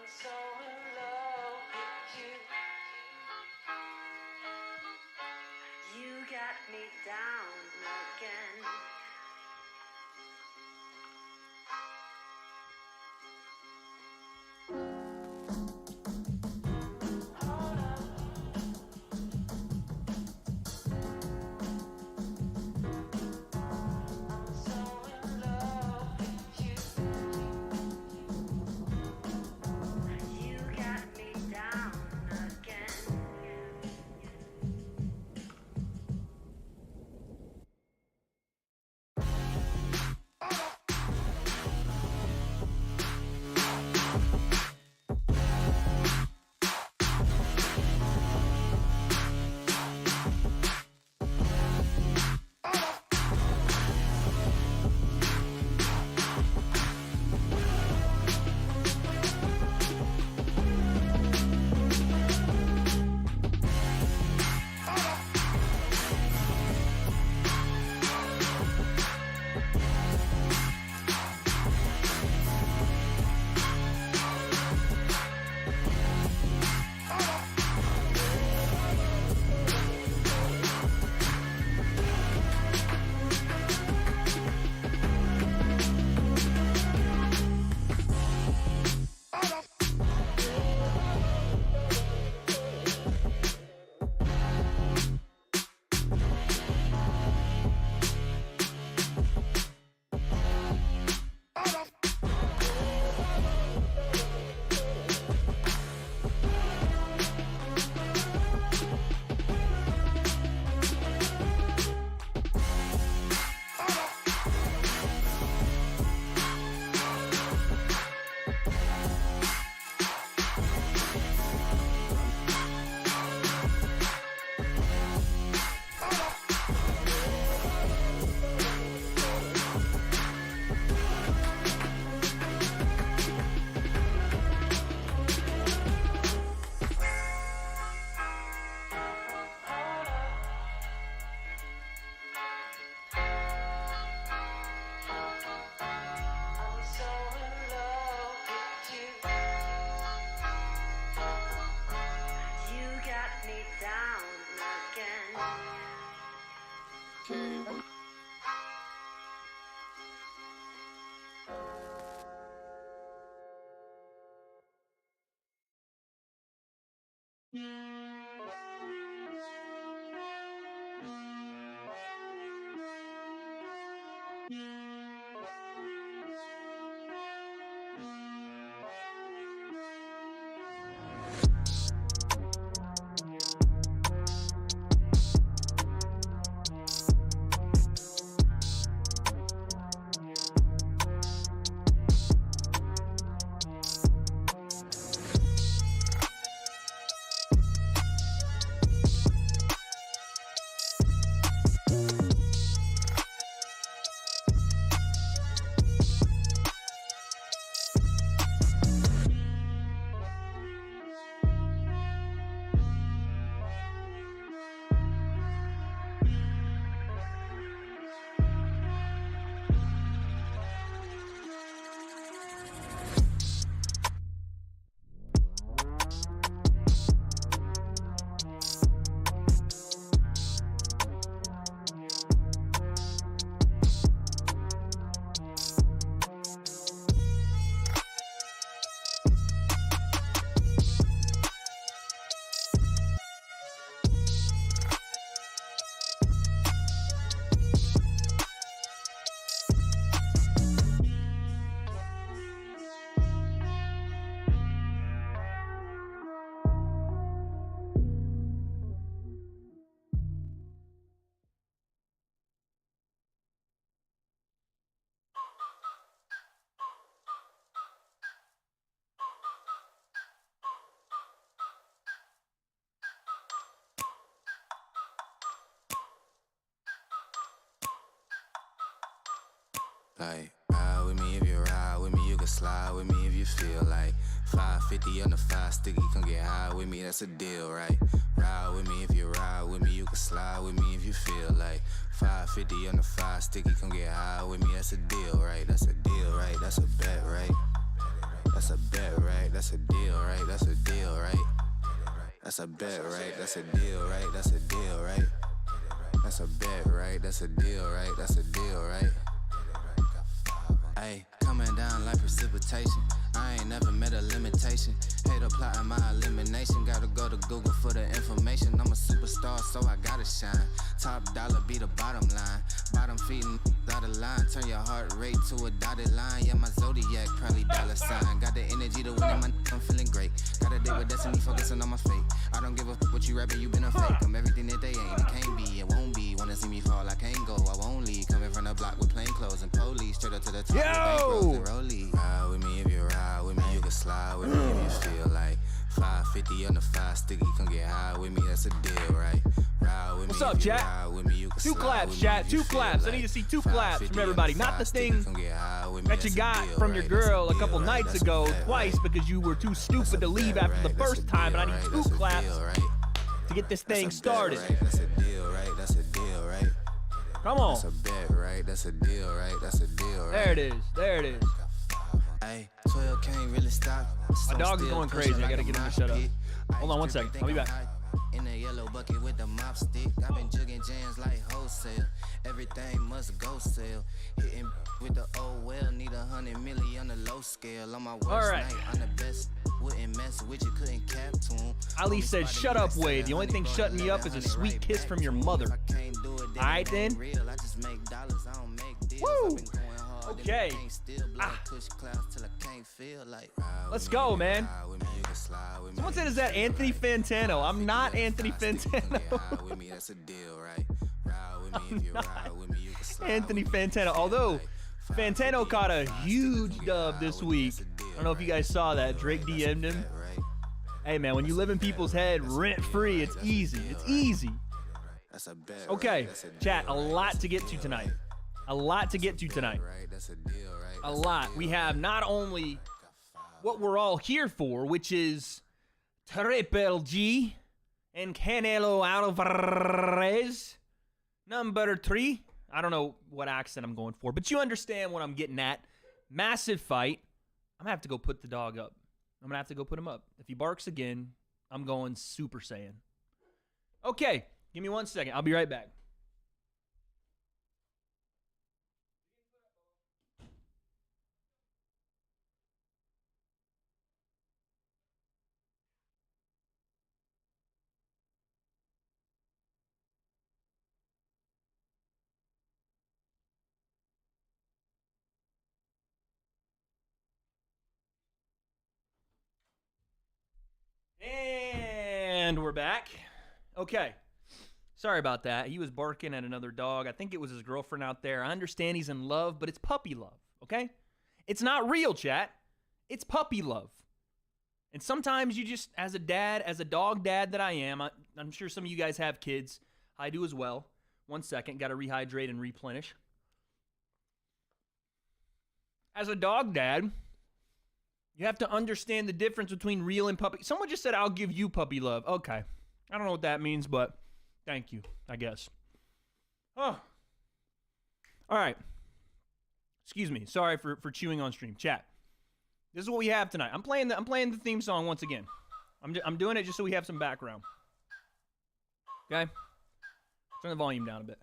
so in love with you. You got me down again. Like, ride with me if you ride with me, you can slide with me if you feel like 550 on the 5 sticky, come get high with me, that's a deal, right? Ride with me if you ride with me, you can slide with me if you feel like 550 on the 5 sticky, come get high with me, that's a deal, right? That's a deal, right? That's a bet, right? That's a bet, right? That's a deal, right? That's a deal, right? That's a bet, right? That's a deal, right? That's a deal, right? That's a bet, right? That's a deal, right? That's a deal, right? Ayy, coming down like precipitation. I ain't never met a limitation. Hater plotting my elimination. Gotta go to Google for the information. I'm a superstar, so I gotta shine. Top dollar be the bottom line. Bottom feeding out of line. Turn your heart rate to a dotted line. Yeah, my zodiac probably dollar sign. Got the energy to win in my I'm feeling great. Got a date with destiny, focusing on my fate. I don't give a what you rapping, you been a fake. I'm everything that they ain't. It can't be, it won't be. Wanna see me fall, I can't go, I won't leave. Coming from the block with plain clothes and police. Straight up to the top with bankrolls and rollies. Ride with me if you ride with me, you can slide with me if you feel like 550 on the 5 sticky, come get high with me, that's a deal, right? Ride with What's me up, if you chat? ride with me, you can Two slide claps, with me chat. if you Two feel claps. I like need to see two claps 550 from on everybody. the Not 5 the sticky, thing come get high with me, that you that's a got deal, from right? your That's girl a deal, couple right? nights That's a ago bet, twice right? because you were too That's stupid a to leave bet, after the right? That's first a time, and I deal, need right? two That's a claps deal, right? to get this That's thing a bet, started. right? That's a deal, right? That's a deal, right? Come on. That's a bet, right? That's a deal, right? That's a deal, right? There it is. There it is. Ay, 12 can't really stop. My dog is going crazy. I gotta get him to shut up. Hold on one second. I'll be back. In a yellow bucket with the mop stick. I've been jugging jams like wholesale. Everything must go sell. Hitting with the old well. Need 100 million on the low scale. On my worst right. night, I'm the best. Wouldn't mess with you, couldn't cap to him. Ali said, shut up, Wade. The only thing shutting me up is a sweet kiss from your mother. Alright then. Woo! Okay. Let's go, man. Someone said, is that Anthony Fantano? I'm not Anthony Fantano. I'm not Anthony Fantano. Although, Fantano caught a huge dub this week. I don't know if you guys saw that. Drake DM'd him. Hey, man, when you live in people's head rent-free, it's easy. It's easy. Okay, chat, a lot to get to tonight. A lot to get to tonight. A lot. We have not only what we're all here for, which is Triple G and Canelo Alvarez. Number 3. I don't know what accent I'm going for, but you understand what I'm getting at. Massive fight. I'm going to have to go put the dog up. I'm going to have to go put him up. If he barks again, I'm going Super Saiyan. Okay, give me 1 second. I'll be right back. And we're back. Okay. Sorry about that. He was barking at another dog. I think it was his girlfriend out there. I understand he's in love, but it's puppy love, okay? It's not real, chat. It's puppy love. And sometimes you just, as a dad, as a dog dad that I am, I'm sure some of you guys have kids. I do as well. 1 second. Got to rehydrate and replenish. As a dog dad, you have to understand the difference between real and puppy. Someone just said, I'll give you puppy love. Okay. I don't know what that means, but thank you, I guess. Oh. All right. Excuse me. Sorry for chewing on stream. Chat. This is what we have tonight. I'm playing the theme song once again. I'm doing it just so we have some background. Okay? Turn the volume down a bit.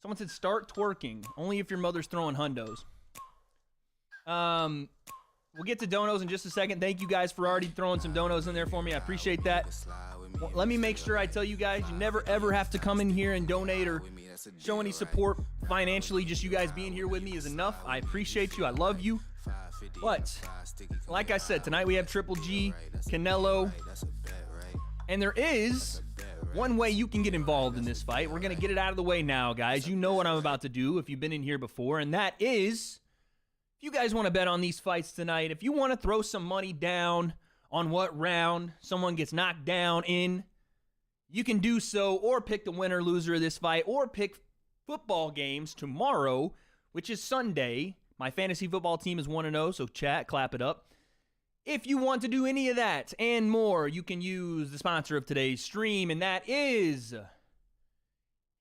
Someone said, start twerking. Only if your mother's throwing hundos. We'll get to donos in just a second. Thank you guys for already throwing some donos in there for me. I appreciate that. Well, let me make sure I tell you guys, you never ever have to come in here and donate or show any support financially. Just you guys being here with me is enough. I appreciate you. I love you. But, like I said, tonight we have Triple G, Canelo, and there is one way you can get involved in this fight. We're going to get it out of the way now, guys. You know what I'm about to do if you've been in here before, and that is, if you guys want to bet on these fights tonight, if you want to throw some money down on what round someone gets knocked down in, you can do so, or pick the winner, loser of this fight, or pick football games tomorrow, which is Sunday. My fantasy football team is 1-0, so chat, clap it up. If you want to do any of that and more, you can use the sponsor of today's stream, and that is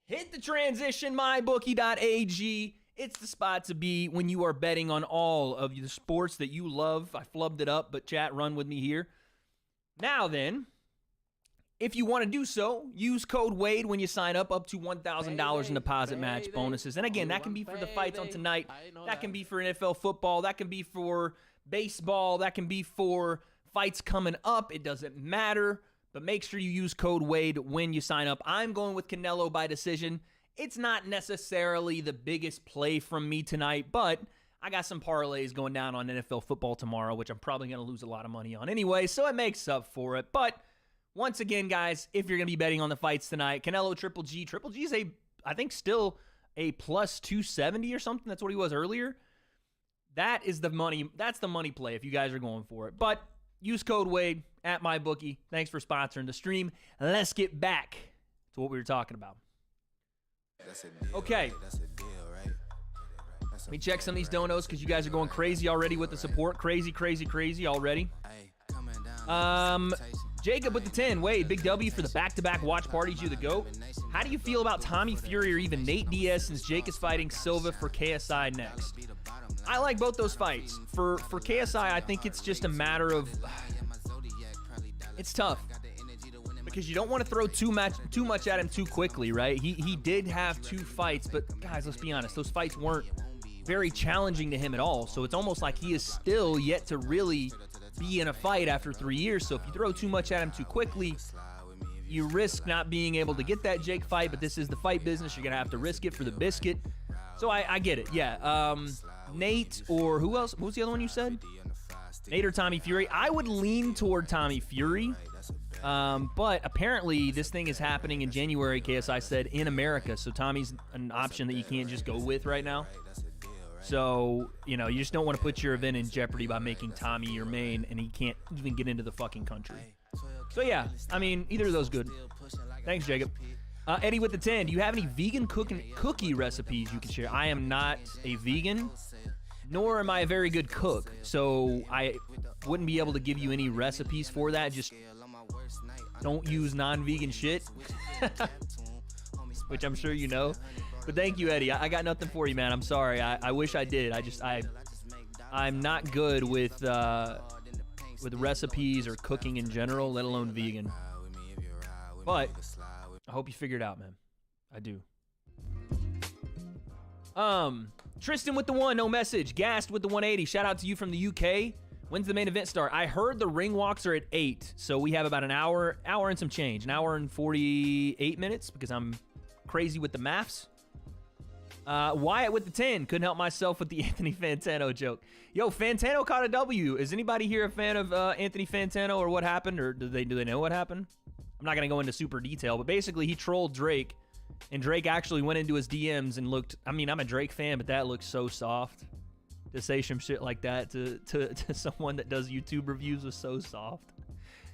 Hit the Transition, mybookie.ag. It's the spot to be when you are betting on all of the sports that you love. I flubbed it up, but chat, run with me here. Now then, if you want to do so, use code WADE when you sign up to $1,000 in deposit match bonuses. And again, that can be for the fights on tonight. That can be for NFL football. That can be for baseball. That can be for fights coming up. It doesn't matter. But make sure you use code WADE when you sign up. I'm going with Canelo by decision. It's not necessarily the biggest play from me tonight, but I got some parlays going down on NFL football tomorrow, which I'm probably going to lose a lot of money on anyway, so it makes up for it. But once again, guys, if you're going to be betting on the fights tonight, Canelo Triple G is I think still a plus 270 or something. That's what he was earlier. That is the money. That's the money play if you guys are going for it. But use code WADE at MyBookie. Thanks for sponsoring the stream. Let's get back to what we were talking about. Okay. Let me check some of these donos because you guys are going crazy already with the support. Crazy already. Jacob with the 10. Wade, big W for the back-to-back watch parties. You the GOAT. How do you feel about Tommy Fury or even Nate Diaz since Jake is fighting Silva for KSI next? I like both those fights. For KSI, I think it's just a matter of... It's tough. Because you don't want to throw too much at him too quickly, right? He did have 2 fights, but guys, let's be honest. Those fights weren't very challenging to him at all. So it's almost like he is still yet to really be in a fight after 3 years. So if you throw too much at him too quickly, you risk not being able to get that Jake fight. But this is the fight business. You're going to have to risk it for the biscuit. So I get it. Yeah. Nate or who else? What was the other one you said? Nate or Tommy Fury? I would lean toward Tommy Fury. But apparently this thing is happening in January, KSI said, in America. So Tommy's an option that you can't just go with right now. So, you just don't want to put your event in jeopardy by making Tommy your main, and he can't even get into the fucking country. So, yeah, I mean, either of those good. Thanks, Jacob. Eddie with the 10. Do you have any vegan cookie recipes you can share? I am not a vegan, nor am I a very good cook. So I wouldn't be able to give you any recipes for that. Just don't use non-vegan shit, which I'm sure you know. But thank you, Eddie. I got nothing for you, man. I'm sorry. I wish I did. I'm not good with recipes or cooking in general, let alone vegan. But I hope you figured it out, man. I do. Tristan with the 1, no message. Gassed with the 180. Shout out to you from the UK. When's the main event start? I heard the ring walks are at 8, so we have about an hour and some change. An hour and 48 minutes because I'm crazy with the maths. Wyatt with the 10. Couldn't help myself with the Anthony Fantano joke. Yo, Fantano caught a W. Is anybody here a fan of Anthony Fantano or what happened, or do they know what happened? I'm not going to go into super detail, but basically he trolled Drake, and Drake actually went into his DMs and looked, I mean, I'm a Drake fan, but that looks so soft. To say some shit like that to someone that does YouTube reviews was so soft.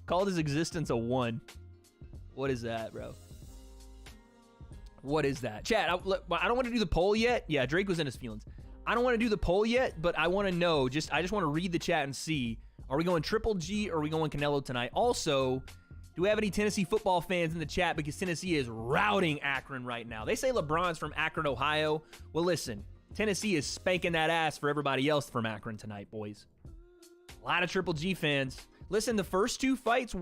Called his existence a 1. What is that, bro? What is that? Chat, I don't want to do the poll yet. Yeah, Drake was in his feelings. I don't want to do the poll yet, but I want to know, I just want to read the chat and see, are we going Triple G or are we going Canelo tonight? Also, do we have any Tennessee football fans in the chat? Because Tennessee is routing Akron right now. They say LeBron's from Akron, Ohio. Well, listen. Tennessee is spanking that ass for everybody else from Akron tonight, boys. A lot of Triple G fans. Listen, the first 2 fights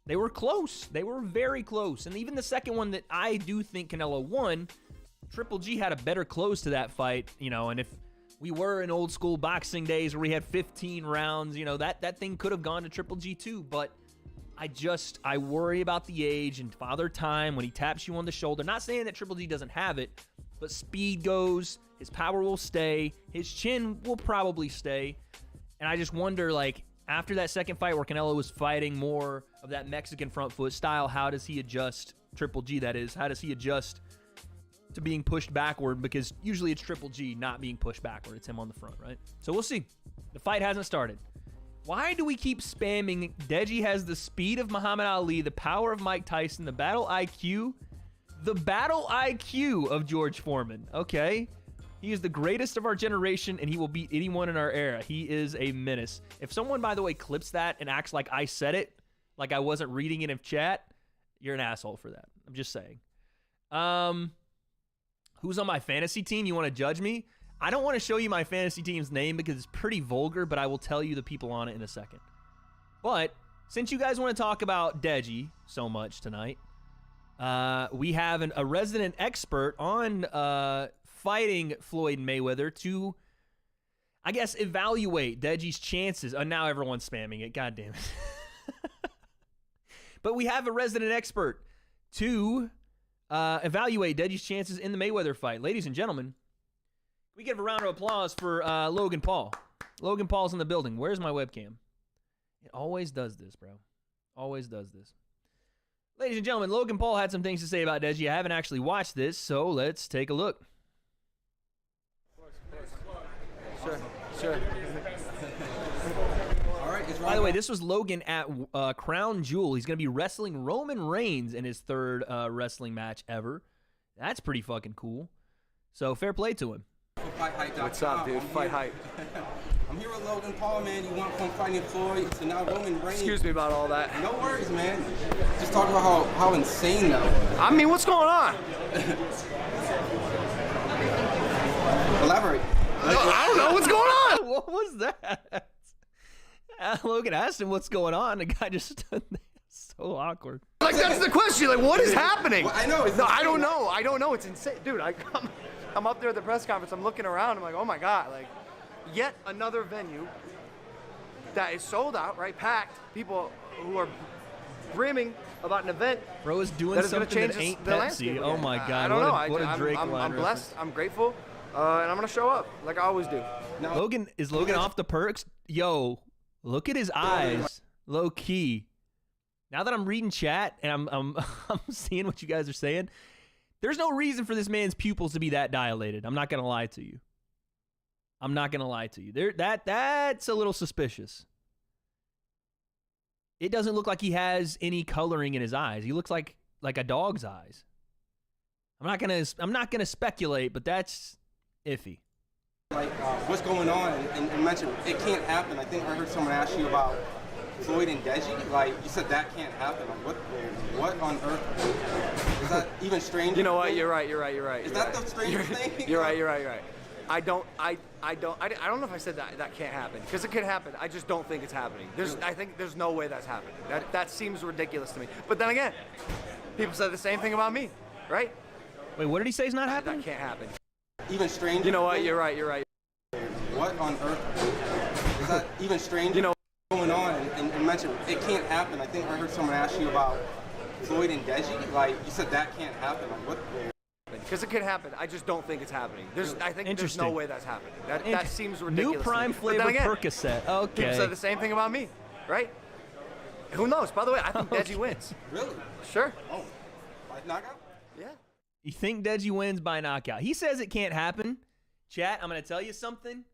they were close. They were very close. And even the second one that I do think Canelo won, Triple G had a better close to that fight, and if we were in old school boxing days where we had 15 rounds, that thing could have gone to Triple G too, but I worry about the age and Father Time when he taps you on the shoulder. Not saying that Triple G doesn't have it, but speed goes, his power will stay, his chin will probably stay. And I just wonder, after that second fight where Canelo was fighting more of that Mexican front foot style, how does he adjust, Triple G that is, how does he adjust to being pushed backward? Because usually it's Triple G not being pushed backward. It's him on the front, right? So we'll see. The fight hasn't started. Why do we keep spamming Deji has the speed of Muhammad Ali, the power of Mike Tyson, the battle IQ? The battle IQ of George Foreman. Okay. He is the greatest of our generation, and he will beat anyone in our era. He is a menace. If someone, by the way, clips that and acts like I said it, like I wasn't reading it in chat, you're an asshole for that. I'm just saying. who's on my fantasy team? You want to judge me? I don't want to show you my fantasy team's name because it's pretty vulgar, but I will tell you the people on it in a second. But since you guys want to talk about W.A.D.E so much tonight, we have a resident expert on fighting Floyd Mayweather to, I guess, evaluate W.A.D.E's chances. Now everyone's spamming it. God damn it. But we have a resident expert to evaluate W.A.D.E's chances in the Mayweather fight. Ladies and gentlemen, we give a round of applause for Logan Paul. Logan Paul's in the building. Where's my webcam? It always does this, bro. Always does this. Ladies and gentlemen, Logan Paul had some things to say about W.A.D.E. I haven't actually watched this, so let's take a look. Sure. All right. By the way, this was Logan at Crown Jewel. He's going to be wrestling Roman Reigns in his third wrestling match ever. That's pretty fucking cool. So fair play to him. What's up, dude? Fight hype. I'm here with Logan Paul, man. You went from fighting Floyd to now Roman Reigns. Excuse me about all that. No worries, man. Just talk about how insane that was. I mean, what's going on? Elaborate. I don't know what's going on. What was that? Logan asked him what's going on. The guy just stood there. So awkward. Like, that's the question. Like, what is happening? Well, I know. No, I don't know. I don't know. It's insane. Dude, I'm up there at the press conference. I'm looking around. I'm like, oh, my God. Like, yet another venue that is sold out, right? Packed. People who are brimming about an event. Bro is doing that is something change that ain't the Pepsi. landscape Oh, again. my God. I don't know. What a Drake line I'm blessed. reference. I'm grateful. And I'm going to show up like I always do. Now, Logan off the perks? Yo, look at his eyes. Low key. Now that I'm reading chat and I'm seeing what you guys are saying, there's no reason for this man's pupils to be that dilated. I'm not gonna lie to you. That's a little suspicious. It doesn't look like he has any coloring in his eyes. He looks like a dog's eyes. I'm not gonna speculate, but that's iffy. like, what's going on? And mention it can't happen. I think I heard someone ask you about Floyd and W.A.D.E. Like, you said that can't happen. Like, what on earth? Is that even strange? You know what? You're right. Is that the strangest thing? You're right. I don't know if I said that can't happen, because it could happen. I just don't think it's happening. I think there's no way that's happening. That seems ridiculous to me. But then again, people said the same thing about me, right? Wait, what did he say is not happening? That can't happen. Even strange. You know what? You're right. What on earth? Is that even strange? You know going on? And mention it can't happen. I think I heard someone ask you about Floyd and W.A.D.E. Like, you said that can't happen. Like, what? Because it could happen. I just don't think it's happening. I think there's no way that's happening. That seems ridiculous. New prime flavor Percocet. Okay. People said the same thing about me, right? Who knows? By the way, I think W.A.D.E. wins. Really? Sure. Oh, like knockout? Yeah. You think W.A.D.E. wins by knockout? He says it can't happen. Chat, I'm going to tell you something.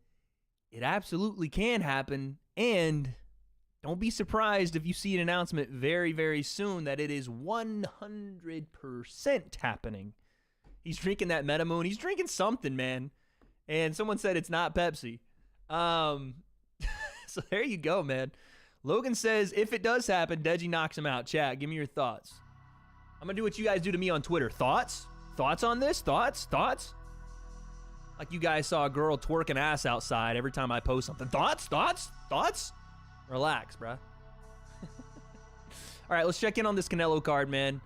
It absolutely can happen. And don't be surprised if you see an announcement very, very soon that it is 100% happening. He's drinking that Metamoon. He's drinking something, man. And someone said it's not Pepsi. So there you go, man. Logan says if it does happen, W.A.D.E. knocks him out. Chat, give me your thoughts. I'm going to do what you guys do to me on Twitter. Thoughts? Thoughts on this? Thoughts? Like you guys saw a girl twerking ass outside every time I post something. Thoughts? Relax, bruh. All right, let's check in on this Canelo card, man.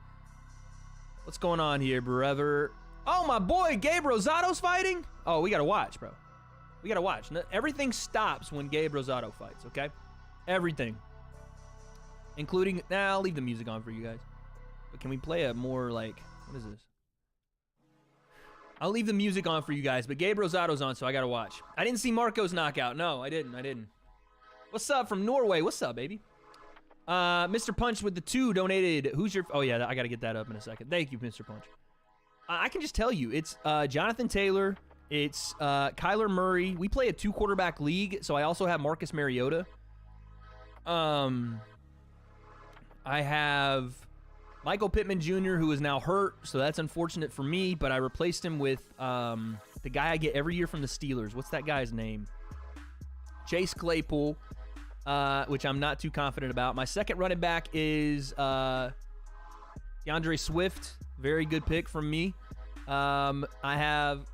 What's going on here, brother? Oh, my boy, Gabe Rosado's fighting? Oh, we got to watch, bro. We got to watch. Everything stops when Gabe Rosado fights, okay? Everything. Including, I'll leave the music on for you guys. But can we play a more, like, what is this? I'll leave the music on for you guys, but Gabe Rosado's on, so I got to watch. I didn't see Marco's knockout. No, I didn't. What's up from Norway? What's up, baby? Mr. Punch with the 2 donated. Who's your... Oh, yeah, I got to get that up in a second. Thank you, Mr. Punch. I can just tell you, it's Jonathan Taylor. It's Kyler Murray. We play a 2-quarterback league, so I also have Marcus Mariota. I have Michael Pittman Jr., who is now hurt, so that's unfortunate for me, but I replaced him with the guy I get every year from the Steelers. What's that guy's name? Chase Claypool, which I'm not too confident about. My second running back is DeAndre Swift. Very good pick from me. I have,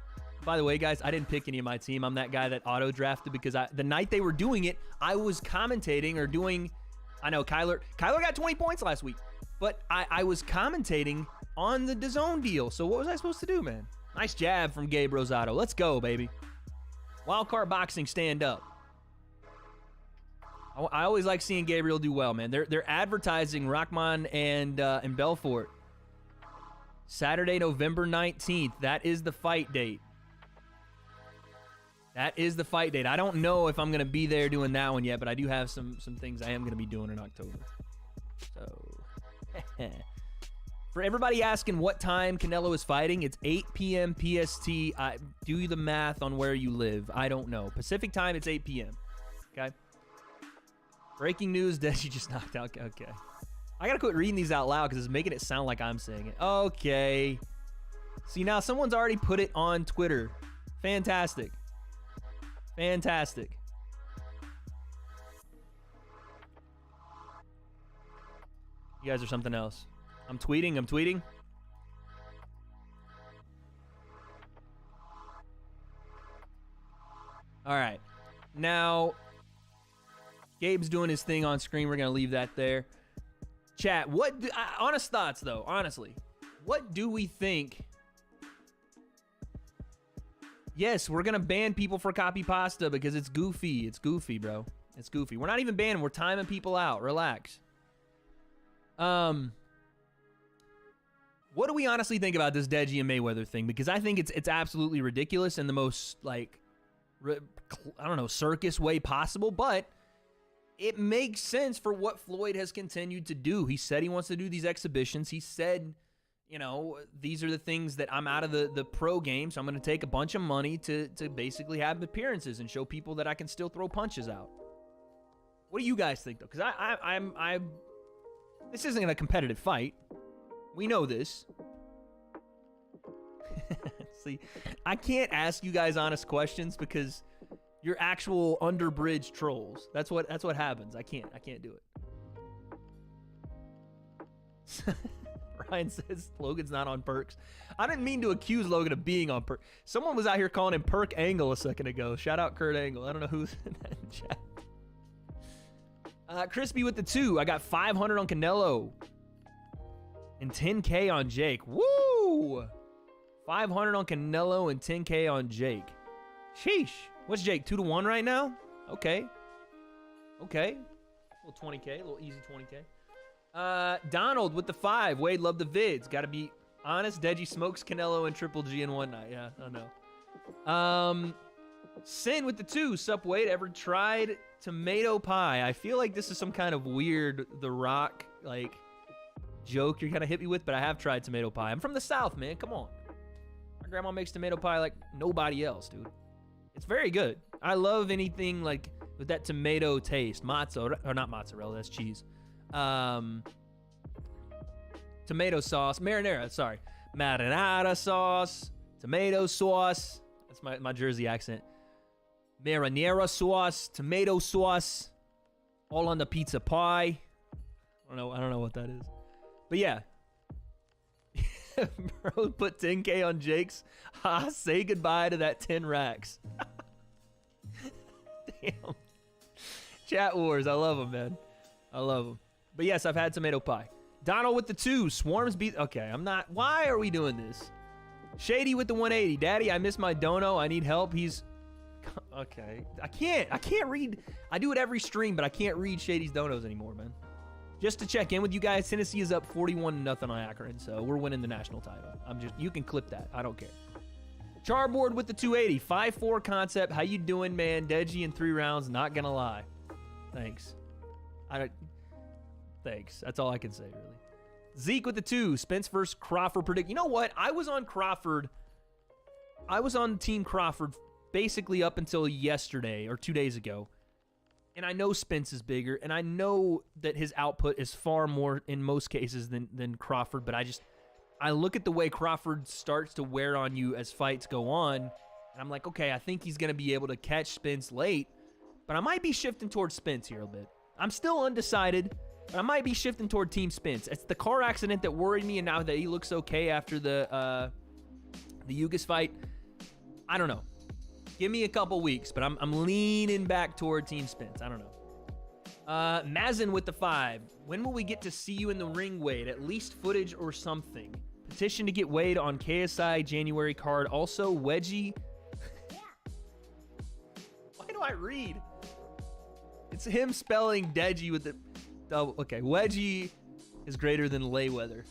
by the way, guys, I didn't pick any of my team. I'm that guy that auto-drafted because the night they were doing it, I was commentating or doing, I know Kyler got 20 points last week, but I was commentating on the DAZN deal. So what was I supposed to do, man? Nice jab from Gabe Rosado. Let's go, baby. Wildcard Boxing, stand up. I always like seeing Gabriel do well, man. They're advertising Rahman and Belfort. Saturday, November 19th. That is the fight date. That is the fight date. I don't know if I'm going to be there doing that one yet, but I do have some things I am going to be doing in October. So, for everybody asking what time Canelo is fighting, it's 8 p.m. PST. Do the math on where you live. I don't know. Pacific time, it's 8 p.m. Okay? Breaking news, Deji just knocked out. Okay. I got to quit reading these out loud because it's making it sound like I'm saying it. Okay. See, now someone's already put it on Twitter. Fantastic. Fantastic. You guys are something else. I'm tweeting. All right. Now, Gabe's doing his thing on screen. We're going to leave that there. Chat, honest thoughts, though, honestly. What do we think? Yes, we're going to ban people for copy pasta because it's goofy. It's goofy, bro. It's goofy. We're not even banning. We're timing people out. Relax. What do we honestly think about this Deji and Mayweather thing? Because I think it's absolutely ridiculous in the most, like, I don't know, circus way possible, but it makes sense for what Floyd has continued to do. He said he wants to do these exhibitions. He said, you know, these are the things that I'm out of the pro game, so I'm going to take a bunch of money to basically have appearances and show people that I can still throw punches out. What do you guys think, though? Because I'm this isn't a competitive fight. We know this. See, I can't ask you guys honest questions because you're actual underbridge trolls. That's what happens. I can't do it. Ryan says Logan's not on perks. I didn't mean to accuse Logan of being on perks. Someone was out here calling him Perk Angle a second ago. Shout out Kurt Angle. I don't know who's in that chat. Crispy with the 2. I got 500 on Canelo and 10K on Jake. Woo! 500 on Canelo and 10K on Jake. Sheesh. What's Jake, 2-1 right now? Okay. A little 20K, a little easy 20K. Donald with the 5. Wade, love the vids. Got to be honest. Deji smokes Canelo and Triple G in one night. Yeah, I know. Sin with the 2. Sup, Wade. Ever tried tomato pie? I feel like this is some kind of weird The Rock, like, joke you're going to hit me with, but I have tried tomato pie. I'm from the South, man. Come on. My grandma makes tomato pie like nobody else, dude. It's very good. I love anything like with that tomato taste. Mozzarella, or not mozzarella, that's cheese. Tomato sauce, marinara, sorry. Marinara sauce, tomato sauce. That's my Jersey accent. Marinara sauce, tomato sauce, all on the pizza pie. I don't know what that is. But yeah. Bro, put 10K on Jake's. Say goodbye to that 10 racks. Damn. Chat wars. I love them, man. I love them. But yes, I've had tomato pie. Donald with the 2. Swarms beat. Okay, I'm not. Why are we doing this? Shady with the 180. Daddy, I miss my dono. I need help. He's. Okay. I can't read. I do it every stream, but I can't read Shady's donos anymore, man. Just to check in with you guys, Tennessee is up 41-0 on Akron, so we're winning the national title. You can clip that. I don't care. Charboard with the 280. 5-4 concept. How you doing, man? Deji in 3 rounds. Not gonna lie. Thanks. Thanks. That's all I can say, really. Zeke with the 2. Spence versus Crawford predict. You know what? I was on Crawford. I was on Team Crawford basically up until yesterday or 2 days ago. And I know Spence is bigger, and I know that his output is far more in most cases than Crawford, but I look at the way Crawford starts to wear on you as fights go on, and I'm like, okay, I think he's going to be able to catch Spence late, but I might be shifting towards Spence here a bit. I'm still undecided, but I might be shifting toward Team Spence. It's the car accident that worried me, and now that he looks okay after the The Yugas fight, I don't know. Give me a couple weeks, but I'm leaning back toward Team Spence. I don't know. Mazin with the 5. When will we get to see you in the ring, Wade? At least footage or something. Petition to get Wade on KSI January card. Also, Wedgie. Why do I read? It's him spelling Deji with the double. Okay, Wedgie is greater than Layweather.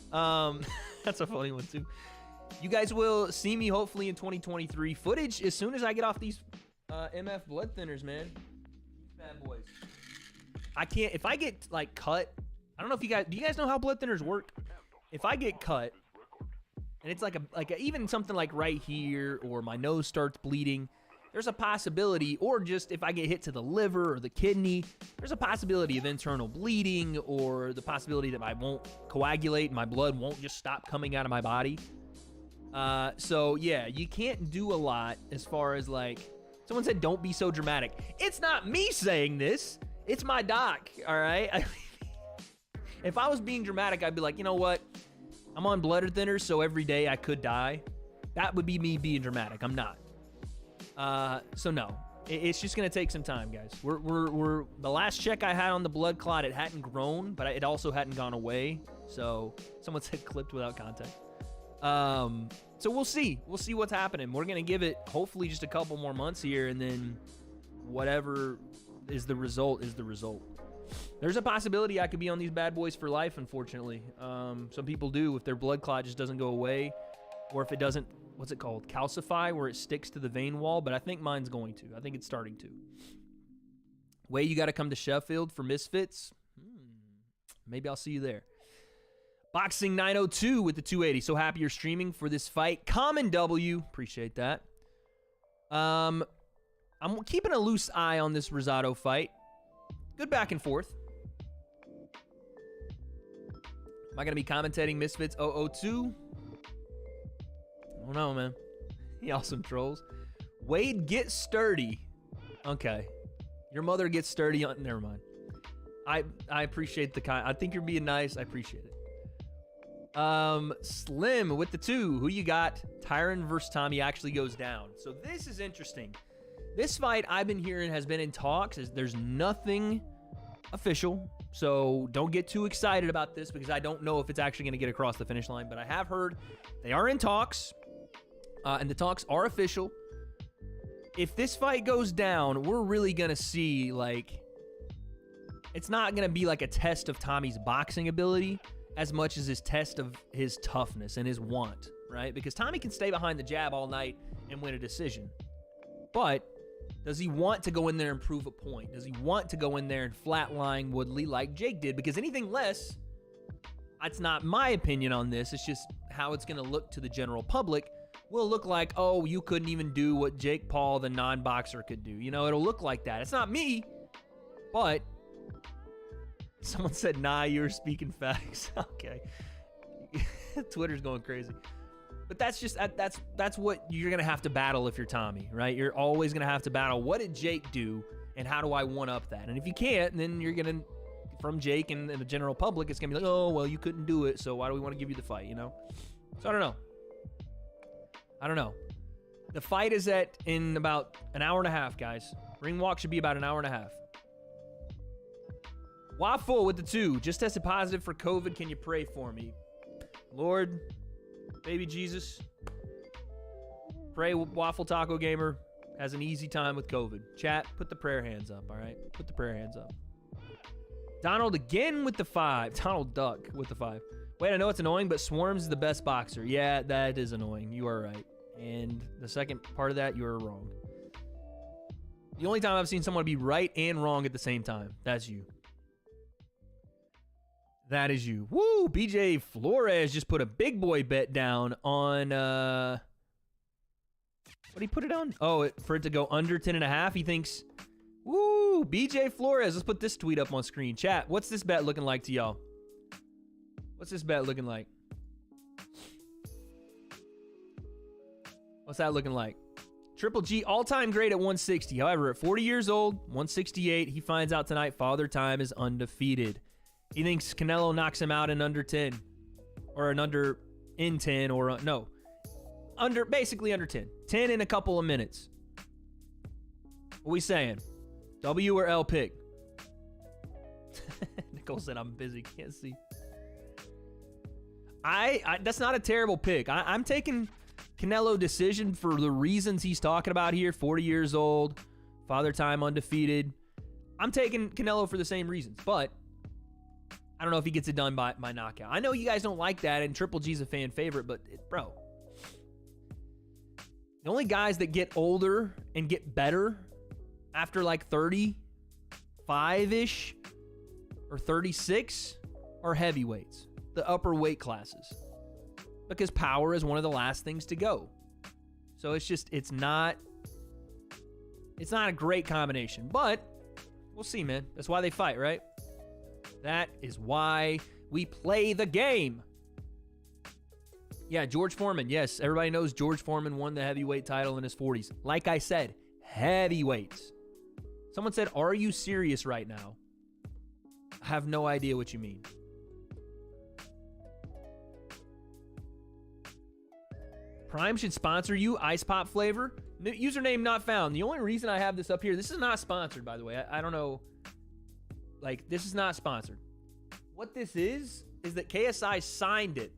That's a funny one too. You guys will see me hopefully in 2023. Footage as soon as I get off these MF blood thinners, man. Bad boys. I can't, if I get like cut, I don't know if you guys, do you guys know how blood thinners work? If I get cut and it's like a even something like right here, or my nose starts bleeding, there's a possibility, or just if I get hit to the liver or the kidney, there's a possibility of internal bleeding, or the possibility that I won't coagulate and my blood won't just stop coming out of my body. So yeah, you can't do a lot as far as like, someone said don't be so dramatic. It's not me saying this, it's my doc, all right? If I was being dramatic, I'd be like, you know what? I'm on blood thinners, so every day I could die. That would be me being dramatic. I'm not. So no, it's just gonna take some time, guys. We're the last check I had on the blood clot, it hadn't grown, but it also hadn't gone away. So someone said clipped without context. So we'll see what's happening. We're gonna give it hopefully just a couple more months here, and then whatever is the result is the result. There's a possibility I could be on these bad boys for life, unfortunately. Some people do, if their blood clot just doesn't go away, or if it doesn't, what's it called, calcify, where it sticks to the vein wall, but I think mine's going to. I think it's starting to. Way, you got to come to Sheffield for Misfits? Maybe I'll see you there. Boxing 902 with the 280. So happy you're streaming for this fight. Common W. Appreciate that. I'm keeping a loose eye on this Rosado fight. Good back and forth. Am I going to be commentating Misfits 002? I don't know, man. Y'all some trolls. Wade, get sturdy. Okay. Your mother gets sturdy on... Never mind. I appreciate the kind... I think you're being nice. I appreciate it. Slim with the 2. Who you got? Tyron versus Tommy actually goes down. So this is interesting. This fight I've been hearing has been in talks. There's nothing official. So don't get too excited about this because I don't know if it's actually going to get across the finish line. But I have heard they are in talks. And the talks are official. If this fight goes down, we're really going to see, like, it's not going to be like a test of Tommy's boxing ability as much as his test of his toughness and his want, right? Because Tommy can stay behind the jab all night and win a decision. But does he want to go in there and prove a point? Does he want to go in there and flatline Woodley like Jake did? Because anything less, that's not my opinion on this. It's just how it's going to look to the general public. Will look like, oh, you couldn't even do what Jake Paul, the non-boxer, could do. You know, it'll look like that. It's not me, but someone said, nah, you were speaking facts. Okay. Twitter's going crazy. But that's just, that's what you're going to have to battle if you're Tommy, right? You're always going to have to battle, what did Jake do, and how do I one-up that? And if you can't, then you're going to, from Jake and the general public, it's going to be like, oh, well, you couldn't do it, so why do we want to give you the fight, you know? So I don't know. The fight is in about an hour and a half, guys. Ring walk should be about an hour and a half. Waffle with the 2. Just tested positive for COVID. Can you pray for me? Lord, baby Jesus, pray Waffle Taco Gamer has an easy time with COVID. Chat, put the prayer hands up, all right? Put the prayer hands up. Donald again with the 5. Donald Duck with the 5. Wait, I know it's annoying, but Swarms is the best boxer. Yeah, that is annoying. You are right. And the second part of that, you are wrong. The only time I've seen someone be right and wrong at the same time, that's you. That is you. Woo! BJ Flores just put a big boy bet down on, what did he put it on? Oh, for it to go under 10.5. He thinks, woo! BJ Flores, let's put this tweet up on screen. Chat, what's this bet looking like to y'all? What's this bet looking like? What's that looking like? Triple G, all-time great at 160. However, at 40 years old, 168, he finds out tonight Father Time is undefeated. He thinks Canelo knocks him out in under 10. Or in 10, or no. basically under 10. 10 in a couple of minutes. What we saying? W or L pick? Nicole said I'm busy, can't see. That's not a terrible pick. I'm taking Canelo decision for the reasons he's talking about here. 40 years old, father time undefeated. I'm taking Canelo for the same reasons, but I don't know if he gets it done by knockout. I know you guys don't like that, and Triple G's a fan favorite, but bro, the only guys that get older and get better after like 35-ish or 36 are heavyweights, the upper weight classes, because power is one of the last things to go. So it's not a great combination, but we'll see, man. That's why they fight, right? That is why we play the game. Yeah, George Foreman. Yes, everybody knows George Foreman won the heavyweight title in his 40s. Like I said, heavyweights. Someone said, "Are you serious right now?" I have no idea what you mean. Prime should sponsor you, Ice Pop flavor. Username not found. The only reason I have this up here, this is not sponsored, by the way. I don't know. Like, this is not sponsored. What this is that KSI signed it.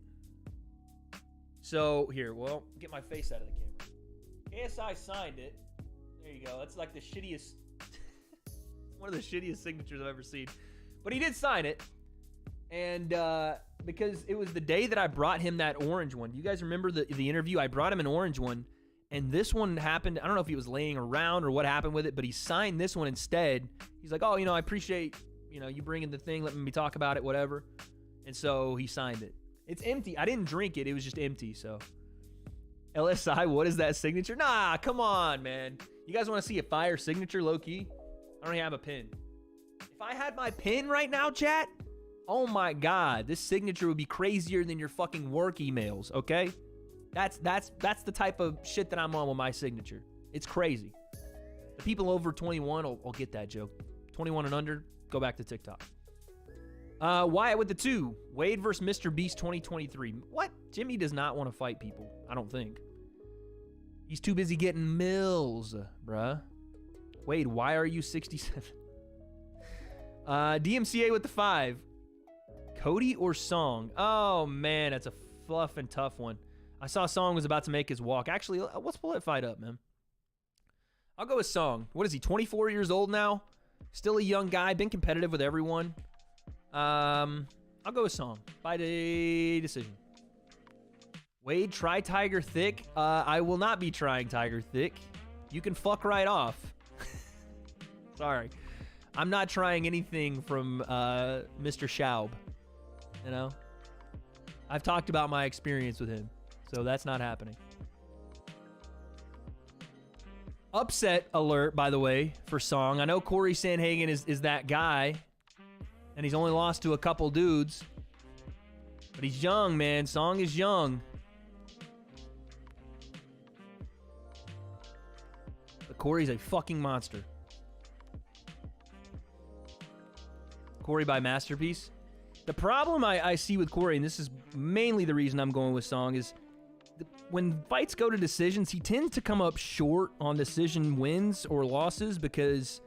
So, here, well, get my face out of the camera. KSI signed it. There you go. That's like the shittiest, one of the shittiest signatures I've ever seen. But he did sign it. And because it was the day that I brought him that orange one. Do you guys remember the interview? I brought him an orange one. And this one happened, I don't know if he was laying around or what happened with it, but he signed this one instead. He's like, "Oh, I appreciate, you bringing the thing, letting me talk about it, whatever." And so he signed it. It's empty. I didn't drink it. It was just empty, so. LSI, what is that signature? Nah, come on, man. You guys want to see a fire signature, low-key? I don't even have a pin. If I had my pin right now, chat, oh my God, this signature would be crazier than your fucking work emails, okay? That's the type of shit that I'm on with my signature. It's crazy. The people over 21 will get that joke. 21 and under, go back to TikTok. Wyatt with the 2. Wade versus Mr. Beast 2023. What? Jimmy does not want to fight people, I don't think. He's too busy getting mills, bruh. Wade, why are you 67? DMCA with the 5. Cody or Song? Oh, man, that's a fluff and tough one. I saw Song was about to make his walk. Actually, let's pull that fight up, man. I'll go with Song. What is he, 24 years old now? Still a young guy, been competitive with everyone. I'll go with Song by the decision. Wade, try Tiger Thick. I will not be trying Tiger Thick. You can fuck right off. Sorry. I'm not trying anything from Mr. Schaub. I've talked about my experience with him. So that's not happening. Upset alert, by the way, for Song. I know Corey Sanhagen is that guy, and he's only lost to a couple dudes. But he's young, man. Song is young. But Corey's a fucking monster. Corey by Masterpiece. The problem I see with Corey, and this is mainly the reason I'm going with Song, is when fights go to decisions, he tends to come up short on decision wins or losses because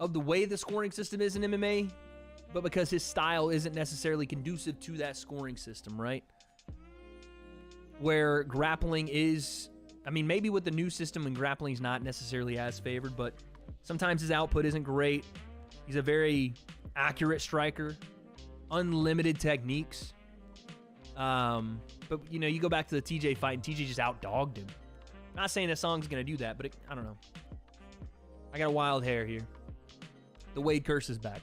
of the way the scoring system is in MMA, but because his style isn't necessarily conducive to that scoring system, right? Where grappling is, maybe with the new system and grappling's not necessarily as favored, but sometimes his output isn't great. He's a very accurate striker, unlimited techniques. But, you go back to the TJ fight, and TJ just outdogged him. Not saying that Song's going to do that, but I don't know. I got a wild hair here. The Wade curse is back.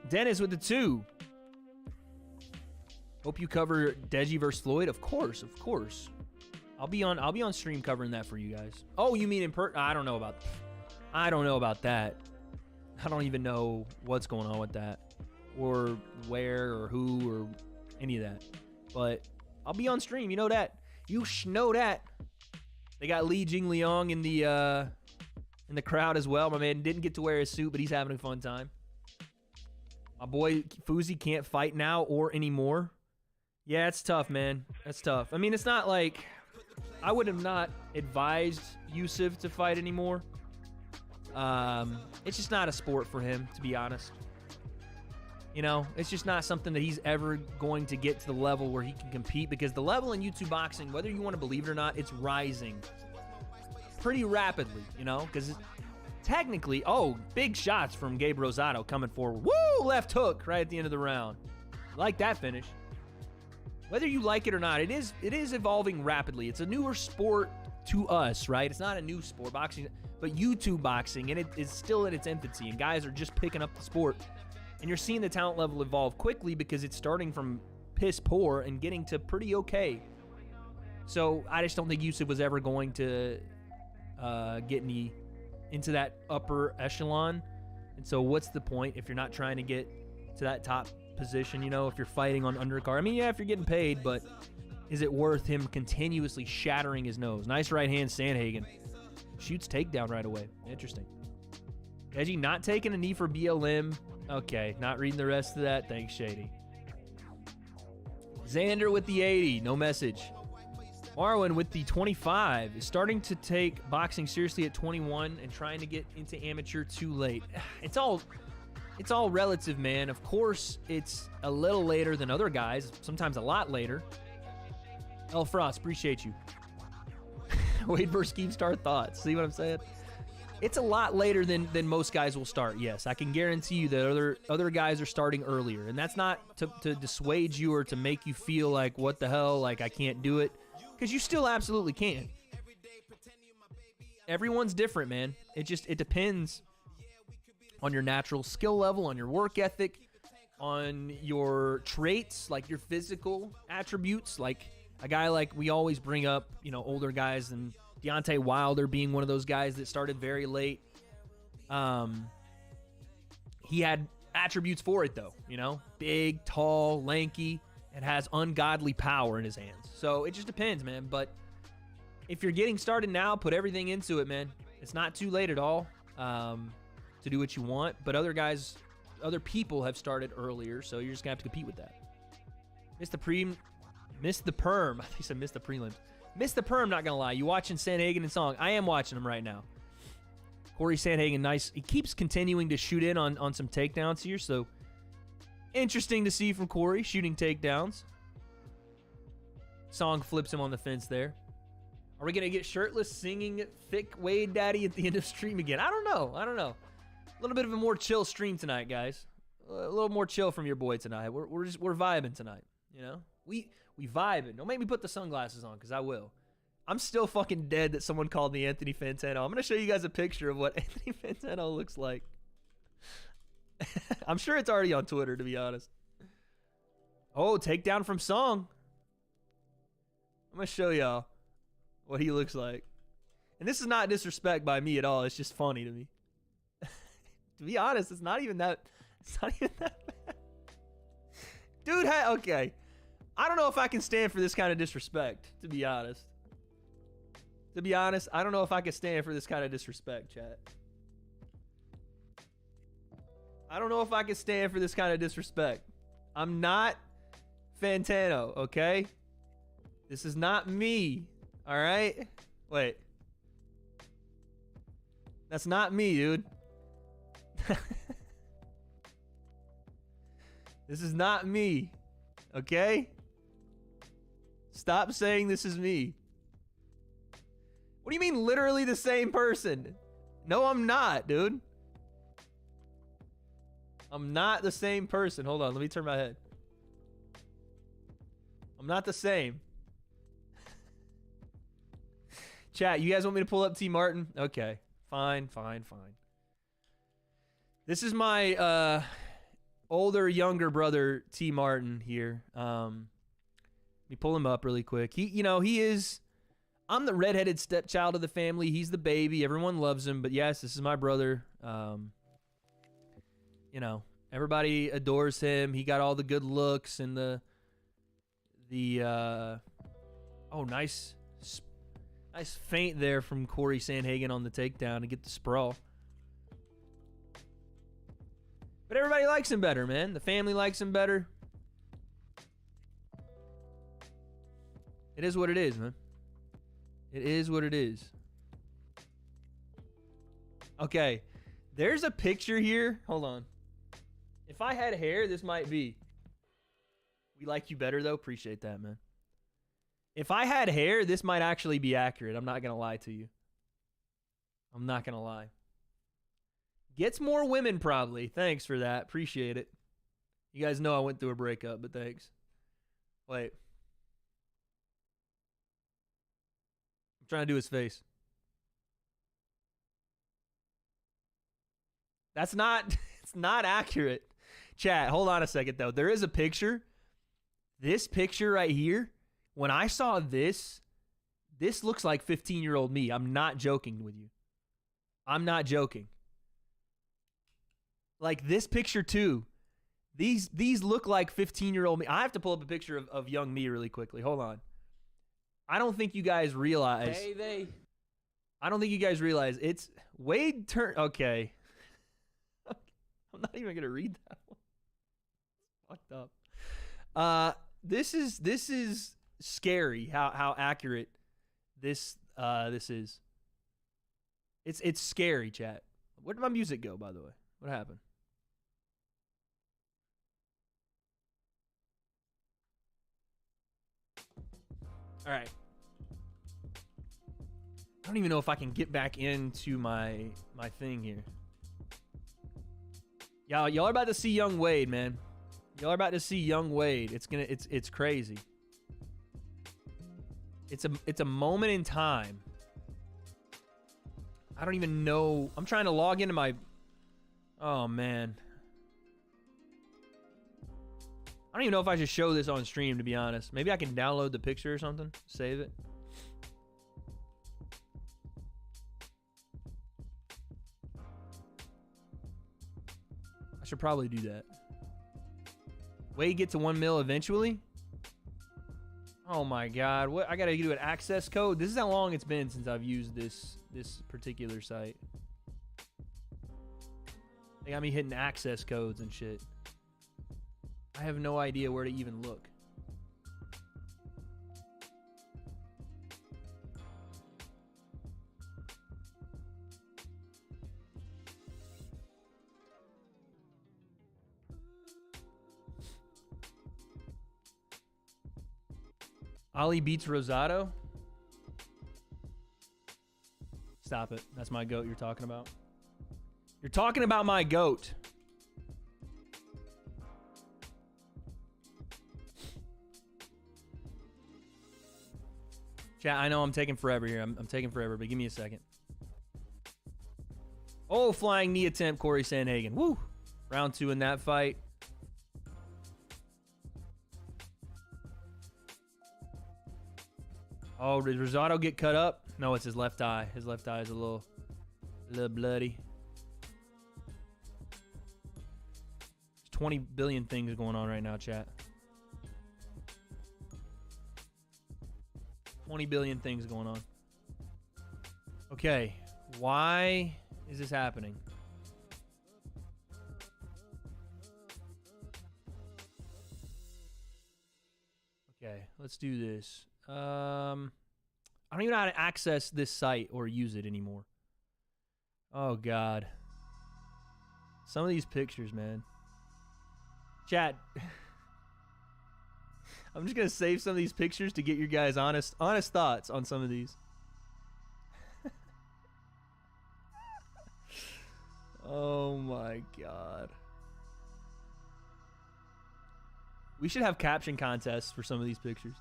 Dennis with the 2. Hope you cover Deji versus Floyd. Of course. I'll be on stream covering that for you guys. Oh, you mean in person? I don't know about that. I don't even know what's going on with that, or where, or who, or any of that. But I'll be on stream. You know that. You know that. They got Li Jingliang in the crowd as well. My man didn't get to wear his suit, but he's having a fun time. My boy Fuzi can't fight now or anymore. Yeah, it's tough, man. That's tough. I mean, it's not like I would have not advised Yusuf to fight anymore. It's just not a sport for him, to be honest. You know, it's just not something that he's ever going to get to the level where he can compete, because the level in YouTube boxing, whether you want to believe it or not, it's rising pretty rapidly, you know, because technically, big shots from Gabe Rosado coming forward. Woo! Left hook right at the end of the round. Like that finish. Whether you like it or not, it is evolving rapidly. It's a newer sport to us, right? It's not a new sport, boxing, but YouTube boxing, and it is still in its infancy, and guys are just picking up the sport. And you're seeing the talent level evolve quickly because it's starting from piss poor and getting to pretty okay. So I just don't think Yusuf was ever going to get into that upper echelon. And so what's the point if you're not trying to get to that top position, you know, if you're fighting on undercard? I mean, yeah, if you're getting paid, but is it worth him continuously shattering his nose? Nice right hand, Sandhagen. Shoots takedown right away. Interesting. Edgy not taking a knee for BLM. Okay, not reading the rest of that. Thanks, Shady. Xander with the 80. No message. Marwin with the 25 is starting to take boxing seriously at 21 and trying to get into amateur too late. It's all relative, man. Of course, it's a little later than other guys, sometimes a lot later. El Frost, appreciate you. Wade versus Keemstar thoughts. See what I'm saying? It's a lot later than most guys will start, yes. I can guarantee you that other guys are starting earlier. And that's not to dissuade you or to make you feel like, what the hell, like I can't do it. Because you still absolutely can. Everyone's different, man. It depends on your natural skill level, on your work ethic, on your traits, like your physical attributes. Like a guy like we always bring up, you know, older guys, and Deontay Wilder being one of those guys that started very late. He had attributes for it, though, you know, big, tall, lanky, and has ungodly power in his hands. So it just depends, man. But if you're getting started now, put everything into it, man. It's not too late at all to do what you want. But other people have started earlier, so you're just gonna have to compete with that. Missed the perm. I think I said missed the prelims. Missed the perm, not gonna lie. You watching Sandhagen and Song? I am watching him right now. Corey Sandhagen, nice. He keeps continuing to shoot in on some takedowns here, so interesting to see from Corey, shooting takedowns. Song flips him on the fence there. Are we gonna get shirtless singing Thick Wade Daddy at the end of stream again? I don't know. A little bit of a more chill stream tonight, guys. A little more chill from your boy tonight. We're vibing tonight, you know? We vibing. Don't make me put the sunglasses on, because I will. I'm still fucking dead that someone called me Anthony Fantano. I'm going to show you guys a picture of what Anthony Fantano looks like. I'm sure it's already on Twitter, to be honest. Oh, takedown from Song. I'm going to show y'all what he looks like. And this is not disrespect by me at all. It's just funny to me. To be honest, it's not even that bad. Dude, okay. I don't know if I can stand for this kind of disrespect, to be honest. I don't know if I can stand for this kind of disrespect, chat. I don't know if I can stand for this kind of disrespect. I'm not Fantano, okay? This is not me, all right? Wait. That's not me, dude. This is not me, okay? Stop saying this is me. What do you mean literally the same person? No, I'm not, dude. I'm not the same person. Hold on, let me turn my head. I'm not the same. Chat, you guys want me to pull up T. Martin? Okay, fine. This is my older, younger brother, T. Martin here. Let me pull him up really quick. I'm the redheaded stepchild of the family. He's the baby. Everyone loves him. But yes, this is my brother. Everybody adores him. He got all the good looks and nice feint there from Corey Sandhagen on the takedown to get the sprawl. But everybody likes him better, man. The family likes him better. It is what it is, man. It is what it is. Okay, there's a picture here. Hold on. If I had hair, this might be. We like you better, though. Appreciate that, man. If I had hair, this might actually be accurate. I'm not going to lie to you. I'm not going to lie. Gets more women, probably. Thanks for that. Appreciate it. You guys know I went through a breakup, but thanks. Wait. I'm trying to do his face. That's not, it's not accurate. Chat, hold on a second, though. There is a picture. This picture right here, when I saw this looks like 15-year-old me. I'm not joking with you. I'm not joking. Like this picture, too. These look like 15-year-old me. I have to pull up a picture of young me really quickly. Hold on. I don't think you guys realize. I don't think you guys realize it's Wade turn. Okay. I'm not even gonna read that one. Fucked up. This is scary. How accurate this is. It's scary, chat. Where did my music go, by the way? What happened? All right. I don't even know if I can get back into my thing here. Y'all are about to see young Wade, man. Y'all are about to see young Wade. It's crazy. It's a moment in time. I don't even know. I'm trying to log into my. Oh man. I don't even know if I should show this on stream, to be honest. Maybe I can download the picture or something. Save it. I should probably do that. Wade get to 1 mil eventually? Oh my god. What? I gotta do an access code? This is how long it's been since I've used this particular site. They got me hitting access codes and shit. I have no idea where to even look. Ali beats Rosado? Stop it. That's my goat you're talking about. You're talking about my goat. Chat, I know I'm taking forever here. I'm taking forever, but give me a second. Oh, flying knee attempt, Corey Sandhagen. Woo! Round 2 in that fight. Oh, did Rosado get cut up? No, it's his left eye. His left eye is a little bloody. There's 20 billion things going on right now, chat. 20 billion things going on. Okay, why is this happening? Okay, let's do this. I don't even know how to access this site or use it anymore. Oh, God. Some of these pictures, man. Chat. I'm just going to save some of these pictures to get your guys' honest thoughts on some of these. Oh, my God. We should have caption contests for some of these pictures.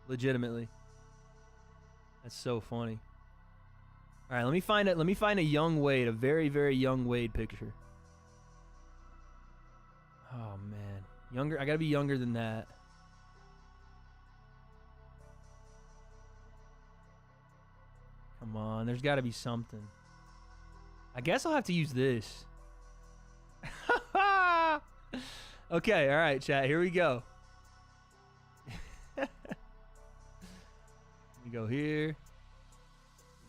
Legitimately. That's so funny. All right, let me find it. Let me find a young Wade, a very, very young Wade picture. Oh man, younger. I gotta be younger than that. Come on, there's got to be something. I guess I'll have to use this. Okay, all right, chat. Here we go. We go here.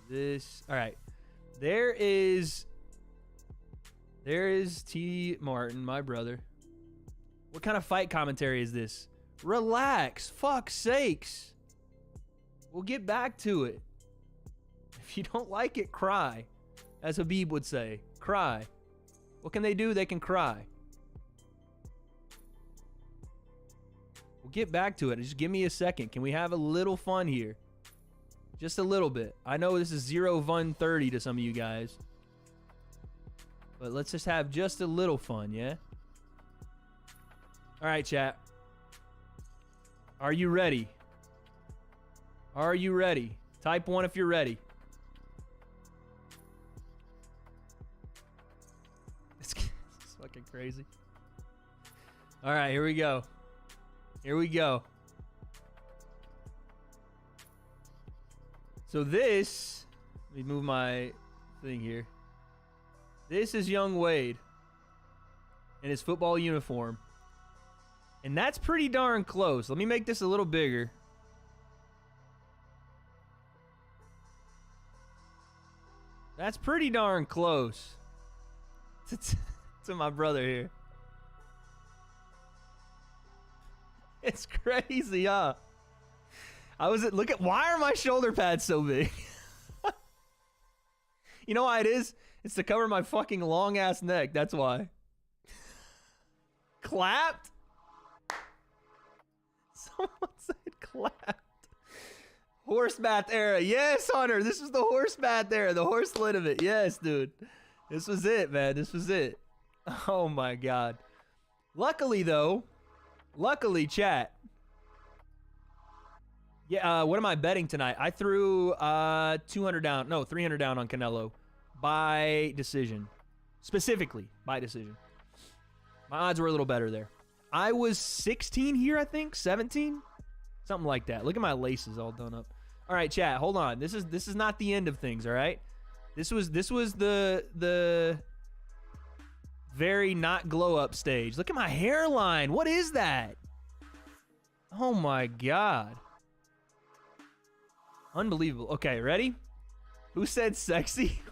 This. All right. There is T. Martin, my brother. What kind of fight commentary is this? Relax. Fuck's sakes. We'll get back to it. If you don't like it, cry. As Habib would say, cry. What can they do? They can cry. We'll get back to it. Just give me a second. Can we have a little fun here? Just a little bit. I know this is 0-1-30 to some of you guys. But let's just have just a little fun, yeah? All right, chat. Are you ready? Are you ready? Type 1 if you're ready. It's fucking crazy. All right, here we go. Here we go. So this, let me move my thing here. This is young Wade in his football uniform. And that's pretty darn close. Let me make this a little bigger. That's pretty darn close to my brother here. It's crazy, huh? Look at, why are my shoulder pads so big? You know why it is? It's to cover my fucking long ass neck. That's why. Clapped? Someone said clapped. Horse bath era. Yes, Hunter. This was the horse bath era. The horse lit of it. Yes, dude. This was it, man. This was it. Oh my God. Luckily, though. Luckily, chat. Yeah, what am I betting tonight? I threw 200 down. No, 300 down on Canelo. By decision. Specifically, by decision. My odds were a little better there. I was 16 here, I think. 17? Something like that. Look at my laces all done up. All right, chat, hold on. This is not the end of things, all right? This was the very not glow up stage. Look at my hairline. What is that? Oh my God. Unbelievable. Okay, ready? Who said sexy?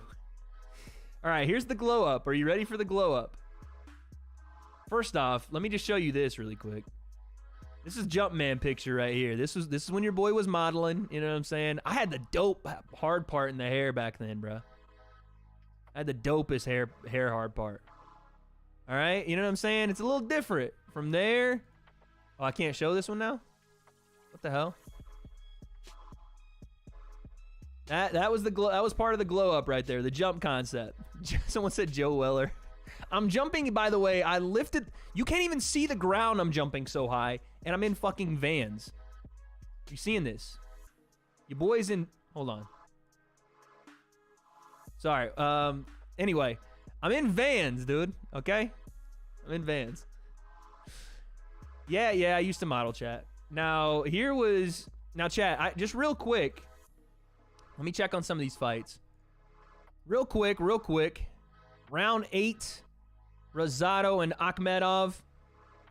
All right, here's the glow up. Are you ready for the glow up? First off, let me just show you this really quick. This is Jumpman picture right here. This is when your boy was modeling. You know what I'm saying? I had the dope hard part in the hair back then, bro. I had the dopest hair hard part. All right, you know what I'm saying? It's a little different from there. Oh, I can't show this one now? What the hell? That was part of the glow up right there, the jump concept. Someone said Joe Weller. I'm jumping, by the way, I lifted, you can't even see the ground, I'm jumping so high, and I'm in fucking Vans. You seeing this? Your boy's in, hold on. Sorry, anyway, I'm in Vans, dude, okay? I'm in Vans. Yeah, I used to model, chat. Now, chat, just real quick, let me check on some of these fights. Real quick. Round 8, Rosado and Akhmedov.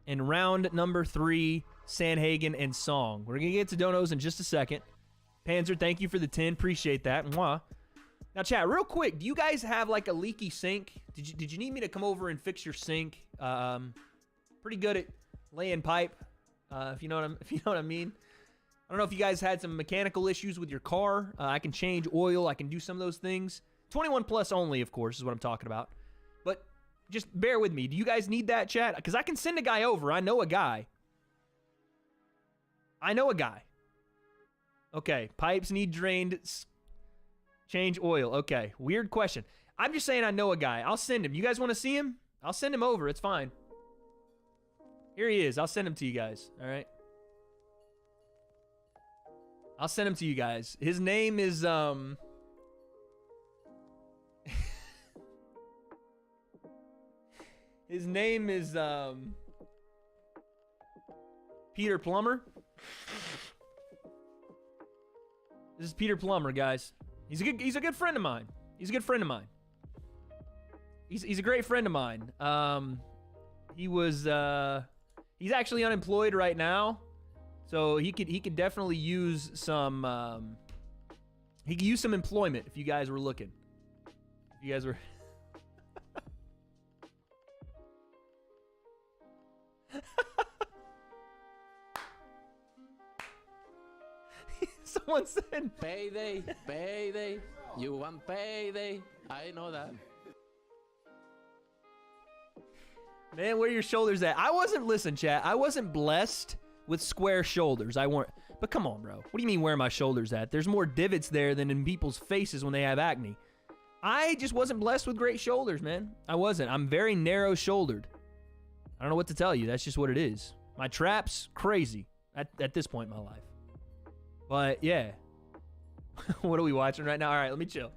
And round number 3, Sandhagen and Song. We're going to get to donos in just a second. Panzer, thank you for the 10. Appreciate that. Mwah. Now, chat, real quick, do you guys have like a leaky sink? Did you need me to come over and fix your sink? Pretty good at laying pipe, if you know what I mean. I don't know if you guys had some mechanical issues with your car. I can change oil. I can do some of those things. 21 plus only, of course, is what I'm talking about. But just bear with me. Do you guys need that, chat? Because I can send a guy over. I know a guy. Okay, pipes need drained. Change oil. Okay, weird question. I'm just saying I know a guy. I'll send him. You guys want to see him? I'll send him over. It's fine. Here he is. I'll send him to you guys. All right. I'll send him to you guys. His name is, his name is, Peter Plummer. This is Peter Plummer, guys. He's a good friend of mine. He's a good friend of mine. He's a great friend of mine. He's actually unemployed right now. So he could definitely use some he could use some employment if you guys were looking. If you guys were Someone said Payday, payday. You want payday. I know that. Man, where are your shoulders at? Listen, chat, I wasn't blessed with square shoulders. I weren't. But come on, bro. What do you mean where are my shoulders at? There's more divots there than in people's faces when they have acne. I just wasn't blessed with great shoulders, man. I wasn't. I'm very narrow-shouldered. I don't know what to tell you. That's just what it is. My trap's crazy at this point in my life. But, yeah. What are we watching right now? All right, let me chill.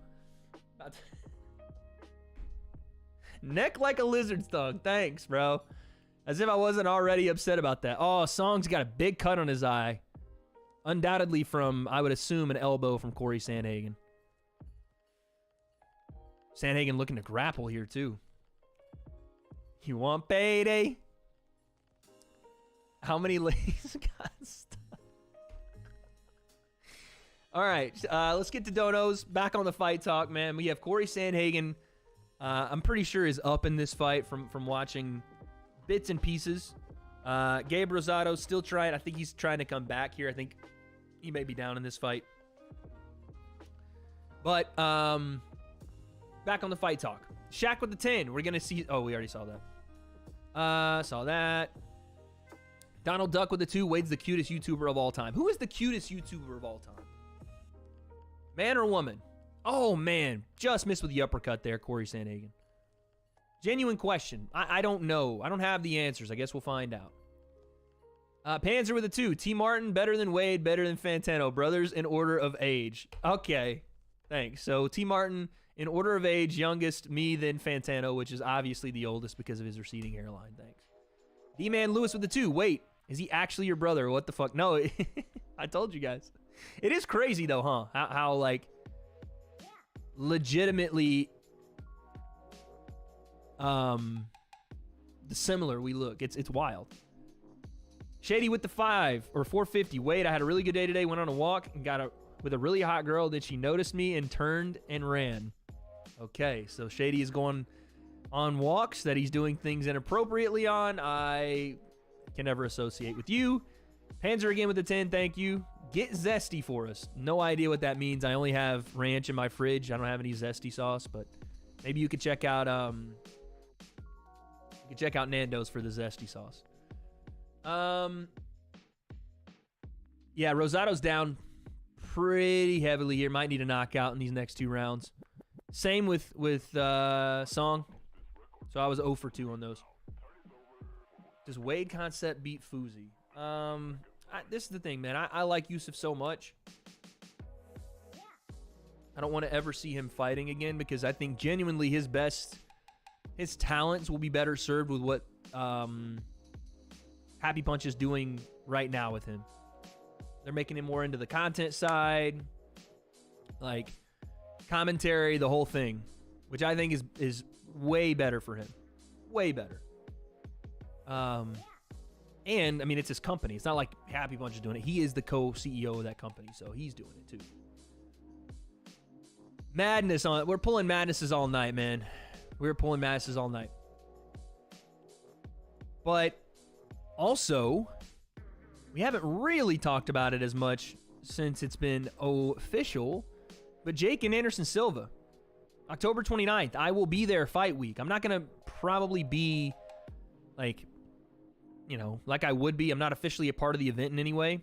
Neck like a lizard's tongue. Thanks, bro. As if I wasn't already upset about that. Oh, Song's got a big cut on his eye. Undoubtedly from, I would assume, an elbow from Corey Sandhagen. Sandhagen looking to grapple here, too. You want payday? How many ladies got stuck? All right, let's get to donos. Back on the fight talk, man. We have Corey Sandhagen. I'm pretty sure is up in this fight from watching bits and pieces. Gabe Rosado still trying. I think he's trying to come back here. I think he may be down in this fight. But back on the fight talk. Shaq with the 10. We're going to see. Oh, we already saw that. Saw that. Donald Duck with the 2. Wade's the cutest YouTuber of all time. Who is the cutest YouTuber of all time? Man or woman? Oh, man. Just missed with the uppercut there, Corey Sandhagen. Genuine question. I don't know. I don't have the answers. I guess we'll find out. Panzer with a 2. T. Martin, better than Wade, better than Fantano. Brothers in order of age. Okay. Thanks. So, T. Martin, in order of age, youngest, me, then Fantano, which is obviously the oldest because of his receding hairline. Thanks. D-Man Lewis with the 2. Wait, is he actually your brother? What the fuck? No, I told you guys. It is crazy, though, huh? How like, legitimately similar we look. It's wild. Shady with the 5 or 450. Wait, I had a really good day today. Went on a walk and got with a really hot girl. Then she noticed me and turned and ran. Okay, so Shady is going on walks that he's doing things inappropriately on. I can never associate with you. Panzer again with the 10. Thank you. Get zesty for us. No idea what that means. I only have ranch in my fridge. I don't have any zesty sauce, but maybe you could check out Nando's for the zesty sauce. Yeah, Rosado's down pretty heavily here. Might need a knockout in these next 2 rounds. Same with Song. So I was 0 for 2 on those. Does Wade Concept beat Fuzi? This is the thing, man. I like Yusuf so much. I don't want to ever see him fighting again because I think genuinely his talents will be better served with what Happy Punch is doing right now with him. They're making him more into the content side, like commentary, the whole thing, which I think is way better for him. Way better. And, I mean, it's his company. It's not like Happy Punch is doing it. He is the co-CEO of that company, so he's doing it too. Madness on it. We're pulling madnesses all night, man. We're pulling madnesses all night. But also, we haven't really talked about it as much since it's been official, but Jake and Anderson Silva, October 29th, I will be there fight week. I'm not going to probably be, like, you know, like I would be. I'm not officially a part of the event in any way.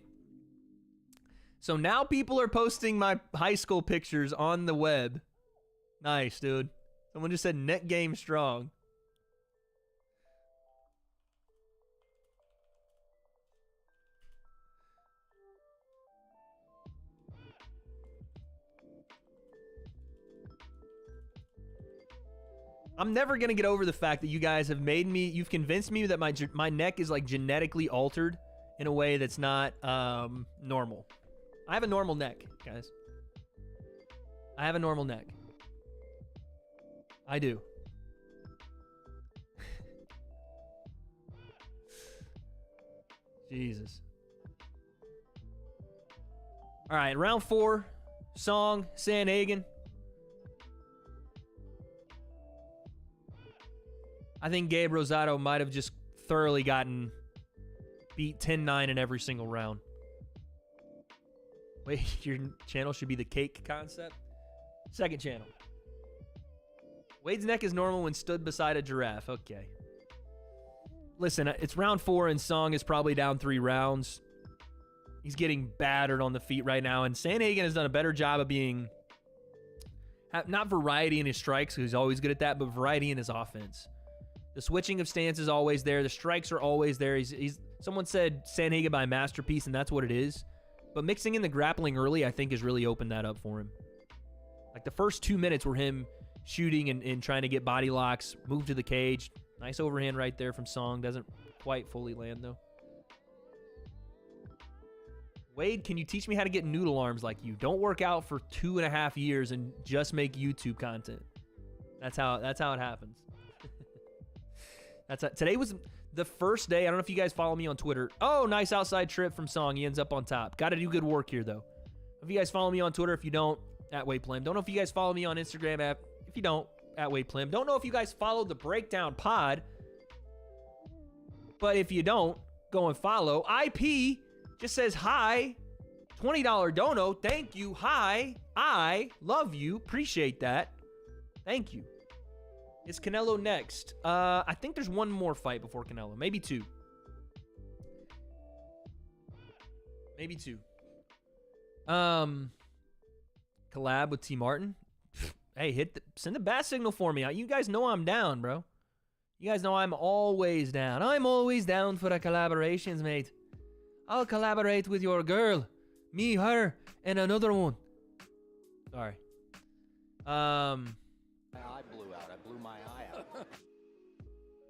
So now people are posting my high school pictures on the web. Nice, dude. Someone just said net game strong. I'm never going to get over the fact that you guys have you've convinced me that my neck is like genetically altered in a way that's not normal. I have a normal neck, guys. I have a normal neck. I do. Jesus. All right, round 4. Song, Sandhagen. I think Gabe Rosado might have just thoroughly gotten beat 10-9 in every single round. Wait, your channel should be the cake concept. Second channel. Wade's neck is normal when stood beside a giraffe. Okay. Listen, it's round 4 and Song is probably down 3 rounds. He's getting battered on the feet right now, and Sandhagen has done a better job of being not variety in his strikes, because he's always good at that, but variety in his offense. The switching of stance is always there. The strikes are always there. Someone said Sandhagen by masterpiece, and that's what it is. But mixing in the grappling early, I think, has really opened that up for him. Like the first 2 minutes were him shooting and trying to get body locks, move to the cage. Nice overhand right there from Song. Doesn't quite fully land, though. Wade, can you teach me how to get noodle arms like you? Don't work out for 2.5 years and just make YouTube content. That's how it happens. Today was the first day. I don't know if you guys follow me on Twitter. Oh, nice outside trip from Song. He ends up on top. Got to do good work here, though. If you guys follow me on Twitter, if you don't, at WadePlim. Don't know if you guys follow me on Instagram, if you don't, at WadePlim. Don't know if you guys follow the Breakdown Pod, but if you don't, go and follow. IP just says hi, $20 dono. Thank you. Hi, I love you. Appreciate that. Thank you. Is Canelo next? I think there's one more fight before Canelo. Maybe 2. Maybe 2. Collab with T. Martin. Hey, send the bat signal for me. You guys know I'm down, bro. You guys know I'm always down. I'm always down for the collaborations, mate. I'll collaborate with your girl. Me, her, and another one. Sorry. My eye blew out. I blew my eye out.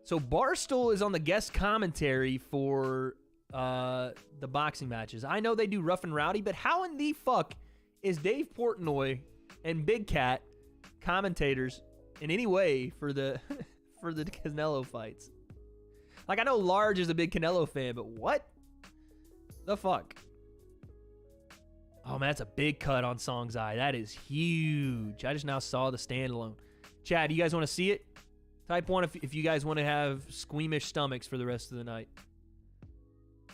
So Barstool is on the guest commentary for the boxing matches. I know they do Rough and Rowdy, but how in the fuck is Dave Portnoy and Big Cat commentators in any way for the for the Canelo fights? Like, I know Large is a big Canelo fan, but what the fuck? Oh man, that's a big cut on Song's eye. That is huge. I just now saw the standalone. Chad, do you guys want to see it? Type 1 if you guys want to have squeamish stomachs for the rest of the night.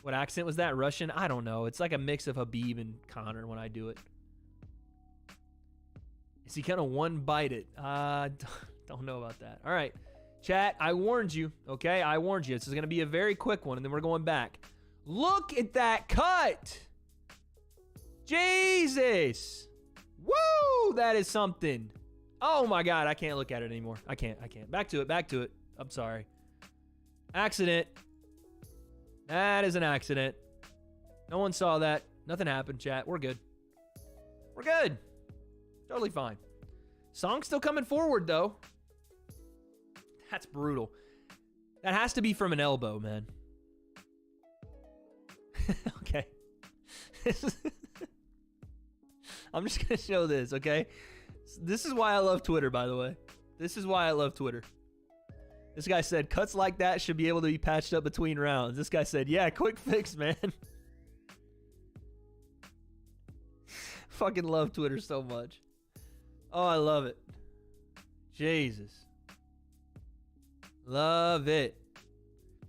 What accent was that? Russian? I don't know. It's like a mix of Habib and Connor when I do it. Is he gonna one bite it? Don't know about that. All right, chat, I warned you, okay? I warned you. This is gonna be a very quick one, and then we're going back. Look at that cut! Jesus! Woo! That is something. Oh my God, I can't look at it anymore. I can't. Back to it. I'm sorry. Accident. That is an accident. No one saw that. Nothing happened, chat. We're good. We're good. Totally fine. Song's still coming forward, though. That's brutal. That has to be from an elbow, man. Okay. I'm just going to show this, okay? This is why I love Twitter, by the way. This is why I love Twitter. This guy said, cuts like that should be able to be patched up between rounds. This guy said, yeah, quick fix, man. Fucking love Twitter so much. Oh, I love it. Jesus. Love it.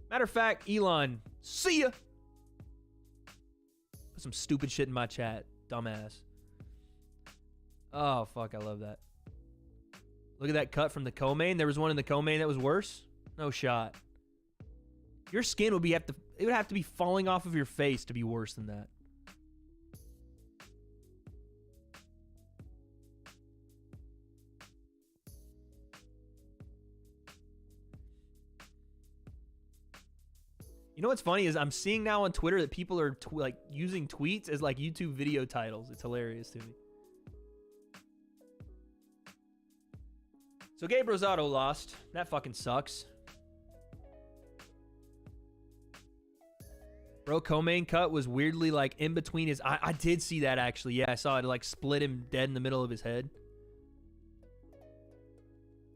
Matter of fact, Elon, see ya. Put some stupid shit in my chat, dumbass. Oh, fuck, I love that. Look at that cut from the co-main. There was one in the co-main that was worse. No shot. Your skin would it would have to be falling off of your face to be worse than that. You know what's funny is I'm seeing now on Twitter that people are like using tweets as like YouTube video titles. It's hilarious to me. So Gabe Rosado lost. That fucking sucks. Bro, co-main cut was weirdly like in between his... I did see that actually. Yeah, I saw it like split him dead in the middle of his head.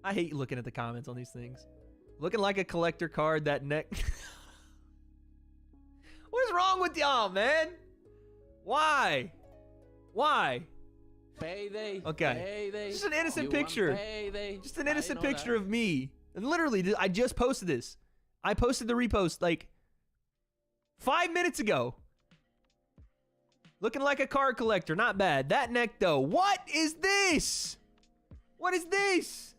I hate looking at the comments on these things. Looking like a collector card, that neck... What is wrong with y'all, man? Why? Payday. Okay. Payday. Just an innocent You want picture. payday? Just an innocent I know picture that. of me. And literally, I just posted this. I posted the repost like 5 minutes ago. Looking like a card collector. Not bad. That neck, though. What is this? What is this?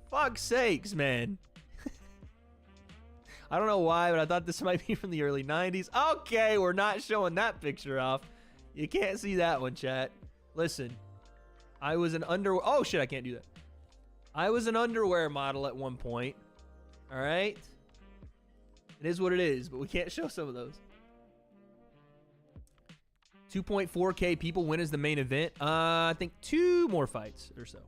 Fuck's sakes, man. I don't know why, but I thought this might be from the early 90s. Okay, we're not showing that picture off. You can't see that one, chat. Listen, I was an underwear... Oh, shit, I can't do that. I was an underwear model at one point. All right? It is what it is, but we can't show some of those. 2.4K people win as the main event. I think 2 more fights or so.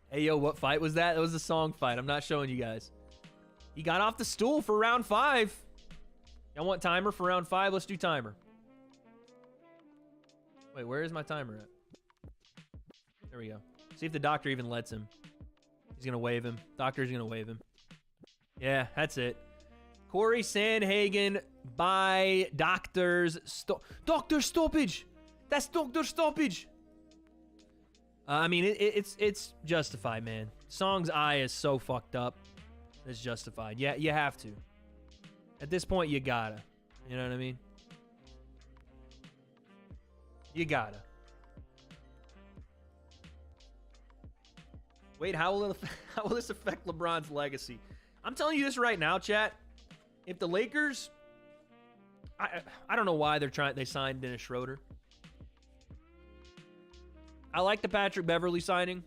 Hey, yo, what fight was that? That was a song fight. I'm not showing you guys. He got off the stool for round 5. Y'all want timer for round 5? Let's do timer. Wait, where is my timer at? There we go. See if the doctor even lets him. He's going to wave him. Doctor's going to wave him. Yeah, that's it. Corey Sandhagen by Doctor's Doctor Stoppage. That's Doctor Stoppage. I mean, it's justified, man. Song's eye is so fucked up. It's justified. Yeah, you have to. At this point, you gotta. You know what I mean? You gotta. Wait, how will this affect LeBron's legacy? I'm telling you this right now, chat. If the Lakers, I don't know why they signed Dennis Schroeder. I like the Patrick Beverly signing.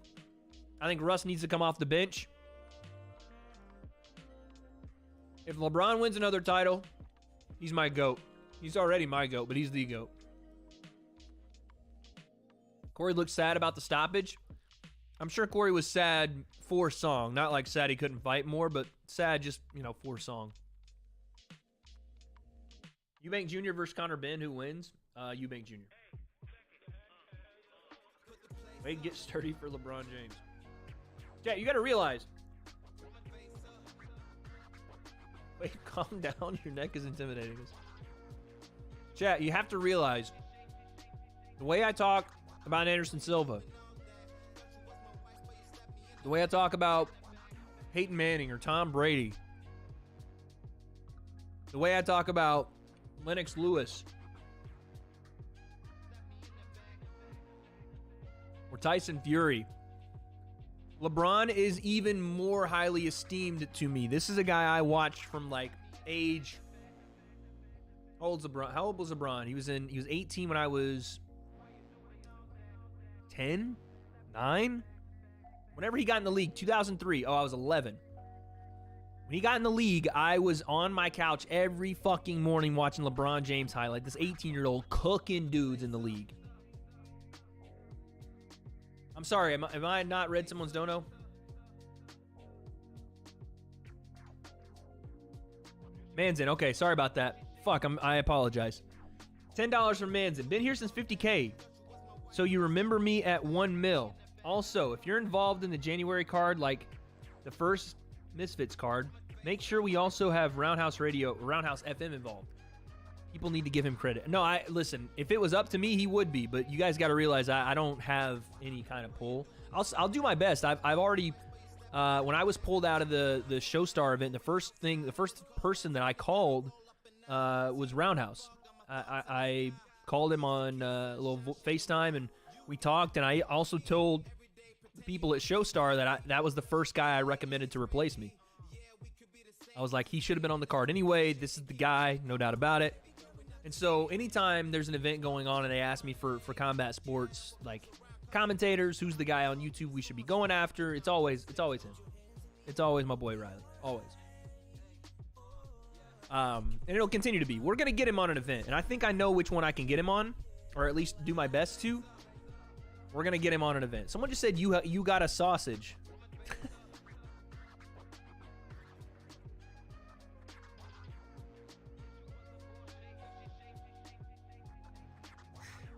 I think Russ needs to come off the bench. If LeBron wins another title, he's my GOAT. He's already my GOAT, but he's the GOAT. Corey looks sad about the stoppage. I'm sure Corey was sad for Song. Not like sad he couldn't fight more, but sad just, for Song. Eubank Jr. versus Conor Benn. Who wins? Eubank Jr. Wade gets sturdy for LeBron James. Yeah, you got to realize. Wait, calm down. Your neck is intimidating us. Chat, you have to realize the way I talk about Anderson Silva, the way I talk about Peyton Manning or Tom Brady, the way I talk about Lennox Lewis or Tyson Fury, LeBron is even more highly esteemed to me. This is a guy I watched from like age. How old was LeBron? He was 18 when I was 10, 9. Whenever he got in the league, 2003. Oh, I was 11. When he got in the league, I was on my couch every fucking morning watching LeBron James highlight. This 18-year-old cooking dudes in the league. I'm sorry, am I not read someone's dono? Manzin, okay, sorry about that. Fuck, I apologize. $10 from Manzin. Been here since 50K. So you remember me at 1 mil. Also, if you're involved in the January card, like the first Misfits card, make sure we also have Roundhouse FM involved. People need to give him credit. No, listen, if it was up to me, he would be, but you guys got to realize I don't have any kind of pull. I'll do my best. I've already, when I was pulled out of the Showstar event, the first person that I called was Roundhouse. I called him on a little FaceTime, and we talked, and I also told people at Showstar that that was the first guy I recommended to replace me. I was like, he should have been on the card anyway. This is the guy, no doubt about it. And so anytime there's an event going on and they ask me for combat sports, like commentators, who's the guy on YouTube we should be going after, it's always him. It's always my boy Riley. Always. And it'll continue to be. We're going to get him on an event, and I think I know which one I can get him on, or at least do my best to. We're going to get him on an event. Someone just said you got a sausage.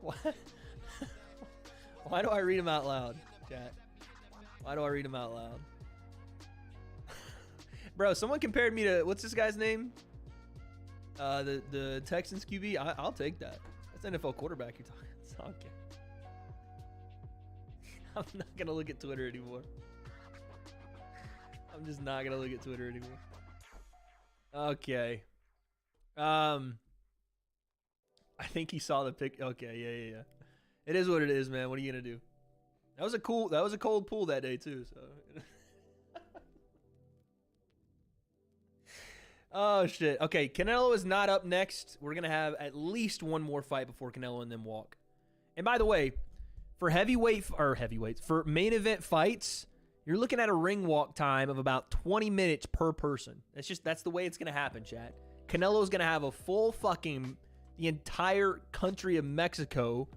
What? Why do I read them out loud, chat? Why do I read them out loud? Bro, someone compared me to, what's this guy's name? The Texans QB. I'll take that. That's NFL quarterback you're talking. It's okay. I'm not gonna look at Twitter anymore. I'm just not gonna look at Twitter anymore. Okay. I think he saw the pic. Okay, yeah. It is what it is, man. What are you gonna do? That was a cold pool that day too. So. Oh shit. Okay, Canelo is not up next. We're gonna have at least one more fight before Canelo and them walk. And by the way, for for main event fights, you're looking at a ring walk time of about 20 minutes per person. That's the way it's gonna happen, chat. Canelo's gonna have a full the entire country of Mexico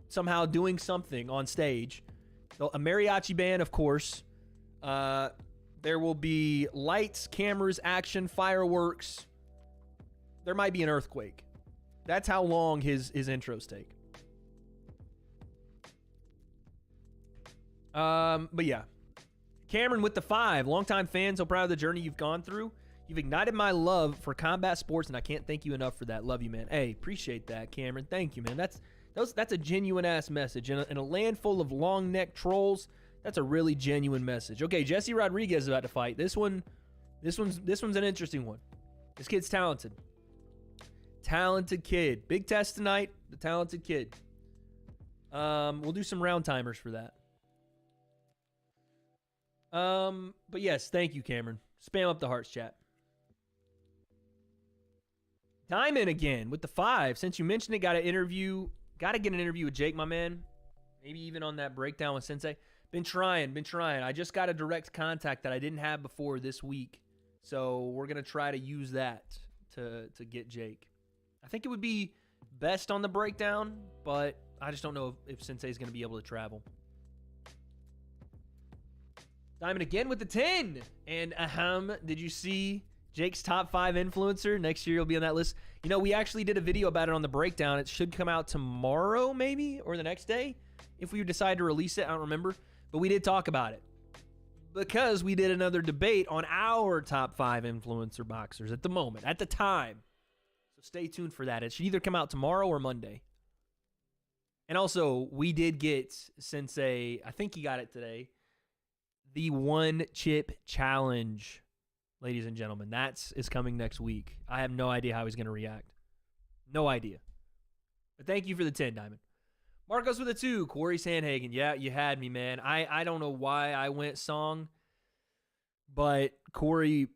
somehow doing something on stage. A mariachi band, of course. There will be lights, cameras, action, fireworks. There might be an earthquake. That's how long his intros take. But yeah. Cameron with the 5. Longtime fan, so proud of the journey you've gone through. You've ignited my love for combat sports, and I can't thank you enough for that. Love you, man. Hey, appreciate that, Cameron. Thank you, man. That's a genuine-ass message. In a land full of long-neck trolls, that's a really genuine message. Okay, Jesse Rodriguez is about to fight. This one's an interesting one. This kid's talented. Talented kid. Big test tonight. The talented kid. We'll do some round timers for that. But yes, thank you, Cameron. Spam up the hearts, chat. Diamond again with the 5. Since you mentioned it, got to get an interview with Jake, my man. Maybe even on that breakdown with Sensei. Been trying. I just got a direct contact that I didn't have before this week. So we're going to try to use that to get Jake. I think it would be best on the breakdown, but I just don't know if Sensei's going to be able to travel. Diamond again with the 10. And did you see Jake's top 5 influencer? Next year you'll be on that list. You know, we actually did a video about it on the breakdown. It should come out tomorrow maybe, or the next day. If we decide to release it, I don't remember. But we did talk about it. Because we did another debate on our top 5 influencer boxers at the moment, at the time. So stay tuned for that. It should either come out tomorrow or Monday. And also, we did get Sensei, I think he got it today, the 1 chip challenge, ladies and gentlemen. That is coming next week. I have no idea how he's going to react. No idea. But thank you for the 10, Diamond. Marcos with a 2. Corey Sandhagen. Yeah, you had me, man. I don't know why I went Song. But Corey,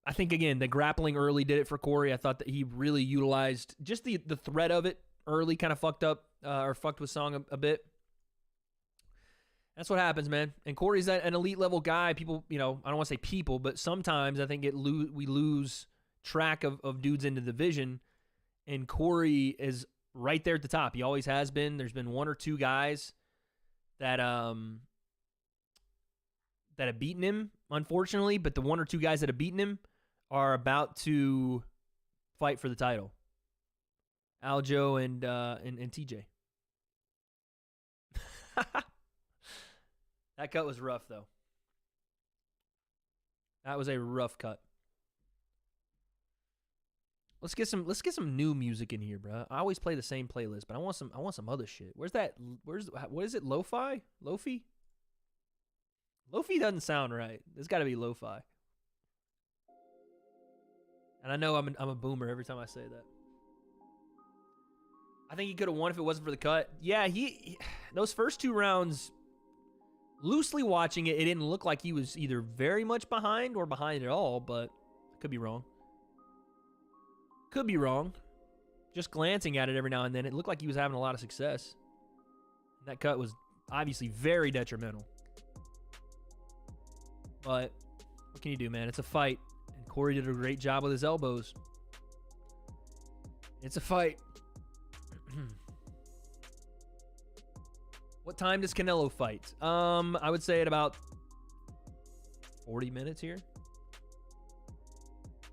I think, again, the grappling early did it for Corey. I thought that he really utilized just the threat of it early, kind of fucked with Song a bit. That's what happens, man. And Corey's an elite level guy. People, I don't want to say people, but sometimes I think we lose track of dudes in the division. And Corey is right there at the top. He always has been. There's been 1 or 2 guys that have beaten him, unfortunately. But the 1 or 2 guys that have beaten him are about to fight for the title. Aljo and TJ. That cut was rough, though. That was a rough cut. Let's get some new music in here, bro. I always play the same playlist, but I want some other shit. What is it? Lo-fi? Lo-fi? Lo-fi doesn't sound right. It's got to be lo-fi. And I know I'm a boomer every time I say that. I think he could have won if it wasn't for the cut. Yeah, he those first 2 rounds, loosely watching it, it didn't look like he was either very much behind or behind at all, but I could be wrong. Could be wrong. Just glancing at it every now and then, it looked like he was having a lot of success. That cut was obviously very detrimental. But what can you do, man? It's a fight. And Corey did a great job with his elbows. It's a fight. What time does Canelo fight? I would say at about 40 minutes here.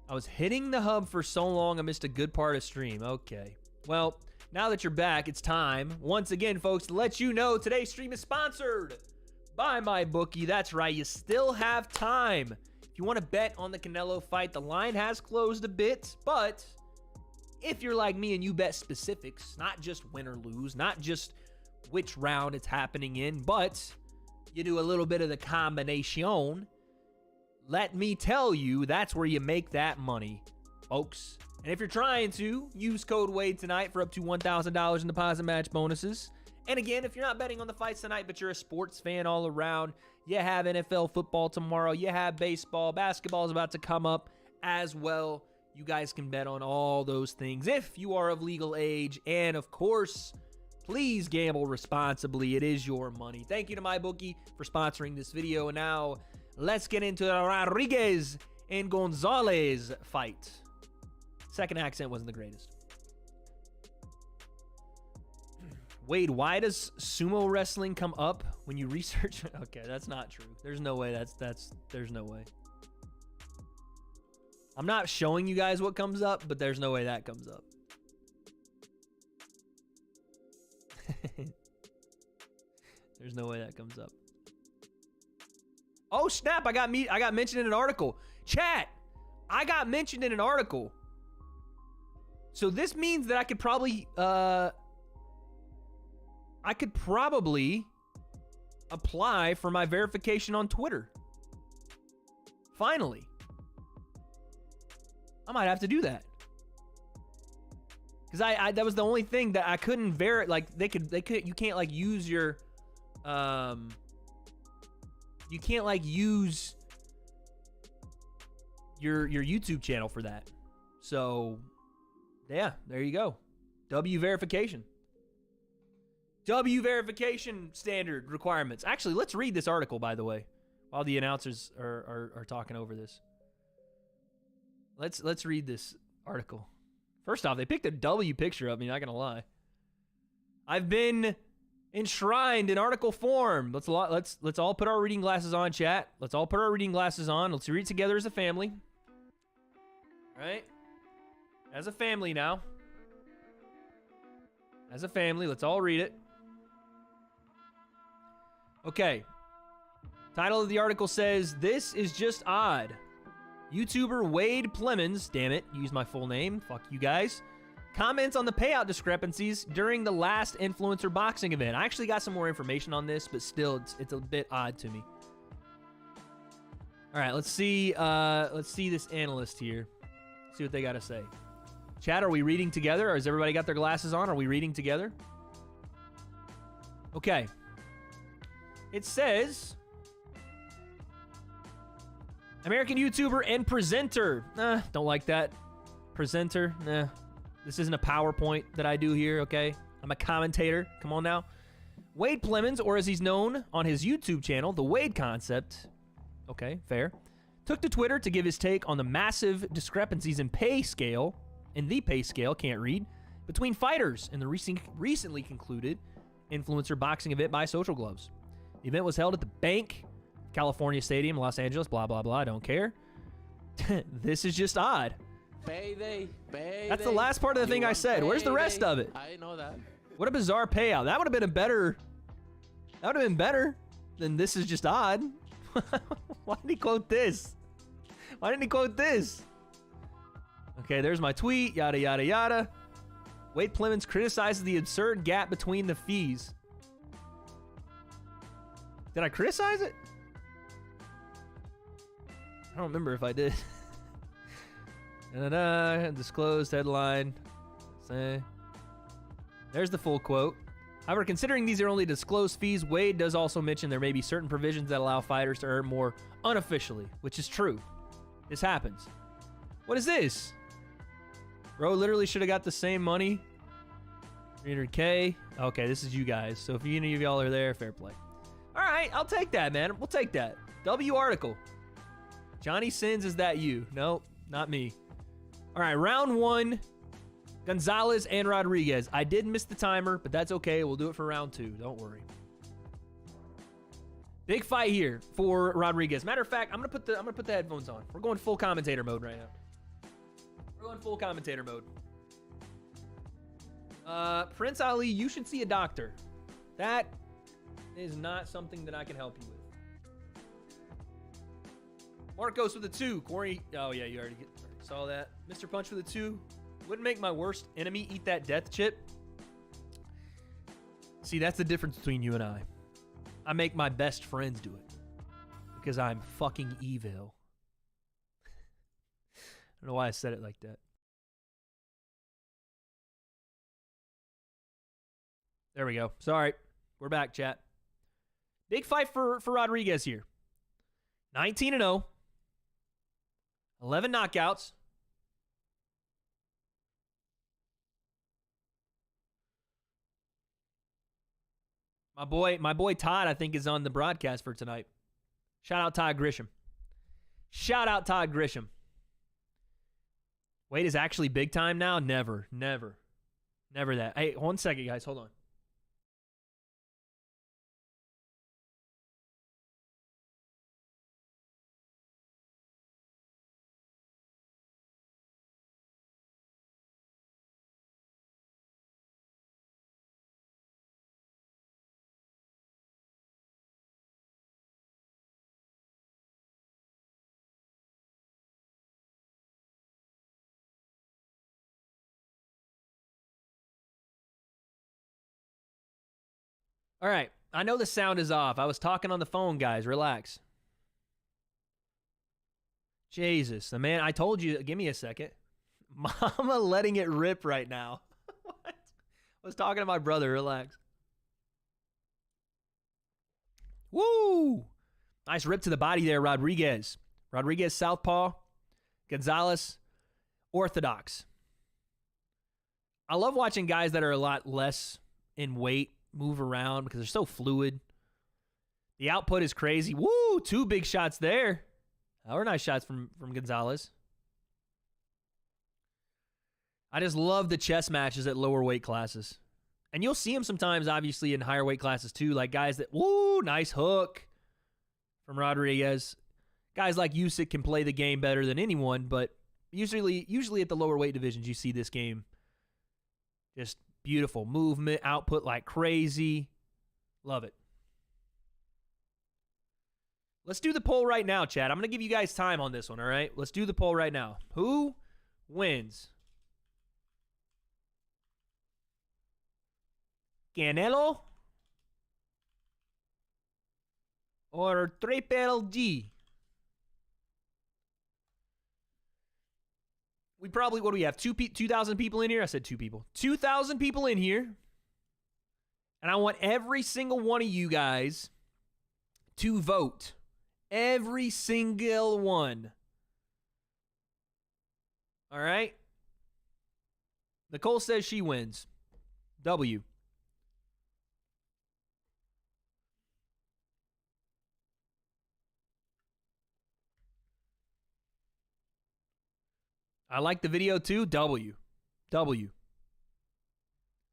I was hitting the hub for so long I missed a good part of stream. Okay. Well, now that you're back, it's time, once again, folks, to let you know today's stream is sponsored by MyBookie. That's right. You still have time. If you want to bet on the Canelo fight, the line has closed a bit, but if you're like me and you bet specifics, not just win or lose, not just which round it's happening in, but you do a little bit of the combination, let me tell you, that's where you make that money, folks. And if you're trying to, use code WADE tonight for up to $1,000 in deposit match bonuses. And again, if you're not betting on the fights tonight, but you're a sports fan all around, you have NFL football tomorrow, you have baseball, basketball is about to come up as well. You guys can bet on all those things if you are of legal age. And of course, please gamble responsibly. It is your money. Thank you to MyBookie for sponsoring this video. And now let's get into the Rodriguez and Gonzalez fight. Second accent wasn't the greatest. Wade, why does sumo wrestling come up when you research? Okay, that's not true. There's no way. There's no way. I'm not showing you guys what comes up, but there's no way that comes up. There's no way that comes up. Oh snap! I got mentioned in an article. Chat, I got mentioned in an article. So this means that I could probably apply for my verification on Twitter. Finally. I might have to do that. Cuz I that was the only thing that I couldn't verify. Like they could you can't like use your you can't like use your YouTube channel for that. So yeah, there you go. W verification. W verification standard requirements. Actually, let's read this article, by the way, while the announcers are talking over this. Let's read this article. First off, they picked a W picture of me, not gonna lie. I've been enshrined in article form. Let's all put our reading glasses on, chat. Let's all put our reading glasses on. Let's read together as a family. Right? As a family now. As a family, let's all read it. Okay. Title of the article says, "This is just odd. YouTuber Wade Plemons," damn it, use my full name, fuck you guys, comments on the payout discrepancies during the last influencer boxing event. I actually got some more information on this, but still, it's a bit odd to me. All right, let's see this analyst here. See what they got to say. Chat, are we reading together? Or has everybody got their glasses on? Are we reading together? Okay. It says, American YouTuber and presenter. Don't like that. Presenter, nah. This isn't a PowerPoint that I do here, okay? I'm a commentator. Come on now. Wade Plemons, or as he's known on his YouTube channel, the W.A.D.E concept. Okay, fair. Took to Twitter to give his take on the massive discrepancies in pay scale, can't read, between fighters in the recently concluded influencer boxing event by Social Gloves. The event was held at the Bank California Stadium, Los Angeles, blah, blah, blah, I don't care. This is just odd. Payday. That's the last part of the thing I said. Where's the rest of it? I know that. What a bizarre payout. That would have been better than this is just odd. Why did he quote this? Why didn't he quote this? Okay, there's my tweet, yada, yada, yada. Wade Plemons criticizes the absurd gap between the fees. Did I criticize it? I don't remember if I did. Disclosed headline. Say. There's the full quote. However, considering these are only disclosed fees, Wade does also mention there may be certain provisions that allow fighters to earn more unofficially, which is true. This happens. What is this? Bro literally should have got the same money. 300K. Okay, this is you guys. So if any of y'all are there, fair play. All right, I'll take that, man. We'll take that. W article. Johnny Sins, is that you? Nope, not me. All right, round one. Gonzalez and Rodriguez. I did miss the timer, but that's okay. We'll do it for round two. Don't worry. Big fight here for Rodriguez. Matter of fact, I'm gonna put the headphones on. We're going full commentator mode right now. We're going full commentator mode. Prince Ali, you should see a doctor. That is not something that I can help you with. Marcos with a 2. Corey, oh yeah, you already saw that. Mr. Punch with a 2. Wouldn't make my worst enemy eat that death chip. See, that's the difference between you and I. I make my best friends do it. Because I'm fucking evil. don't know why I said it like that. There we go. Sorry. We're back, chat. Big fight for Rodriguez here. 19-0. 11 knockouts. My boy Todd, I think, is on the broadcast for tonight. Shout out Todd Grisham. Shout out Todd Grisham. Wade is actually big time now? Never that. Hey, 1 second, guys. Hold on. All right. I know the sound is off. I was talking on the phone, guys. Relax. Jesus. The man, I told you, give me a second. Mama letting it rip right now. What? I was talking to my brother. Relax. Woo! Nice rip to the body there, Rodriguez. Rodriguez, southpaw. Gonzalez, orthodox. I love watching guys that are a lot less in weight move around because they're so fluid. The output is crazy. Woo! 2 big shots there. That were nice shots from Gonzalez. I just love the chess matches at lower weight classes. And you'll see them sometimes, obviously, in higher weight classes, too. Like guys that, woo, nice hook from Rodriguez. Guys like Usyk can play the game better than anyone, but usually at the lower weight divisions, you see this game. Just beautiful movement, output like crazy. Love it. Let's do the poll right now, chat. I'm going to give you guys time on this one, all right? Let's do the poll right now. Who wins? Canelo or Triple G? We probably, what do we have? 2,000 people in here? I said 2 people. 2,000 people in here. And I want every single one of you guys to vote. Every single one. All right? Nicole says she wins. W. I like the video too. W.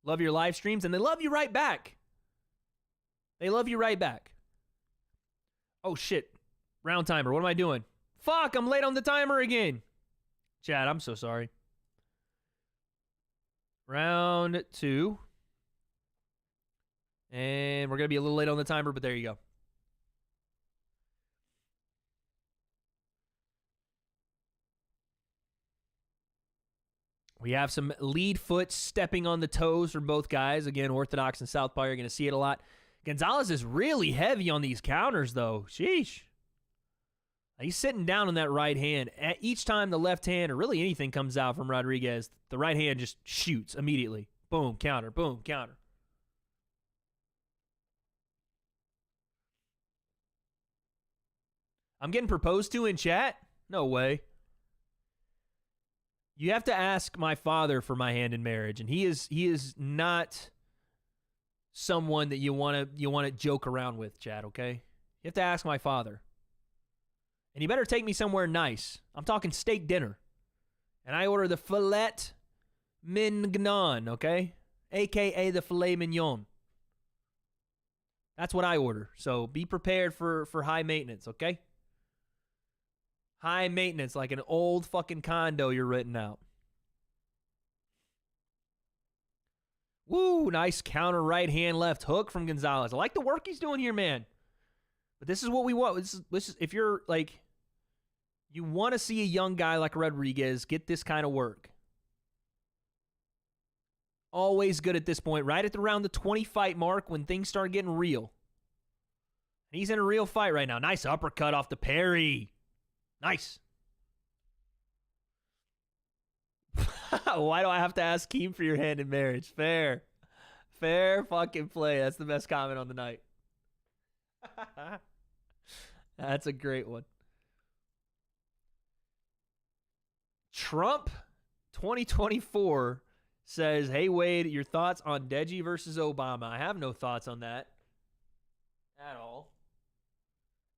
Love your live streams, and they love you right back. They love you right back. Oh, shit. Round timer. What am I doing? Fuck, I'm late on the timer again. Chad, I'm so sorry. Round 2. And we're going to be a little late on the timer, but there you go. We have some lead foot stepping on the toes for both guys. Again, orthodox and southpaw, you're going to see it a lot. Gonzalez is really heavy on these counters, though. Sheesh. He's sitting down on that right hand. Each time the left hand or really anything comes out from Rodriguez, the right hand just shoots immediately. Boom, counter, boom, counter. I'm getting proposed to in chat? No way. You have to ask my father for my hand in marriage, and he is not someone that you want to joke around with, Chad, okay? You have to ask my father. And you better take me somewhere nice. I'm talking steak dinner. And I order the filet mignon, okay? AKA the filet mignon. That's what I order. So be prepared for high maintenance, okay? High maintenance, like an old fucking condo you're renting out. Woo, nice counter right hand left hook from Gonzalez. I like the work he's doing here, man. But this is what we want. This is if you're like, you want to see a young guy like Rodriguez get this kind of work. Always good at this point, right at around the 20 fight mark when things start getting real. And he's in a real fight right now. Nice uppercut off the parry. Nice. Why do I have to ask Keem for your hand in marriage? Fair. Fair fucking play. That's the best comment on the night. That's a great one. Trump 2024 says, hey, Wade, your thoughts on Deji versus Obama? I have no thoughts on that at all.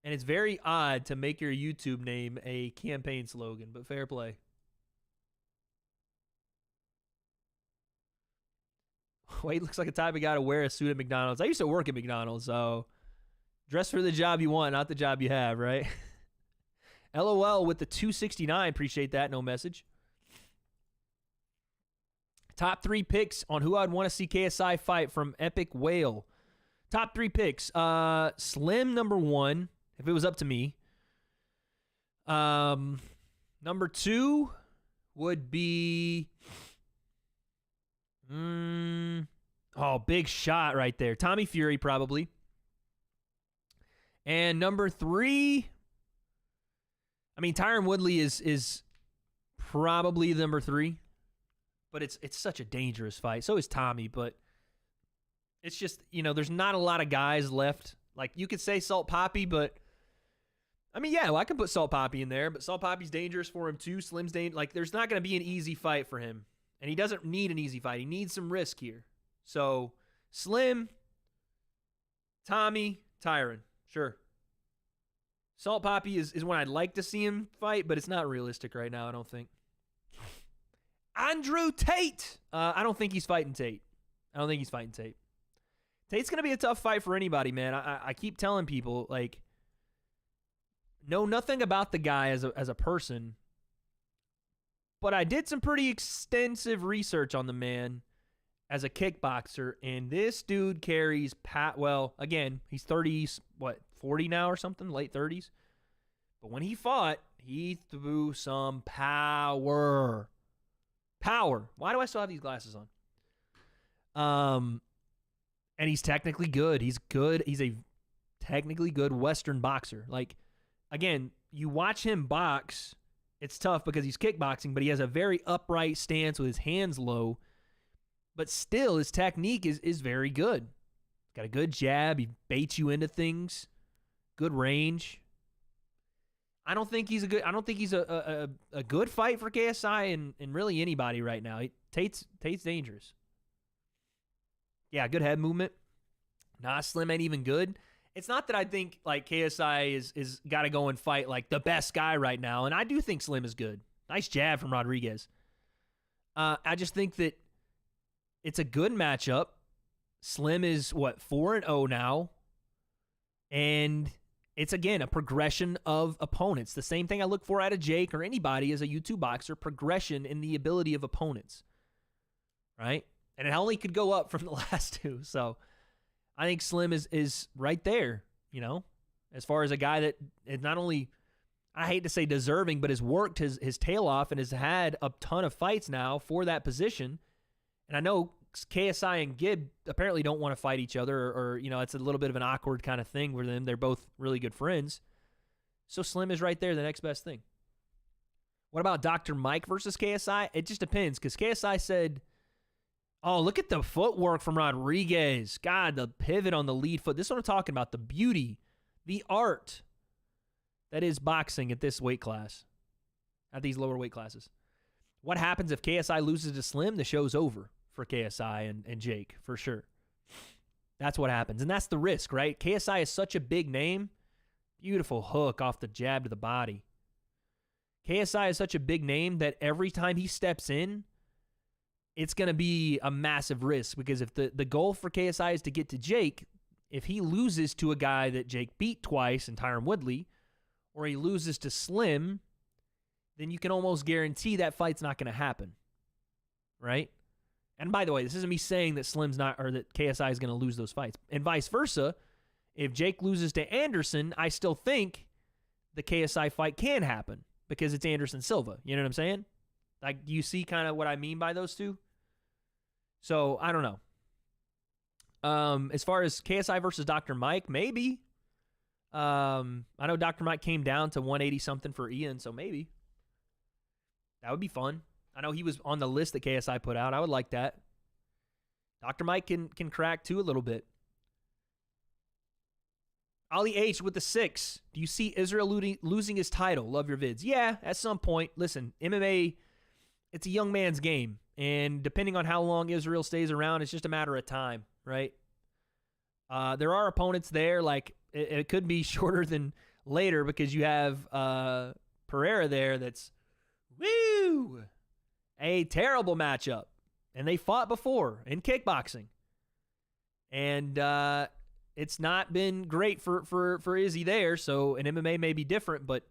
And it's very odd to make your YouTube name a campaign slogan, but fair play. Wade looks like a type of guy to wear a suit at McDonald's. I used to work at McDonald's, so dress for the job you want, not the job you have, right? LOL with the 269. Appreciate that. No message. Top 3 picks on who I'd want to see KSI fight from Epic Whale. Top 3 picks. Slim, number 1, if it was up to me. Number 2 would be... big shot right there. Tommy Fury, probably. And number 3... I mean, Tyron Woodley is probably number 3, but it's such a dangerous fight. So is Tommy, but it's just, there's not a lot of guys left. Like, you could say Salt Poppy, but I mean, yeah, well, I can put Salt Poppy in there, but Salt Poppy's dangerous for him too. Slim's dangerous. Like, there's not going to be an easy fight for him, and he doesn't need an easy fight. He needs some risk here. So, Slim, Tommy, Tyron, sure. Salt Poppy is when I'd like to see him fight, but it's not realistic right now, I don't think. Andrew Tate. I don't think he's fighting Tate. Tate's going to be a tough fight for anybody, man. I keep telling people, like, know nothing about the guy as a person, but I did some pretty extensive research on the man as a kickboxer, and this dude carries, again, he's 30s, 40 now or something, late 30s. But when he fought, he threw some power. Why do I still have these glasses on? And he's technically good. He's good. He's a technically good Western boxer. Like, again, you watch him box, it's tough because he's kickboxing, but he has a very upright stance with his hands low. But still, his technique is very good. Got a good jab. He baits you into things. Good range. I don't think he's a good fight for KSI and really anybody right now. Tate's dangerous. Yeah, good head movement. Nah, Slim ain't even good. It's not that I think like KSI is got to go and fight like the best guy right now, and I do think Slim is good. Nice jab from Rodriguez. I just think that it's a good matchup. Slim is 4-0 now, and it's, again, a progression of opponents. The same thing I look for out of Jake or anybody as a YouTube boxer, progression in the ability of opponents, right? And it only could go up from the last two. So I think Slim is right there, as far as a guy that is not only, I hate to say deserving, but has worked his tail off and has had a ton of fights now for that position. And I know KSI and Gibb apparently don't want to fight each other, or it's a little bit of an awkward kind of thing with them. They're both really good friends. So Slim is right there, the next best thing. What about Dr. Mike versus KSI? It just depends, because KSI said, oh, look at the footwork from Rodriguez. God, the pivot on the lead foot. This is what I'm talking about, the beauty, the art that is boxing at this weight class, at these lower weight classes. What happens if KSI loses to Slim? The show's over for KSI and Jake, for sure. That's what happens. And that's the risk, right? KSI is such a big name. Beautiful hook off the jab to the body. KSI is such a big name that every time he steps in, it's going to be a massive risk, because if the goal for KSI is to get to Jake, if he loses to a guy that Jake beat twice in Tyron Woodley, or he loses to Slim, then you can almost guarantee that fight's not going to happen, right? And by the way, this isn't me saying that Slim's not, or that KSI is going to lose those fights. And vice versa, if Jake loses to Anderson, I still think the KSI fight can happen because it's Anderson Silva. You know what I'm saying? Like, you see kind of what I mean by those two? So, I don't know. As far as KSI versus Dr. Mike, maybe. I know Dr. Mike came down to 180-something for Ian, so maybe. That would be fun. I know he was on the list that KSI put out. I would like that. Dr. Mike can crack too a little bit. Ollie H with the 6. Do you see Israel losing his title? Love your vids. Yeah, at some point. Listen, MMA, it's a young man's game. And depending on how long Israel stays around, it's just a matter of time, right? There are opponents there. Like, it could be shorter than later because you have Pereira there that's, a terrible matchup. And they fought before in kickboxing. And it's not been great for Izzy there, so an MMA may be different, but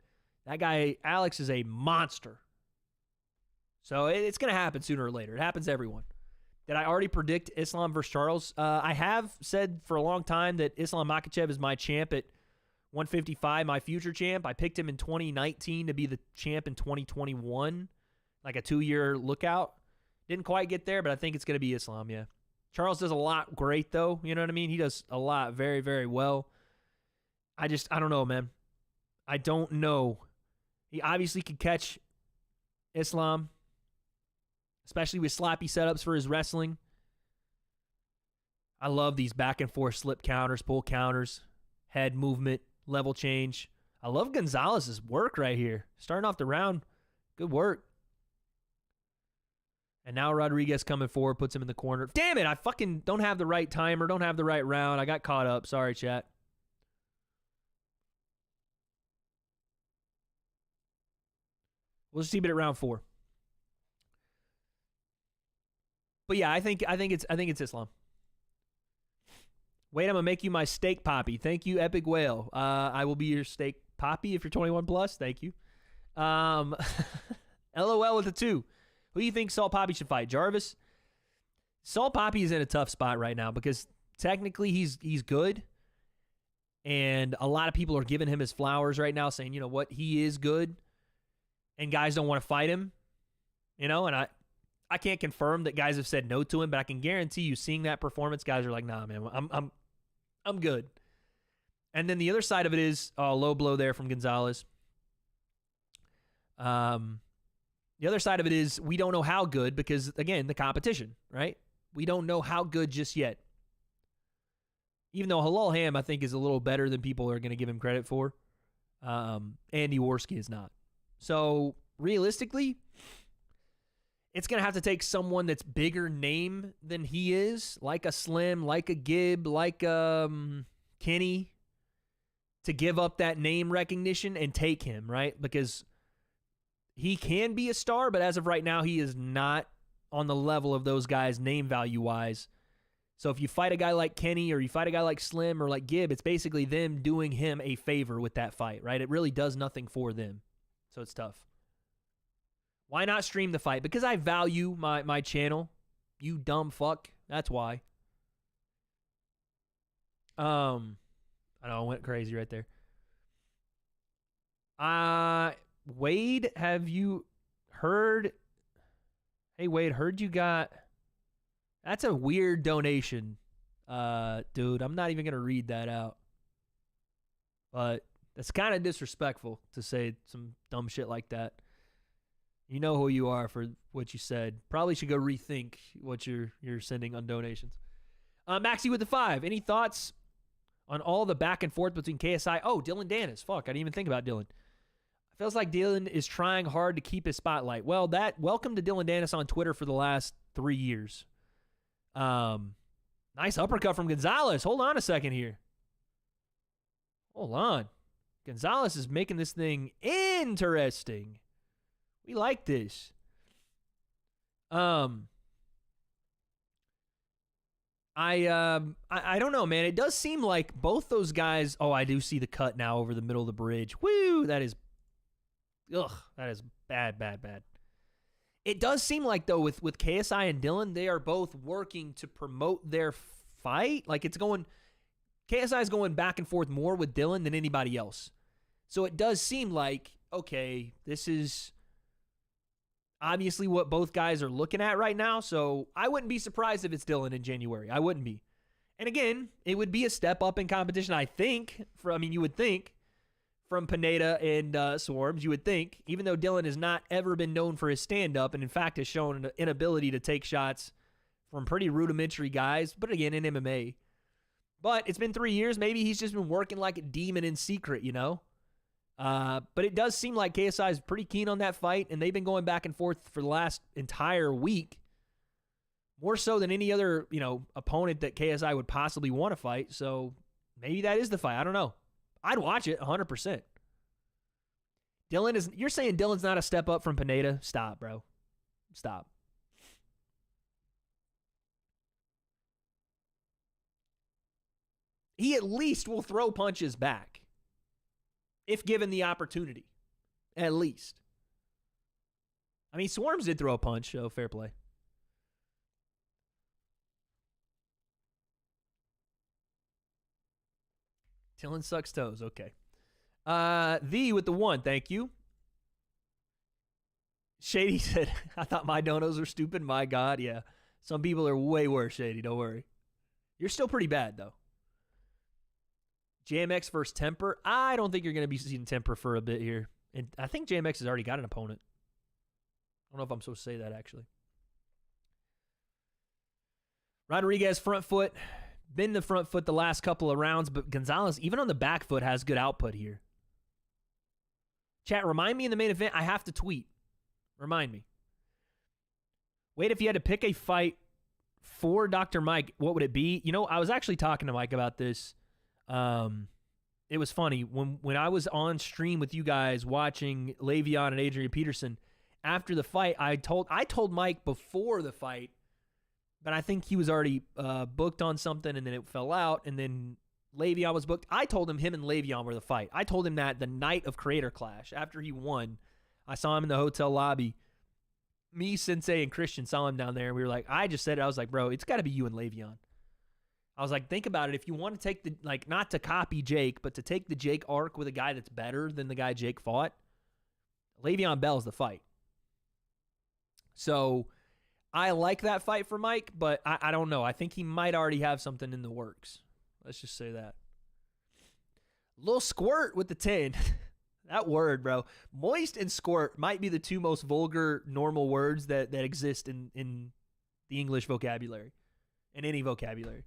that guy, Alex, is a monster. So it's going to happen sooner or later. It happens to everyone. Did I already predict Islam versus Charles? I have said for a long time that Islam Makhachev is my champ at 155, my future champ. I picked him in 2019 to be the champ in 2021, like a 2-year lookout. Didn't quite get there, but I think it's going to be Islam, yeah. Charles does a lot great, though. You know what I mean? He does a lot very, very well. I don't know, man. I don't know. He obviously could catch Islam, especially with sloppy setups for his wrestling. I love these back and forth slip counters, pull counters, head movement, level change. I love Gonzalez's work right here. Starting off the round, good work. And now Rodriguez coming forward, puts him in the corner. Damn it, I fucking don't have the right timer, don't have the right round. I got caught up. Sorry, chat. We'll just keep it at round 4. But yeah, I think it's Islam. Wait, I'm gonna make you my steak poppy. Thank you, Epic Whale. I will be your steak poppy if you're 21 plus. Thank you. LOL with a 2. Who do you think Saul Poppy should fight? Jarvis? Saul Poppy is in a tough spot right now because technically he's good. And a lot of people are giving him his flowers right now, saying, you know what, he is good. And guys don't want to fight him. You know, and I can't confirm that guys have said no to him, but I can guarantee you seeing that performance, guys are like, nah, man, I'm good. And then the other side of it is low blow there from Gonzalez. The other side of it is we don't know how good because, again, the competition, right? We don't know how good just yet. Even though Halal Ham, I think, is a little better than people are going to give him credit for. Andy Worski is not. So, realistically, it's going to have to take someone that's bigger name than he is, like a Slim, like a Gibb, like Kenny, to give up that name recognition and take him, right? Because he can be a star, but as of right now, he is not on the level of those guys name value-wise. So if you fight a guy like Kenny or you fight a guy like Slim or like Gibb, it's basically them doing him a favor with that fight, right? It really does nothing for them. So it's tough. Why not stream the fight? Because I value my channel. You dumb fuck. That's why. I know I went crazy right there. Wade, have you heard? Hey, Wade, heard you got... That's a weird donation, dude. I'm not even going to read that out. But that's kind of disrespectful to say some dumb shit like that. You know who you are for what you said. Probably should go rethink what you're sending on donations. Maxie with the 5. Any thoughts on all the back and forth between KSI? Oh, Dylan Dennis. Fuck, I didn't even think about Dylan. Feels like Dylan is trying hard to keep his spotlight. Well, welcome to Dylan Dennis on Twitter for the last 3 years. Nice uppercut from Gonzalez. Hold on a second here. Hold on. Gonzalez is making this thing interesting. We like this. I don't know, man. It does seem like both those guys. Oh, I do see the cut now over the middle of the bridge. Woo! That is bad. It does seem like, though, with KSI and Dylan, they are both working to promote their fight. Like, KSI is going back and forth more with Dylan than anybody else. So it does seem like, okay, this is obviously what both guys are looking at right now. So I wouldn't be surprised if it's Dylan in January. I wouldn't be. And again, it would be a step up in competition, I think. You would think from Pineda and Swarms, you would think, even though Dylan has not ever been known for his stand-up and, in fact, has shown an inability to take shots from pretty rudimentary guys, but again, in MMA. But it's been 3 years. Maybe he's just been working like a demon in secret, you know? But it does seem like KSI is pretty keen on that fight, and they've been going back and forth for the last entire week, more so than any other, opponent that KSI would possibly want to fight. So maybe that is the fight. I don't know. I'd watch it 100%. You're saying Dylan's not a step up from Pineda? Stop, bro. Stop. He at least will throw punches back if given the opportunity. At least. I mean, Swarms did throw a punch, so fair play. Dylan sucks toes. Okay. With the 1, thank you. Shady said, I thought my donos were stupid. My God, yeah. Some people are way worse, Shady. Don't worry. You're still pretty bad, though. JMX versus Temper. I don't think you're going to be seeing Temper for a bit here. And I think JMX has already got an opponent. I don't know if I'm supposed to say that, actually. Rodriguez, front foot. Been the front foot the last couple of rounds, but Gonzalez, even on the back foot, has good output here. Chat, remind me in the main event. I have to tweet. Remind me. Wait, if you had to pick a fight for Dr. Mike, what would it be? I was actually talking to Mike about this. It was funny. When I was on stream with you guys watching Le'Veon and Adrian Peterson, after the fight, I told Mike before the fight, but I think he was already booked on something, and then it fell out, and then Le'Veon was booked. I told him and Le'Veon were the fight. I told him that the night of Creator Clash, after he won, I saw him in the hotel lobby. Me, Sensei, and Christian saw him down there, and we were like, I just said it. I was like, bro, it's got to be you and Le'Veon. I was like, think about it. If you want to take not to copy Jake, but to take the Jake arc with a guy that's better than the guy Jake fought, Le'Veon Bell's the fight. So I like that fight for Mike, but I don't know. I think he might already have something in the works. Let's just say that. Lil Squirt with the 10. That word, bro. Moist and squirt might be the two most vulgar, normal words that exist in the English vocabulary, in any vocabulary.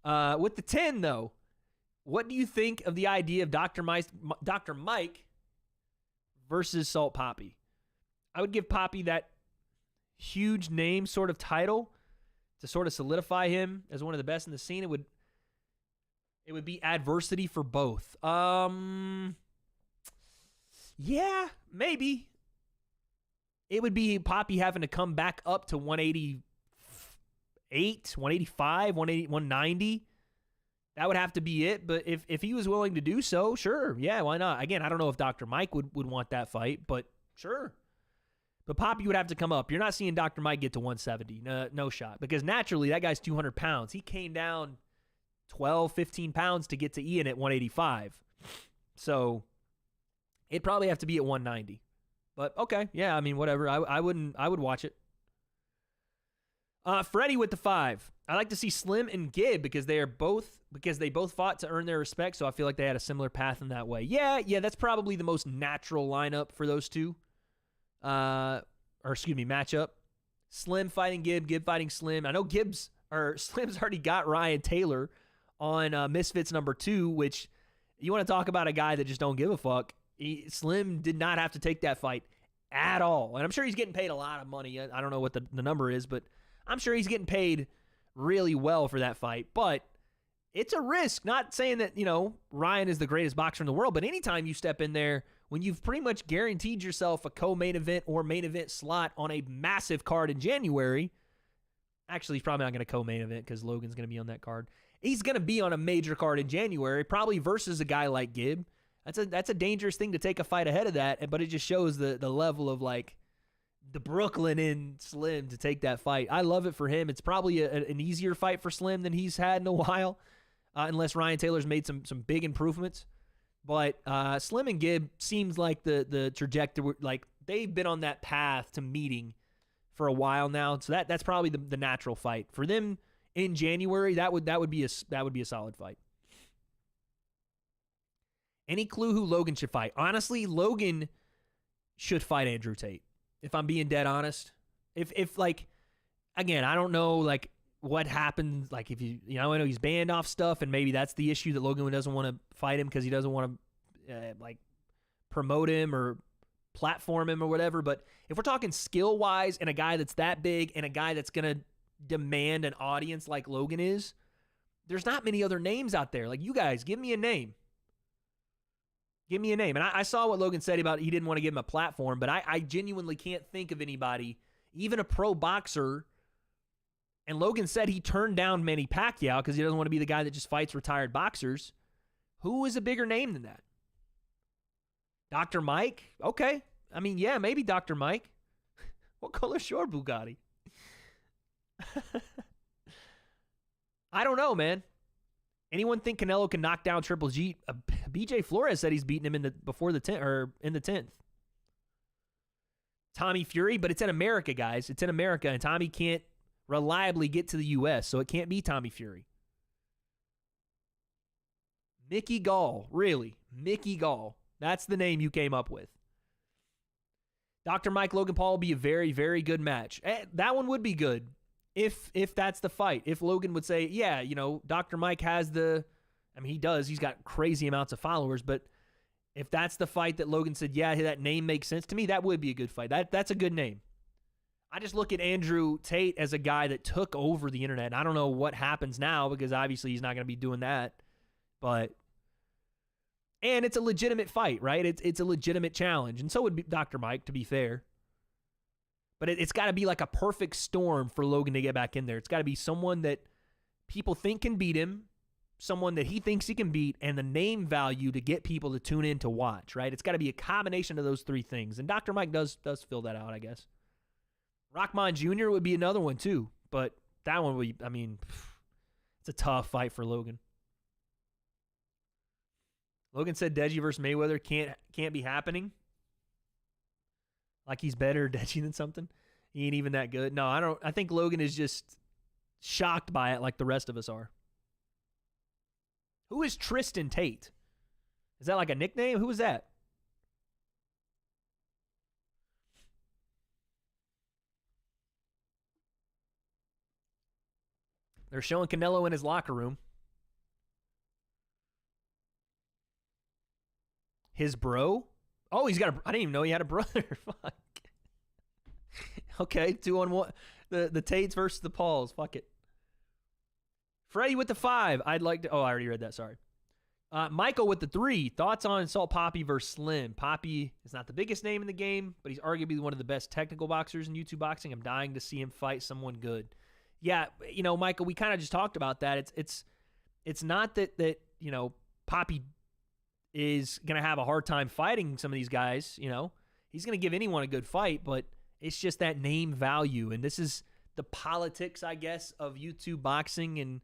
With the 10, though, what do you think of the idea of Dr. Mike versus Salt Poppy? I would give Poppy that huge name sort of title to sort of solidify him as one of the best in the scene. It would be adversity for both. Yeah, maybe. It would be Poppy having to come back up to 188, 185, 190. That would have to be it. But if he was willing to do so, sure. Yeah, why not? Again, I don't know if Dr. Mike would want that fight, but sure. But Poppy would have to come up. You're not seeing Dr. Mike get to 170. No shot. Because naturally, that guy's 200 pounds. He came down 12, 15 pounds to get to Ian at 185. So it'd probably have to be at 190. But okay, yeah, I mean, whatever. I would watch it. Freddie with the 5. I like to see Slim and Gib because they both fought to earn their respect, so I feel like they had a similar path in that way. Yeah, that's probably the most natural lineup for those two. Matchup. Slim fighting Gib, Gib fighting Slim. I know Slim's already got Ryan Taylor on Misfits number 2, which you want to talk about a guy that just don't give a fuck. Slim did not have to take that fight at all. And I'm sure he's getting paid a lot of money. I don't know what the number is, but I'm sure he's getting paid really well for that fight. But it's a risk. Not saying that, Ryan is the greatest boxer in the world, but anytime you step in there when you've pretty much guaranteed yourself a co-main event or main event slot on a massive card in January, actually he's probably not going to co-main event because Logan's going to be on that card. He's going to be on a major card in January, probably versus a guy like Gib. That's a dangerous thing to take a fight ahead of that, but it just shows the level of the Brooklyn in Slim to take that fight. I love it for him. It's probably an easier fight for Slim than he's had in a while, unless Ryan Taylor's made some big improvements. But Slim and Gib seems like the trajectory, they've been on that path to meeting for a while now. So that's probably the natural fight for them in January. That would be a solid fight. Any clue who Logan should fight? Honestly, Logan should fight Andrew Tate, if I'm being dead honest. If like, again, I don't know, like, what happened. Like, if I know he's banned off stuff, and maybe that's the issue, that Logan doesn't want to fight him because he doesn't want to, like, promote him or platform him or whatever. But if we're talking skill-wise and a guy that's that big and a guy that's going to demand an audience like Logan is, there's not many other names out there. Like, you guys, give me a name. Give me a name. And I saw what Logan said about he didn't want to give him a platform, but I genuinely can't think of anybody, even a pro boxer. And Logan said he turned down Manny Pacquiao because he doesn't want to be the guy that just fights retired boxers. Who is a bigger name than that? Dr. Mike? Okay. I mean, yeah, maybe Dr. Mike. What color's your Bugatti? I don't know, man. Anyone think Canelo can knock down Triple G? BJ Flores said he's beaten him in the 10th. Tommy Fury, but it's in America, guys. It's in America, and Tommy can't reliably get to the U.S., so it can't be Tommy Fury. Mickey Gall, really? Mickey Gall. That's the name you came up with. Dr. Mike Logan Paul will be a very, very good match. That one would be good. If that's the fight, if Logan would say, yeah, Dr. Mike has he does, he's got crazy amounts of followers, but if that's the fight that Logan said, yeah, that name makes sense to me, that would be a good fight. That's a good name. I just look at Andrew Tate as a guy that took over the internet, and I don't know what happens now because obviously he's not going to be doing that, and it's a legitimate fight, right? It's a legitimate challenge, and so would be Dr. Mike, to be fair. But it's got to be like a perfect storm for Logan to get back in there. It's got to be someone that people think can beat him, someone that he thinks he can beat, and the name value to get people to tune in to watch, right? It's got to be a combination of those three things. And Dr. Mike does fill that out, I guess. Rockman Jr. would be another one too, but that one would be, it's a tough fight for Logan. Logan said Deji versus Mayweather can't be happening. Like he's better Deji than something. He ain't even that good. No, I think Logan is just shocked by it like the rest of us are. Who is Tristan Tate? Is that like a nickname? Who is that? They're showing Canelo in his locker room. His bro? Oh, he's got I didn't even know he had a brother. Fuck. Okay, 2-on-1. The Tates versus the Pauls. Fuck it. Freddie with the 5. I'd like to... Oh, I already read that. Sorry. Michael with the 3. Thoughts on Salt Poppy versus Slim? Poppy is not the biggest name in the game, but he's arguably one of the best technical boxers in YouTube boxing. I'm dying to see him fight someone good. Yeah, Michael, we kind of just talked about that. It's not that Poppy is going to have a hard time fighting some of these guys, He's going to give anyone a good fight, but it's just that name value. And this is the politics, I guess, of YouTube boxing. And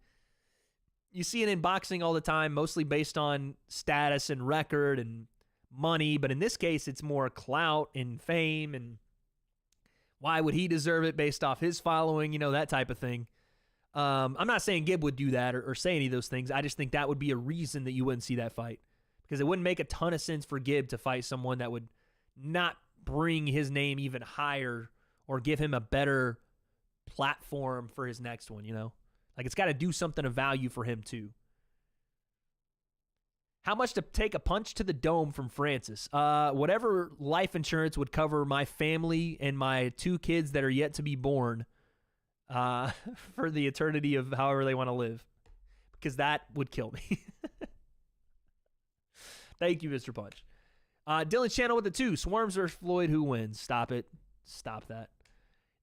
you see it in boxing all the time, mostly based on status and record and money. But in this case, it's more clout and fame. And why would he deserve it based off his following, that type of thing. I'm not saying Gib would do that or say any of those things. I just think that would be a reason that you wouldn't see that fight. Because it wouldn't make a ton of sense for Gib to fight someone that would not bring his name even higher or give him a better platform for his next one, Like, it's got to do something of value for him, too. How much to take a punch to the dome from Francis? Whatever life insurance would cover my family and my 2 kids that are yet to be born for the eternity of however they want to live. Because that would kill me. Thank you, Mr. Punch. Dylan Channel with the 2. Swarms versus Floyd. Who wins? Stop it. Stop that.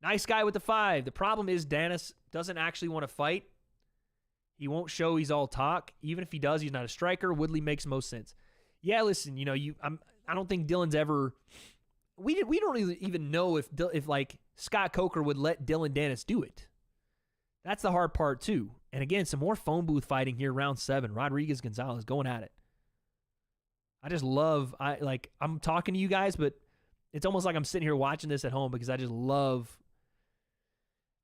Nice guy with the 5. The problem is Dennis doesn't actually want to fight. He won't show he's all talk. Even if he does, he's not a striker. Woodley makes most sense. Yeah, listen, I don't think Dylan's ever... We don't even know if like Scott Coker would let Dylan Dennis do it. That's the hard part, too. And again, some more phone booth fighting here, round 7. Rodriguez Gonzalez going at it. I just love, I'm talking to you guys, but it's almost like I'm sitting here watching this at home because I just love,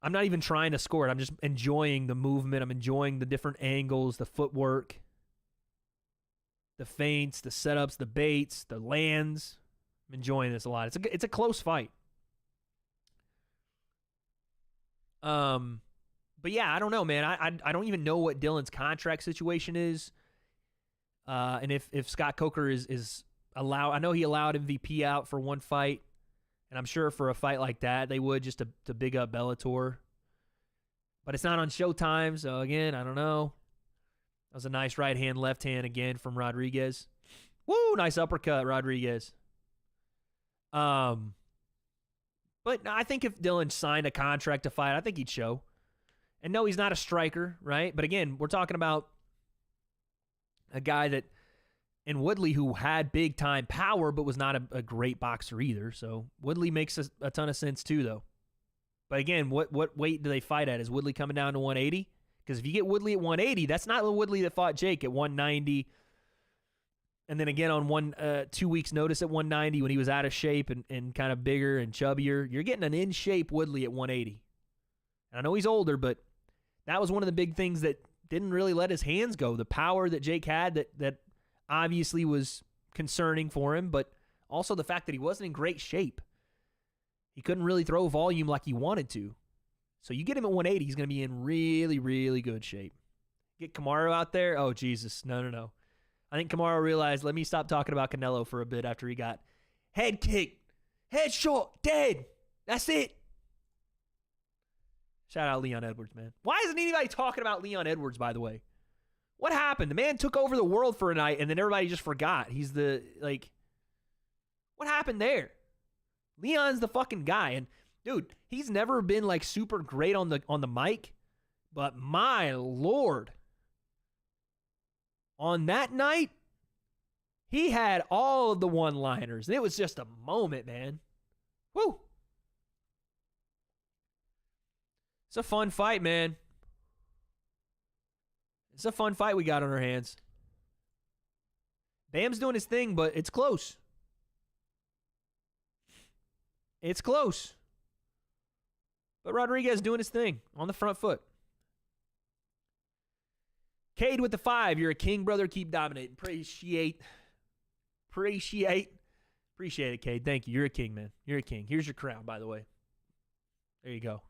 I'm not even trying to score it. I'm just enjoying the movement. I'm enjoying the different angles, the footwork, the feints, the setups, the baits, the lands. I'm enjoying this a lot. It's a close fight. But yeah, I don't know, man. I don't even know what Dylan's contract situation is. And if Scott Coker is allowed, I know he allowed MVP out for one fight, and I'm sure for a fight like that they would, just to big up Bellator. But it's not on Showtime, so again, I don't know. That was a nice right hand, left hand again from Rodriguez. Woo, nice uppercut, Rodriguez. But I think if Dylan signed a contract to fight, I think he'd show. And no, he's not a striker, right? But again, we're talking about a guy that, in Woodley, who had big time power, but was not a great boxer either. So Woodley makes a ton of sense too, though. But again, what weight do they fight at? Is Woodley coming down to 180? Because if you get Woodley at 180, that's not the Woodley that fought Jake at 190. And then again on 2 weeks' notice at 190 when he was out of shape and kind of bigger and chubbier. You're getting an in-shape Woodley at 180. And I know he's older, but that was one of the big things that didn't really let his hands go. The power that Jake had that obviously was concerning for him, but also the fact that he wasn't in great shape. He couldn't really throw volume like he wanted to. So you get him at 180, he's going to be in really, really good shape. Get Kamaru out there? Oh, Jesus. No. I think Kamaru realized, let me stop talking about Canelo for a bit after he got head kicked, head shot, dead. That's it. Shout out Leon Edwards, man. Why isn't anybody talking about Leon Edwards, by the way? What happened? The man took over the world for a night, and then everybody just forgot. He's what happened there? Leon's the fucking guy. And, dude, he's never been, super great on the mic, but my Lord. On that night, he had all of the one-liners. And it was just a moment, man. Woo! It's a fun fight, man. It's a fun fight we got on our hands. Bam's doing his thing, but it's close. It's close. But Rodriguez doing his thing on the front foot. Cade with the 5. You're a king, brother. Keep dominating. Appreciate it, Cade. Thank you. You're a king, man. You're a king. Here's your crown, by the way. There you go.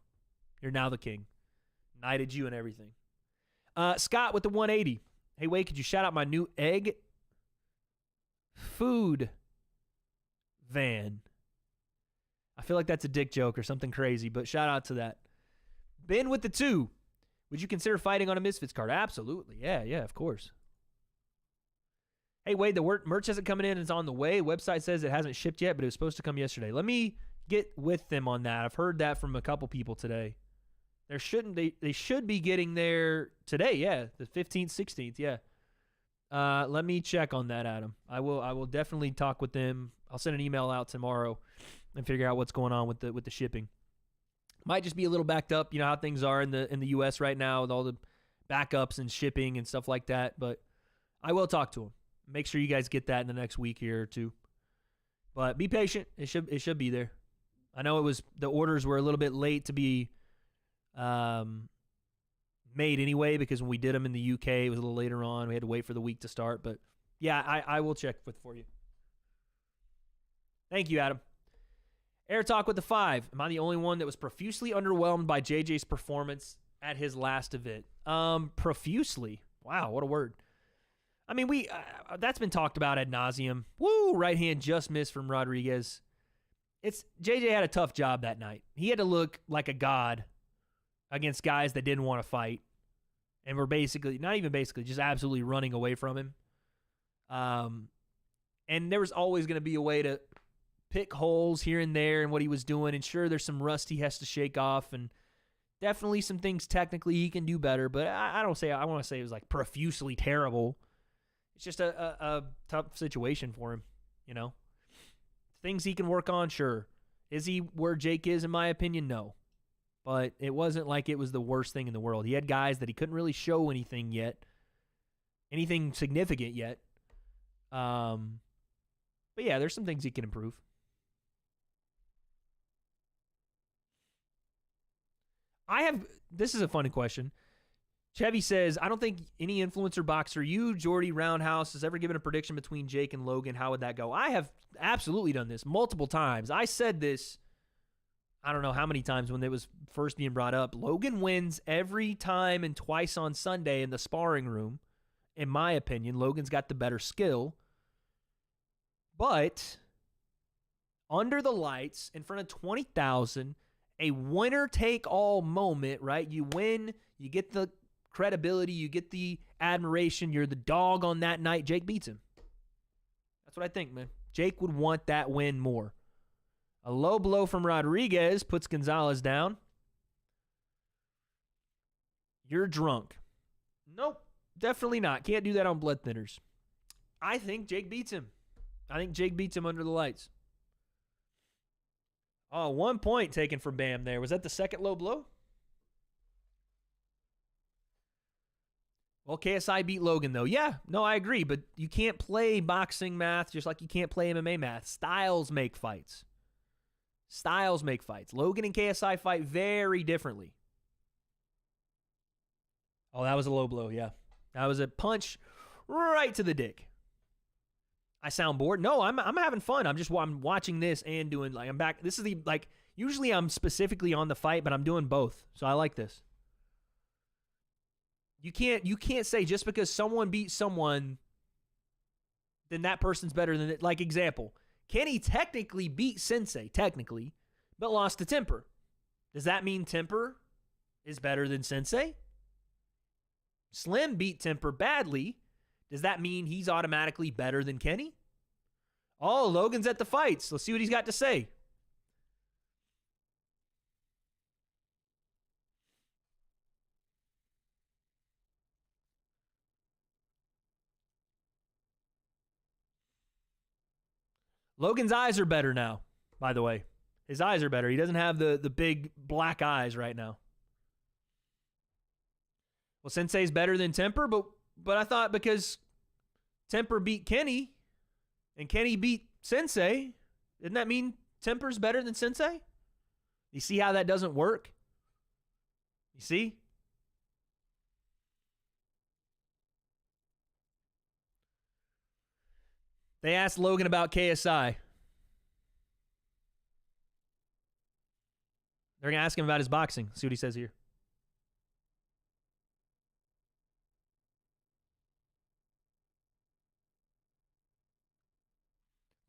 You're now the king. Knighted you and everything. Scott with the 180. Hey, Wade, could you shout out my new egg food van? I feel like that's a dick joke or something crazy, but shout out to that. Ben with the 2. Would you consider fighting on a Misfits card? Absolutely. Yeah, of course. Hey, Wade, the merch isn't coming in. It's on the way. Website says it hasn't shipped yet, but it was supposed to come yesterday. Let me get with them on that. I've heard that from a couple people today. They should be getting there today, yeah. The 15th, 16th, yeah. Let me check on that, Adam. I will definitely talk with them. I'll send an email out tomorrow and figure out what's going on with the shipping. Might just be a little backed up, you know how things are in the US right now with all the backups and shipping and stuff like that, but I will talk to them. Make sure you guys get that in the next week here or two. But be patient. It should be there. I know the orders were a little bit late to be made anyway, because when we did them in the UK, it was a little later on. We had to wait for the week to start. But yeah, I will check for you. Thank you, Adam. Air Talk with the 5. Am I the only one that was profusely underwhelmed by JJ's performance at his last event? Profusely. Wow, what a word. I mean, that's been talked about ad nauseum. Woo, right hand just missed from Rodriguez. JJ had a tough job that night. He had to look like a god against guys that didn't want to fight and were just absolutely running away from him. And there was always going to be a way to pick holes here and there in what he was doing. And sure, there's some rust he has to shake off, and definitely some things technically he can do better. But I want to say it was profusely terrible. It's just a tough situation for him, you know. Things he can work on, sure. Is he where Jake is, in my opinion? No. But it wasn't like it was the worst thing in the world. He had guys that he couldn't really show anything significant yet. But yeah, there's some things he can improve. This is a funny question. Chevy says, I don't think any influencer boxer, you, Jordy, Roundhouse, has ever given a prediction between Jake and Logan. How would that go? I have absolutely done this multiple times. I said this, I don't know how many times when it was first being brought up. Logan wins every time and twice on Sunday in the sparring room. In my opinion, Logan's got the better skill. But under the lights, in front of 20,000, a winner-take-all moment, right? You win, you get the credibility, you get the admiration, you're the dog on that night. Jake beats him. That's what I think, man. Jake would want that win more. A low blow from Rodriguez puts Gonzalez down. You're drunk. Nope, definitely not. Can't do that on blood thinners. I think Jake beats him. I think Jake beats him under the lights. Oh, 1 point taken from Bam there. Was that the second low blow? Well, KSI beat Logan, though. Yeah, no, I agree. But you can't play boxing math just like you can't play MMA math. Styles make fights. Styles make fights. Logan and KSI fight very differently. Oh, that was a low blow, yeah. That was a punch right to the dick. I sound bored. No, I'm having fun. I'm watching this and doing, like, I'm back. This is the, like, usually I'm specifically on the fight, but I'm doing both. So I like this. You can't say just because someone beat someone, then that person's better than it. Like, example, Kenny technically beat Sensei, technically, but lost to Temper. Does that mean Temper is better than Sensei? Slim beat Temper badly. Does that mean he's automatically better than Kenny? Oh, Logan's at the fights. Let's see what he's got to say. Logan's eyes are better now, by the way. His eyes are better. He doesn't have the big black eyes right now. Well, Sensei's better than Temper, but I thought because Temper beat Kenny and Kenny beat Sensei, didn't that mean Temper's better than Sensei? You see how that doesn't work? You see? They asked Logan about KSI. They're going to ask him about his boxing. See what he says here.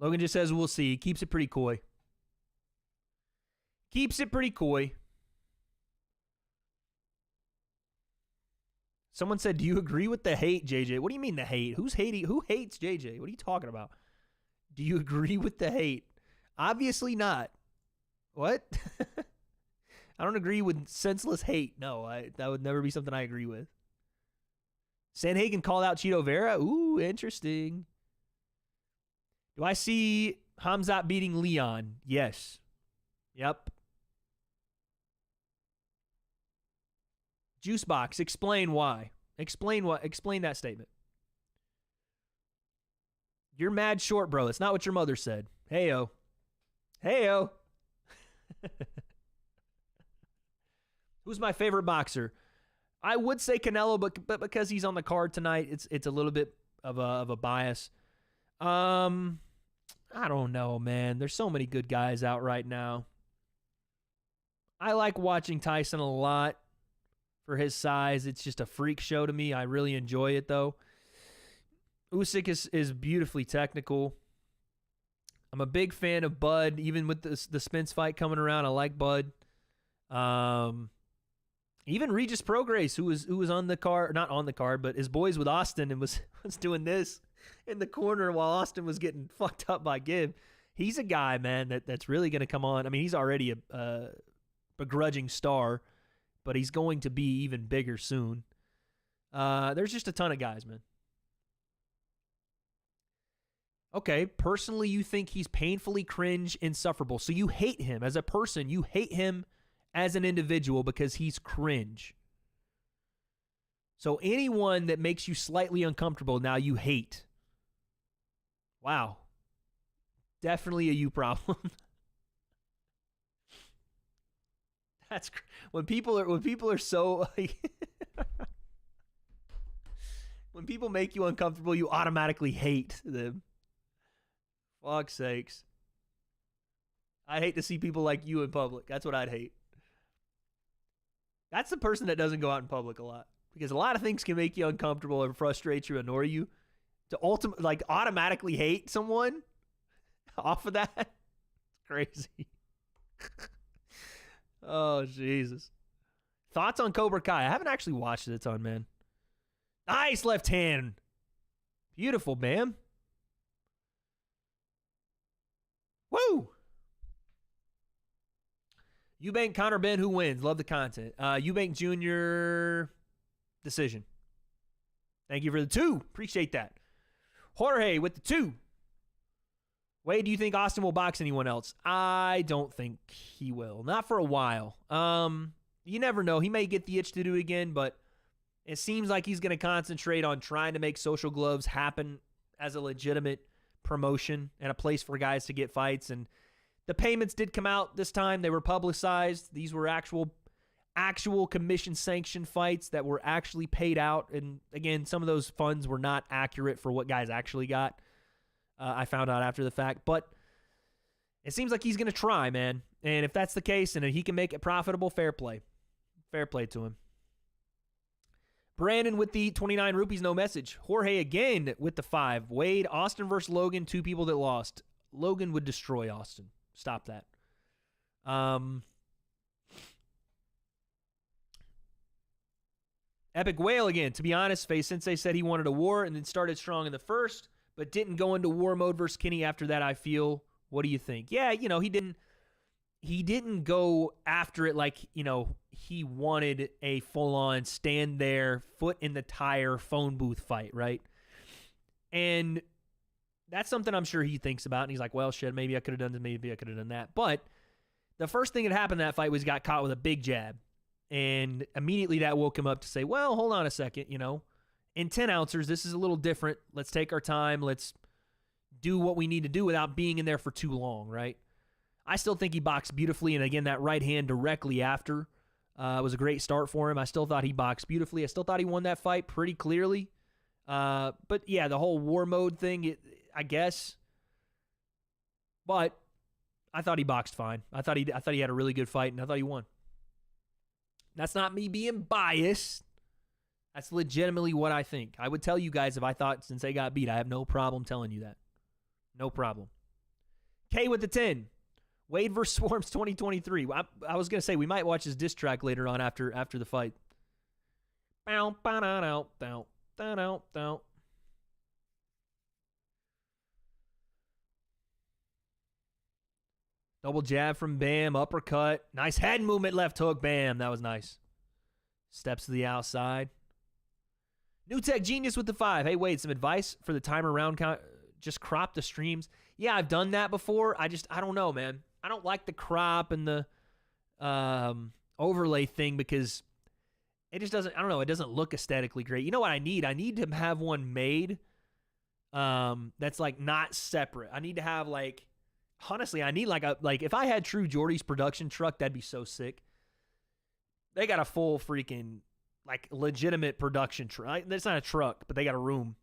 Logan just says, we'll see. He keeps it pretty coy. Keeps it pretty coy. Someone said, do you agree with the hate, JJ? What do you mean the hate? Who's hating? Who hates JJ? What are you talking about? Do you agree with the hate? Obviously not. What? I don't agree with senseless hate. No, that would never be something I agree with. Sanhagen called out Cheeto Vera. Ooh, interesting. Do I see Hamzat beating Leon? Yes. Yep. Juicebox, explain why. Explain that statement. You're mad short, bro. It's not what your mother said. Heyo. Heyo. Who's my favorite boxer? I would say Canelo, but because he's on the card tonight, it's a little bit of a bias. I don't know, man. There's so many good guys out right now. I like watching Tyson a lot for his size. It's just a freak show to me. I really enjoy it, though. Usyk is beautifully technical. I'm a big fan of Bud, even with the Spence fight coming around. I like Bud. Even Regis Prograis, who was on the card, not on the card, but his boys with Austin and was doing this in the corner while Austin was getting fucked up by Gibb. He's a guy, man, that's really going to come on. I mean, he's already a begrudging star, but he's going to be even bigger soon. There's just a ton of guys, man. Okay, personally, you think he's painfully cringe, insufferable. So you hate him as a person. You hate him as an individual because he's cringe. So anyone that makes you slightly uncomfortable, now you hate. Wow. Definitely a you problem. That's when people are so like When people make you uncomfortable, you automatically hate them. Fuck's sakes. I'd hate to see people like you in public. That's what I'd hate. That's the person that doesn't go out in public a lot. Because a lot of things can make you uncomfortable and frustrate you, annoy you. To automatically hate someone off of that, it's crazy. Oh, Jesus. Thoughts on Cobra Kai? I haven't actually watched it a ton, man. Nice left hand. Beautiful, man. Woo! Eubank, Connor Ben, who wins? Love the content. Eubank Jr. decision. Thank you for the 2. Appreciate that. Jorge with the 2. Wade, do you think Austin will box anyone else? I don't think he will. Not for a while. You never know. He may get the itch to do it again, but it seems like he's going to concentrate on trying to make Social Gloves happen as a legitimate promotion and a place for guys to get fights. And the payments did come out this time. They were publicized. These were actual commission-sanctioned fights that were actually paid out. And, again, some of those funds were not accurate for what guys actually got. I found out after the fact. But it seems like he's going to try, man. And if that's the case and if he can make it profitable, fair play. Fair play to him. Brandon with the 29 rupees, no message. Jorge again with the 5. Wade, Austin versus Logan, 2 people that lost. Logan would destroy Austin. Stop that. Epic Whale again. To be honest, Face Sensei said he wanted a war and then started strong in the first, but didn't go into war mode versus Kenny after that, I feel. What do you think? Yeah, he didn't go after it like, he wanted a full-on stand there, foot in the tire, phone booth fight, right? And that's something I'm sure he thinks about, and he's like, well, shit, maybe I could have done this, maybe I could have done that. But the first thing that happened in that fight was he got caught with a big jab. And immediately that woke him up to say, well, hold on a second, In 10 ouncers, this is a little different. Let's take our time. Let's do what we need to do without being in there for too long, right? I still think he boxed beautifully. And again, that right hand directly after was a great start for him. I still thought he boxed beautifully. I still thought he won that fight pretty clearly. But yeah, the whole war mode thing, I guess. But I thought he boxed fine. I thought he had a really good fight, and I thought he won. That's not me being biased. That's legitimately what I think. I would tell you guys if I thought Sensei got beat. I have no problem telling you that. No problem. K with the 10. Wade vs. Swarms 2023. I was going to say we might watch his diss track later on after the fight. Double jab from Bam, uppercut. Nice head movement, left hook, Bam. That was nice. Steps to the outside. New Tech Genius with the 5. Hey, Wade, some advice for the timer round count. Just crop the streams. Yeah, I've done that before. I don't know, man. I don't like the crop and the overlay thing because it just doesn't, I don't know, it doesn't look aesthetically great. You know what I need? I need to have one made that's like not separate. I need to have like, honestly, I need like if I had True Jordy's production truck, that'd be so sick. They got a full freaking like legitimate production truck. It's not a truck, but they got a room.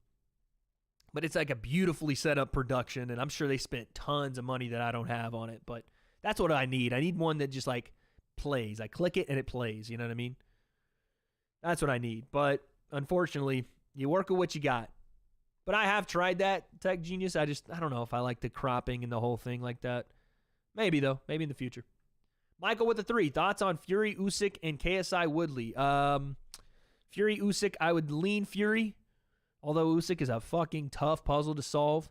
But it's like a beautifully set up production, and I'm sure they spent tons of money that I don't have on it. But that's what I need. I need one that just like plays. I click it and it plays. You know what I mean? That's what I need. But unfortunately, you work with what you got. But I have tried that, Tech Genius. I don't know if I like the cropping and the whole thing like that. Maybe, though. Maybe in the future. Michael with the 3. Thoughts on Fury, Usyk, and KSI Woodley? Fury, Usyk, I would lean Fury. Although Usyk is a fucking tough puzzle to solve.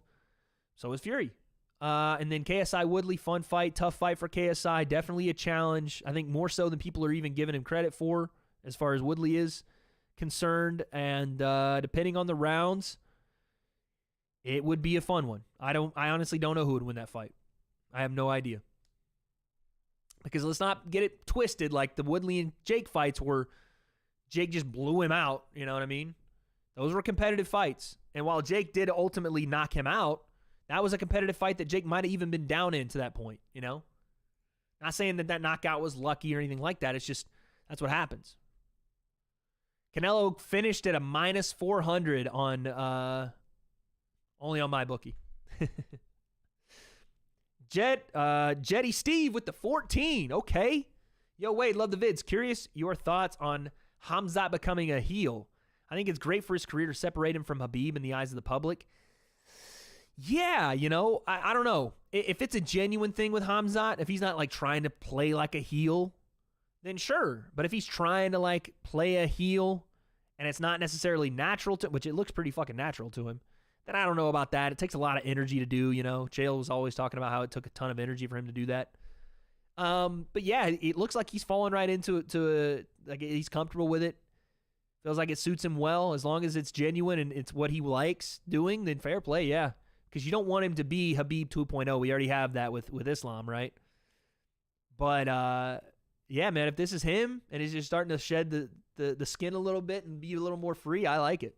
So is Fury. And then KSI Woodley, fun fight. Tough fight for KSI. Definitely a challenge. I think more so than people are even giving him credit for as far as Woodley is concerned. And depending on the rounds, it would be a fun one. I honestly don't know who would win that fight. I have no idea. Because let's not get it twisted like the Woodley and Jake fights where Jake just blew him out. You know what I mean? Those were competitive fights. And while Jake did ultimately knock him out, that was a competitive fight that Jake might have even been down in to that point, you know? Not saying that knockout was lucky or anything like that. It's just, that's what happens. Canelo finished at a minus 400 on only on my bookie. Jetty Steve with the 14. Okay. Yo, Wade, love the vids. Curious your thoughts on Khamzat becoming a heel. I think it's great for his career to separate him from Khabib in the eyes of the public. Yeah, you know, I don't know. If it's a genuine thing with Khamzat, if he's not like trying to play like a heel, then sure. But if he's trying to like play a heel and it's not necessarily natural to, which it looks pretty fucking natural to him, then I don't know about that. It takes a lot of energy to do, you know. Chael was always talking about how it took a ton of energy for him to do that. But yeah, it looks like he's falling right into it. Like he's comfortable with it. Feels like it suits him well. As long as it's genuine and it's what he likes doing, then fair play, yeah. Because you don't want him to be Khabib 2.0. We already have that with Islam, right? But yeah, man, if this is him and he's just starting to shed the skin a little bit and be a little more free, I like it.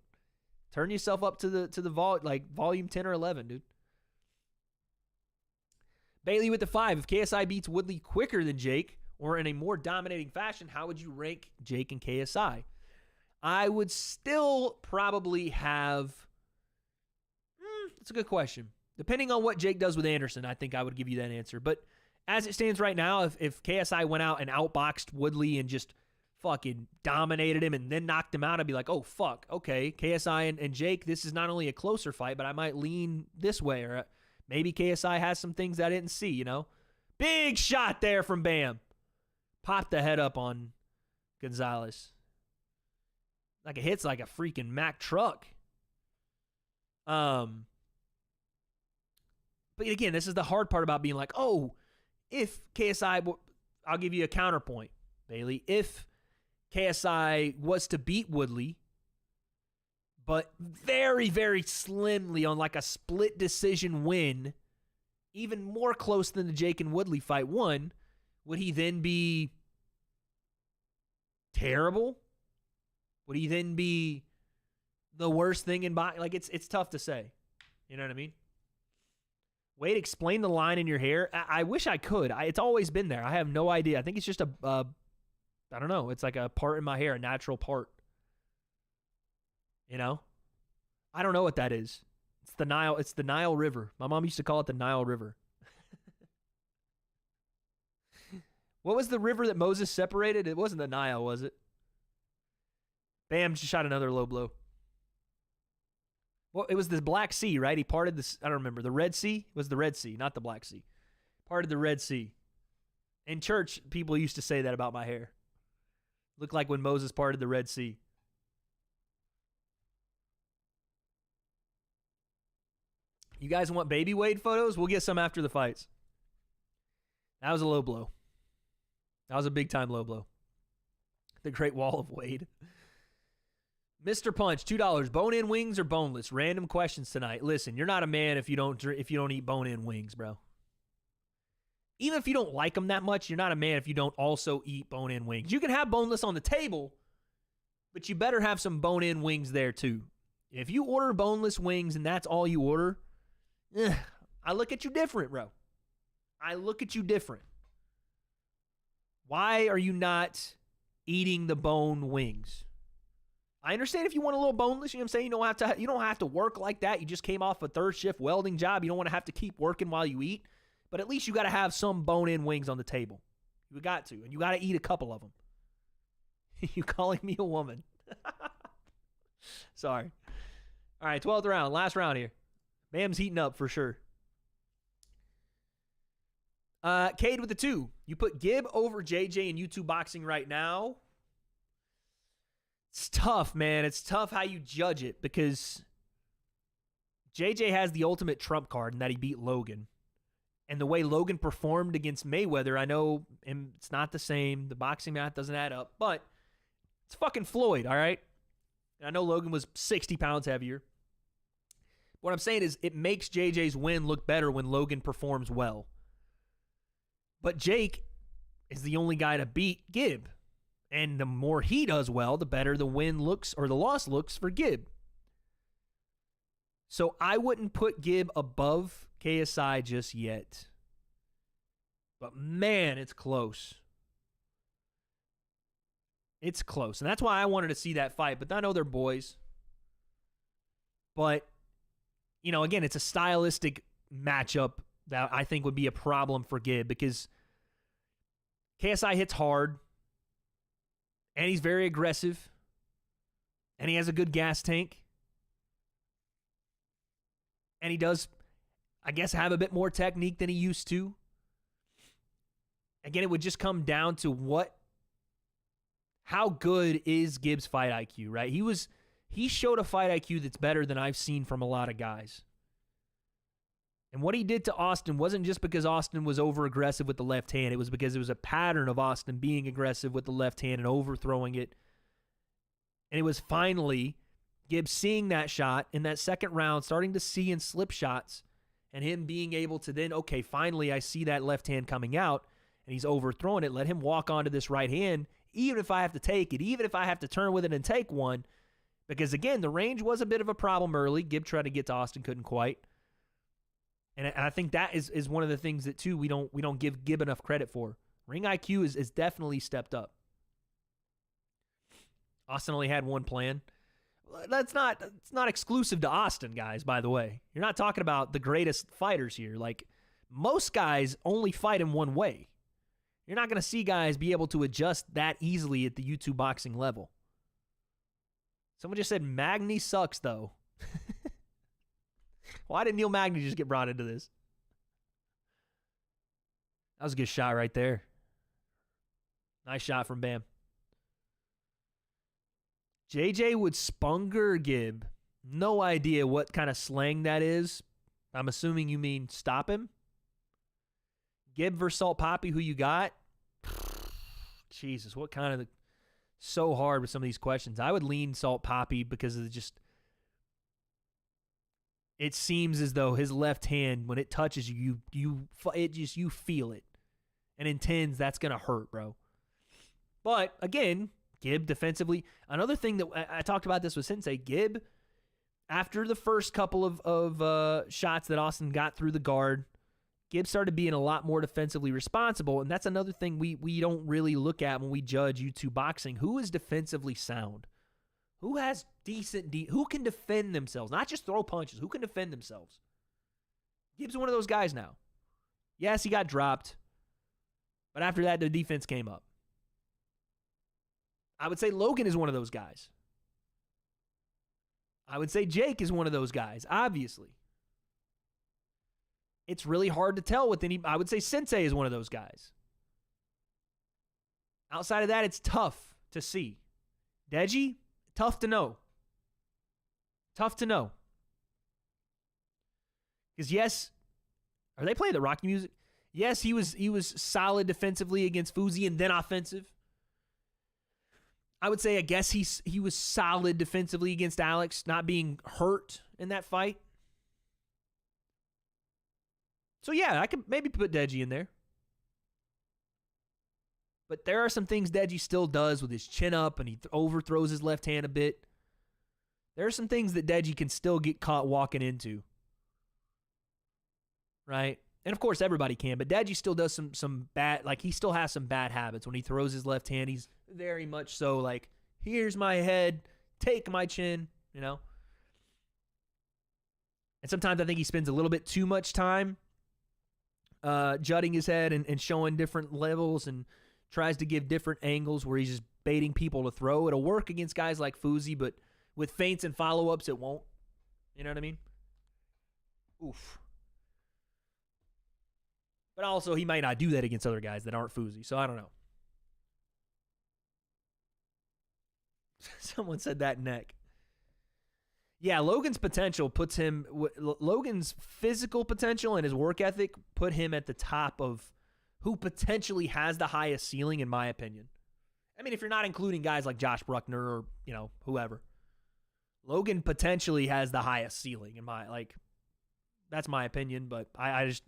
Turn yourself up to the volume 10 or 11, dude. Bailey with the 5. If KSI beats Woodley quicker than Jake or in a more dominating fashion, how would you rank Jake and KSI? I would still probably have... That's a good question. Depending on what Jake does with Anderson, I think I would give you that answer. But as it stands right now, if KSI went out and outboxed Woodley and just fucking dominated him and then knocked him out, I'd be like, oh, fuck. Okay, KSI and Jake, this is not only a closer fight, but I might lean this way. Or maybe KSI has some things I didn't see, you know? Big shot there from Bam. Popped the head up on Gonzalez. Like it hits like a freaking Mack truck. But again, this is the hard part about being like, oh, if KSI, I'll give you a counterpoint, Bailey. If KSI was to beat Woodley, but very, very slimly on like a split decision win, even more close than the Jake and Woodley fight won, would he then be terrible? Would he then be the worst thing in boxing? Like, it's tough to say. You know what I mean? Wade, explain the line in your hair. I wish I could. It's always been there. I have no idea. I think it's just I don't know. It's like a part in my hair, a natural part. You know? I don't know what that is. It's the Nile. It's the Nile River. My mom used to call it the Nile River. What was the river that Moses separated? It wasn't the Nile, was it? Bam, just shot another low blow. Well, it was the Black Sea, right? He parted this. I don't remember. The Red Sea? It was the Red Sea, not the Black Sea. Parted the Red Sea. In church, people used to say that about my hair. Looked like when Moses parted the Red Sea. You guys want baby Wade photos? We'll get some after the fights. That was a low blow. That was a big-time low blow. The Great Wall of Wade. Mr. Punch, $2. Bone-in wings or boneless? Random questions tonight. Listen, you're not a man if you don't eat bone-in wings, bro. Even if you don't like them that much, you're not a man if you don't also eat bone-in wings. You can have boneless on the table, but you better have some bone-in wings there too. If you order boneless wings and that's all you order, I look at you different, bro. I look at you different. Why are you not eating the bone wings? I understand if you want a little boneless, you know what I'm saying? You don't have to work like that. You just came off a third shift welding job. You don't want to have to keep working while you eat. But at least you got to have some bone-in wings on the table. You got to. And you got to eat a couple of them. You calling me a woman. Sorry. All right, 12th round. Last round here. Bam's heating up for sure. Cade with the 2. You put Gib over JJ in YouTube boxing right now. It's tough, man. It's tough how you judge it because JJ has the ultimate trump card in that he beat Logan. And the way Logan performed against Mayweather, I know it's not the same. The boxing math doesn't add up, but it's fucking Floyd, all right? And I know Logan was 60 pounds heavier. What I'm saying is it makes JJ's win look better when Logan performs well. But Jake is the only guy to beat Gib. And the more he does well, the better the win looks or the loss looks for Gib. So I wouldn't put Gib above KSI just yet. But man, it's close. It's close. And that's why I wanted to see that fight. But I know they're boys. But, you know, again, it's a stylistic matchup that I think would be a problem for Gib because KSI hits hard, and he's very aggressive, and he has a good gas tank, and he does, I guess, have a bit more technique than he used to. Again, it would just come down to how good is Gib's fight IQ, right? He showed a fight IQ that's better than I've seen from a lot of guys. And what he did to Austin wasn't just because Austin was over-aggressive with the left hand. It was because it was a pattern of Austin being aggressive with the left hand and overthrowing it. And it was finally Gibbs seeing that shot in that second round, starting to see and slip shots, and him being able to then, okay, finally I see that left hand coming out, and he's overthrowing it. Let him walk onto this right hand, even if I have to take it, even if I have to turn with it and take one. Because, again, the range was a bit of a problem early. Gibbs tried to get to Austin, couldn't quite. And I think that is one of the things that, too, we don't give Gib enough credit for. Ring IQ is definitely stepped up. Austin only had one plan. It's not exclusive to Austin, guys, by the way. You're not talking about the greatest fighters here. Like, most guys only fight in one way. You're not going to see guys be able to adjust that easily at the YouTube boxing level. Someone just said Magny sucks, though. Why did Neil Magny just get brought into this? That was a good shot right there. Nice shot from Bam. JJ would spunger Gib. No idea what kind of slang that is. I'm assuming you mean stop him. Gib versus Salt Poppy, who you got? Jesus, what kind of... So hard with some of these questions. I would lean Salt Poppy because of just... It seems as though his left hand, when it touches you feel it. And in tens, that's going to hurt, bro. But, again, Gib defensively. Another thing that I talked about this with Sensei, Gib, after the first couple of shots that Austin got through the guard, Gib started being a lot more defensively responsible, and that's another thing we don't really look at when we judge YouTube boxing. Who is defensively sound? Who has who can defend themselves? Not just throw punches. Who can defend themselves? Gib's one of those guys now. Yes, he got dropped, but after that, the defense came up. I would say Logan is one of those guys. I would say Jake is one of those guys, obviously. It's really hard to tell with any... I would say Sensei is one of those guys. Outside of that, it's tough to see. Deji, tough to know. Tough to know. Because yes, are they playing the Rocky music? Yes, he was solid defensively against Fuzi and then offensive. I would say, I guess he was solid defensively against Alex, not being hurt in that fight. So, yeah, I could maybe put Deji in there. But there are some things Deji still does with his chin up, and he overthrows his left hand a bit. There are some things that Deji can still get caught walking into. Right? And, of course, everybody can. But Deji still does some bad, like, he still has some bad habits. When he throws his left hand, he's very much so like, here's my head, take my chin, you know? And sometimes I think he spends a little bit too much time jutting his head and showing different levels and tries to give different angles where he's just baiting people to throw. It'll work against guys like Fuzi, but with feints and follow-ups, it won't. You know what I mean? Oof. But also, he might not do that against other guys that aren't Fuzi, so I don't know. Someone said that neck. Yeah, Logan's potential puts him... Logan's physical potential and his work ethic put him at the top of who potentially has the highest ceiling, in my opinion. I mean, if you're not including guys like Josh Bruckner or, you know, whoever. Logan potentially has the highest ceiling in my... Like, that's my opinion, but I just...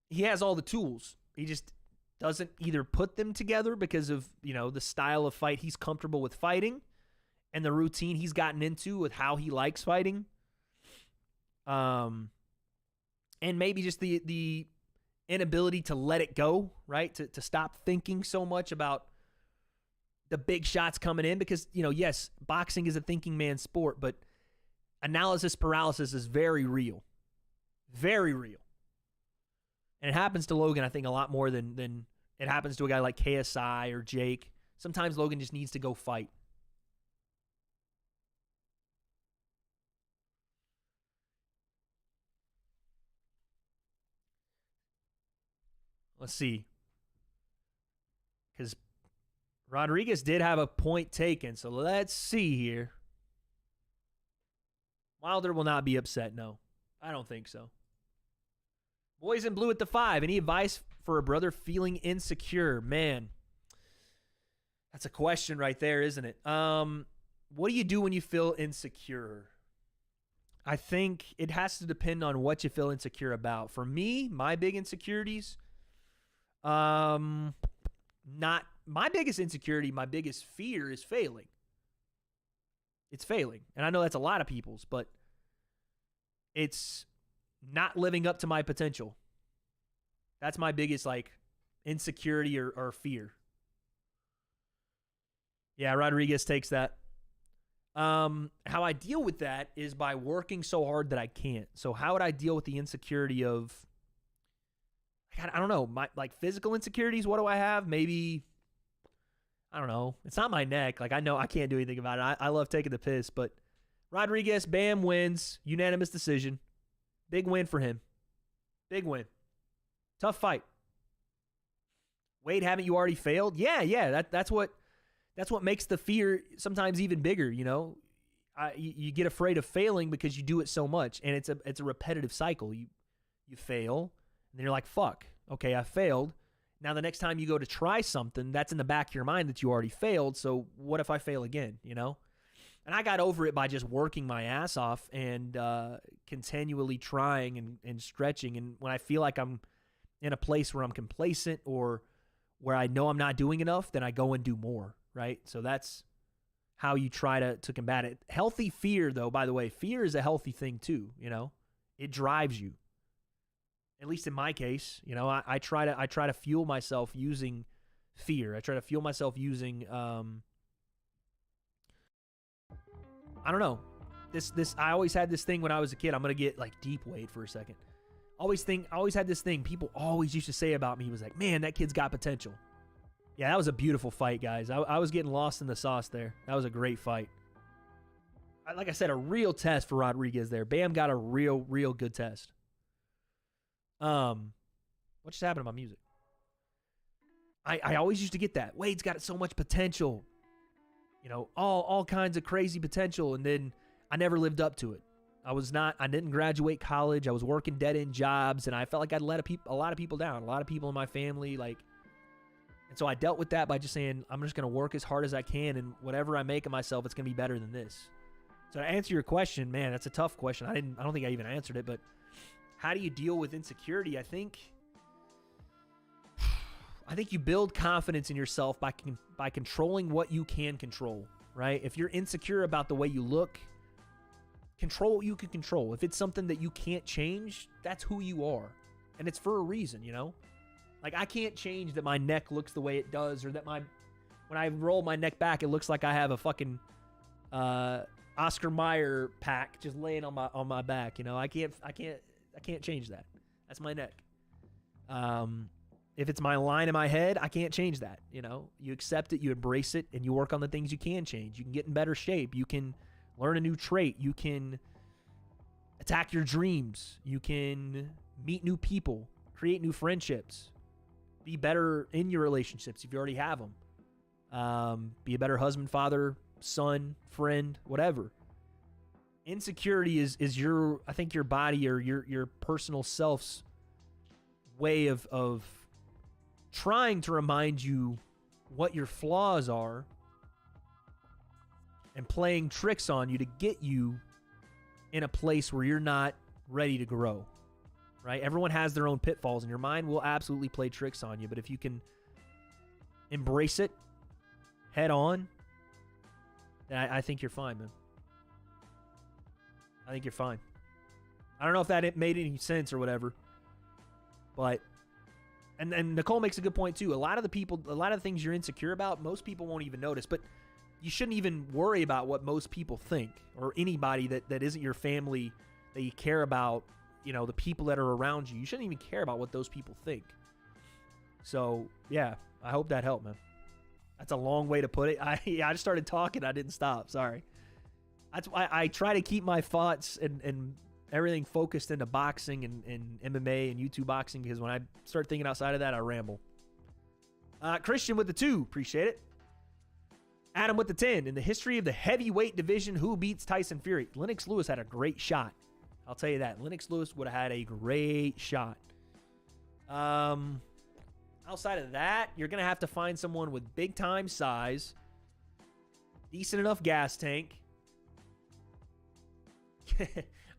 He has all the tools. He just doesn't either put them together because of, you know, the style of fight he's comfortable with fighting and the routine he's gotten into with how he likes fighting. And maybe just the inability to let it go, right? To stop thinking so much about the big shots coming in because, yes, boxing is a thinking man's sport, but analysis paralysis is very real. Very real. And it happens to Logan, I think, a lot more than it happens to a guy like KSI or Jake. Sometimes Logan just needs to go fight. Let's see. Because Rodriguez did have a point taken, so let's see here. Wilder will not be upset, no. I don't think so. Boys in blue at the 5. Any advice for a brother feeling insecure? Man, that's a question right there, isn't it? What do you do when you feel insecure? I think it has to depend on what you feel insecure about. For me, my big insecurities, not my biggest insecurity, my biggest fear is failing. It's failing. And I know that's a lot of people's, but it's not living up to my potential. That's my biggest, insecurity or fear. Yeah, Rodriguez takes that. How I deal with that is by working so hard that I can't. So how would I deal with the insecurity of, I don't know, my physical insecurities? What do I have? Maybe, I don't know. It's not my neck. I know I can't do anything about it. I love taking the piss, but Rodriguez, bam, wins. Unanimous decision. Big win for him. Big win. Tough fight. Wade, haven't you already failed? Yeah. That's what makes the fear sometimes even bigger. You get afraid of failing because you do it so much, and it's a repetitive cycle. You fail, and then you're like, fuck. Okay, I failed. Now the next time you go to try something, that's in the back of your mind that you already failed. So what if I fail again? And I got over it by just working my ass off and continually trying and stretching. And when I feel like I'm in a place where I'm complacent or where I know I'm not doing enough, then I go and do more, right? So that's how you try to combat it. Healthy fear, though, by the way, fear is a healthy thing too, It drives you. At least in my case, I try to fuel myself using fear. I try to fuel myself using I don't know. I always had this thing when I was a kid. I'm gonna get deep Wade for a second. Always had this thing people always used to say about me. Was like, man, that kid's got potential. Yeah, that was a beautiful fight, guys. I was getting lost in the sauce there. That was a great fight. Like I said, a real test for Rodriguez there. Bam got a real good test. What just happened to my music? I always used to get that. Wade's got so much potential. All kinds of crazy potential, and then I never lived up to it. I didn't graduate college. I was working dead-end jobs, and I felt like I'd let a lot of people down, a lot of people in my family, and so I dealt with that by just saying, I'm just going to work as hard as I can, and whatever I make of myself, it's going to be better than this. So to answer your question, man, that's a tough question. I don't think I even answered it, but how do you deal with insecurity? I think you build confidence in yourself by controlling what you can control, right? If you're insecure about the way you look, control what you can control. If it's something that you can't change, that's who you are. And it's for a reason, I can't change that my neck looks the way it does, or that when I roll my neck back, it looks like I have a fucking Oscar Mayer pack just laying on my back. I can't change that. That's my neck. If it's my line in my head, I can't change that. You accept it, you embrace it, and you work on the things you can change. You can get in better shape. You can learn a new trait. You can attack your dreams. You can meet new people, create new friendships, be better in your relationships if you already have them. Be a better husband, father, son, friend, whatever. Insecurity is your body or your personal self's way of trying to remind you what your flaws are and playing tricks on you to get you in a place where you're not ready to grow, right? Everyone has their own pitfalls, and your mind will absolutely play tricks on you. But if you can embrace it head on, then I think you're fine, man. I think you're fine. I don't know if that made any sense or whatever, but And Nicole makes a good point too. A lot of the things you're insecure about, most people won't even notice. But you shouldn't even worry about what most people think, or anybody that isn't your family that you care about. You know, the people that are around you. You shouldn't even care about what those people think. So yeah, I hope that helped, man. That's a long way to put it. I just started talking. I didn't stop. Sorry. That's why I try to keep my thoughts and everything focused into boxing and MMA and YouTube boxing, because when I start thinking outside of that, I ramble. Christian with the 2. Appreciate it. Adam with the 10. In the history of the heavyweight division, who beats Tyson Fury? Lennox Lewis had a great shot. I'll tell you that. Lennox Lewis would have had a great shot. Outside of that, you're going to have to find someone with big-time size, decent enough gas tank.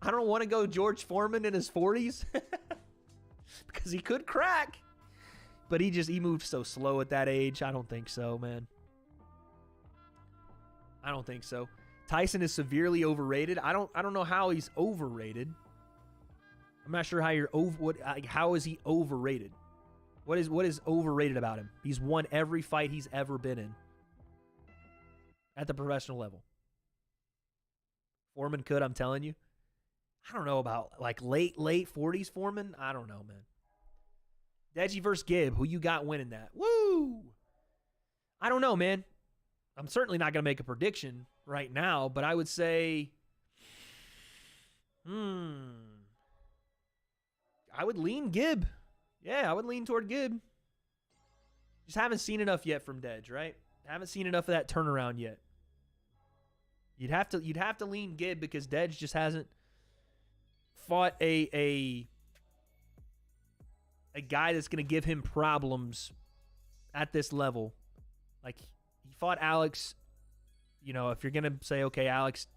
I don't want to go George Foreman in his 40s because he could crack. But he moved so slow at that age. I don't think so, man. I don't think so. Tyson is severely overrated. I don't know how he's overrated. I'm not sure how is he overrated? What is overrated about him? He's won every fight he's ever been in at the professional level. Foreman could, I'm telling you. I don't know about like late 40s Foreman. I don't know, man. Deji versus Gibb. Who you got winning that? Woo! I don't know, man. I'm certainly not going to make a prediction right now, but I would say, I would lean Gibb. Yeah, I would lean toward Gibb. Just haven't seen enough yet from Dej, right? Haven't seen enough of that turnaround yet. You'd have to lean Gibb because Dej just hasn't fought a guy that's going to give him problems at this level. Like, he fought Alex. You know, if you're going to say, okay, Alex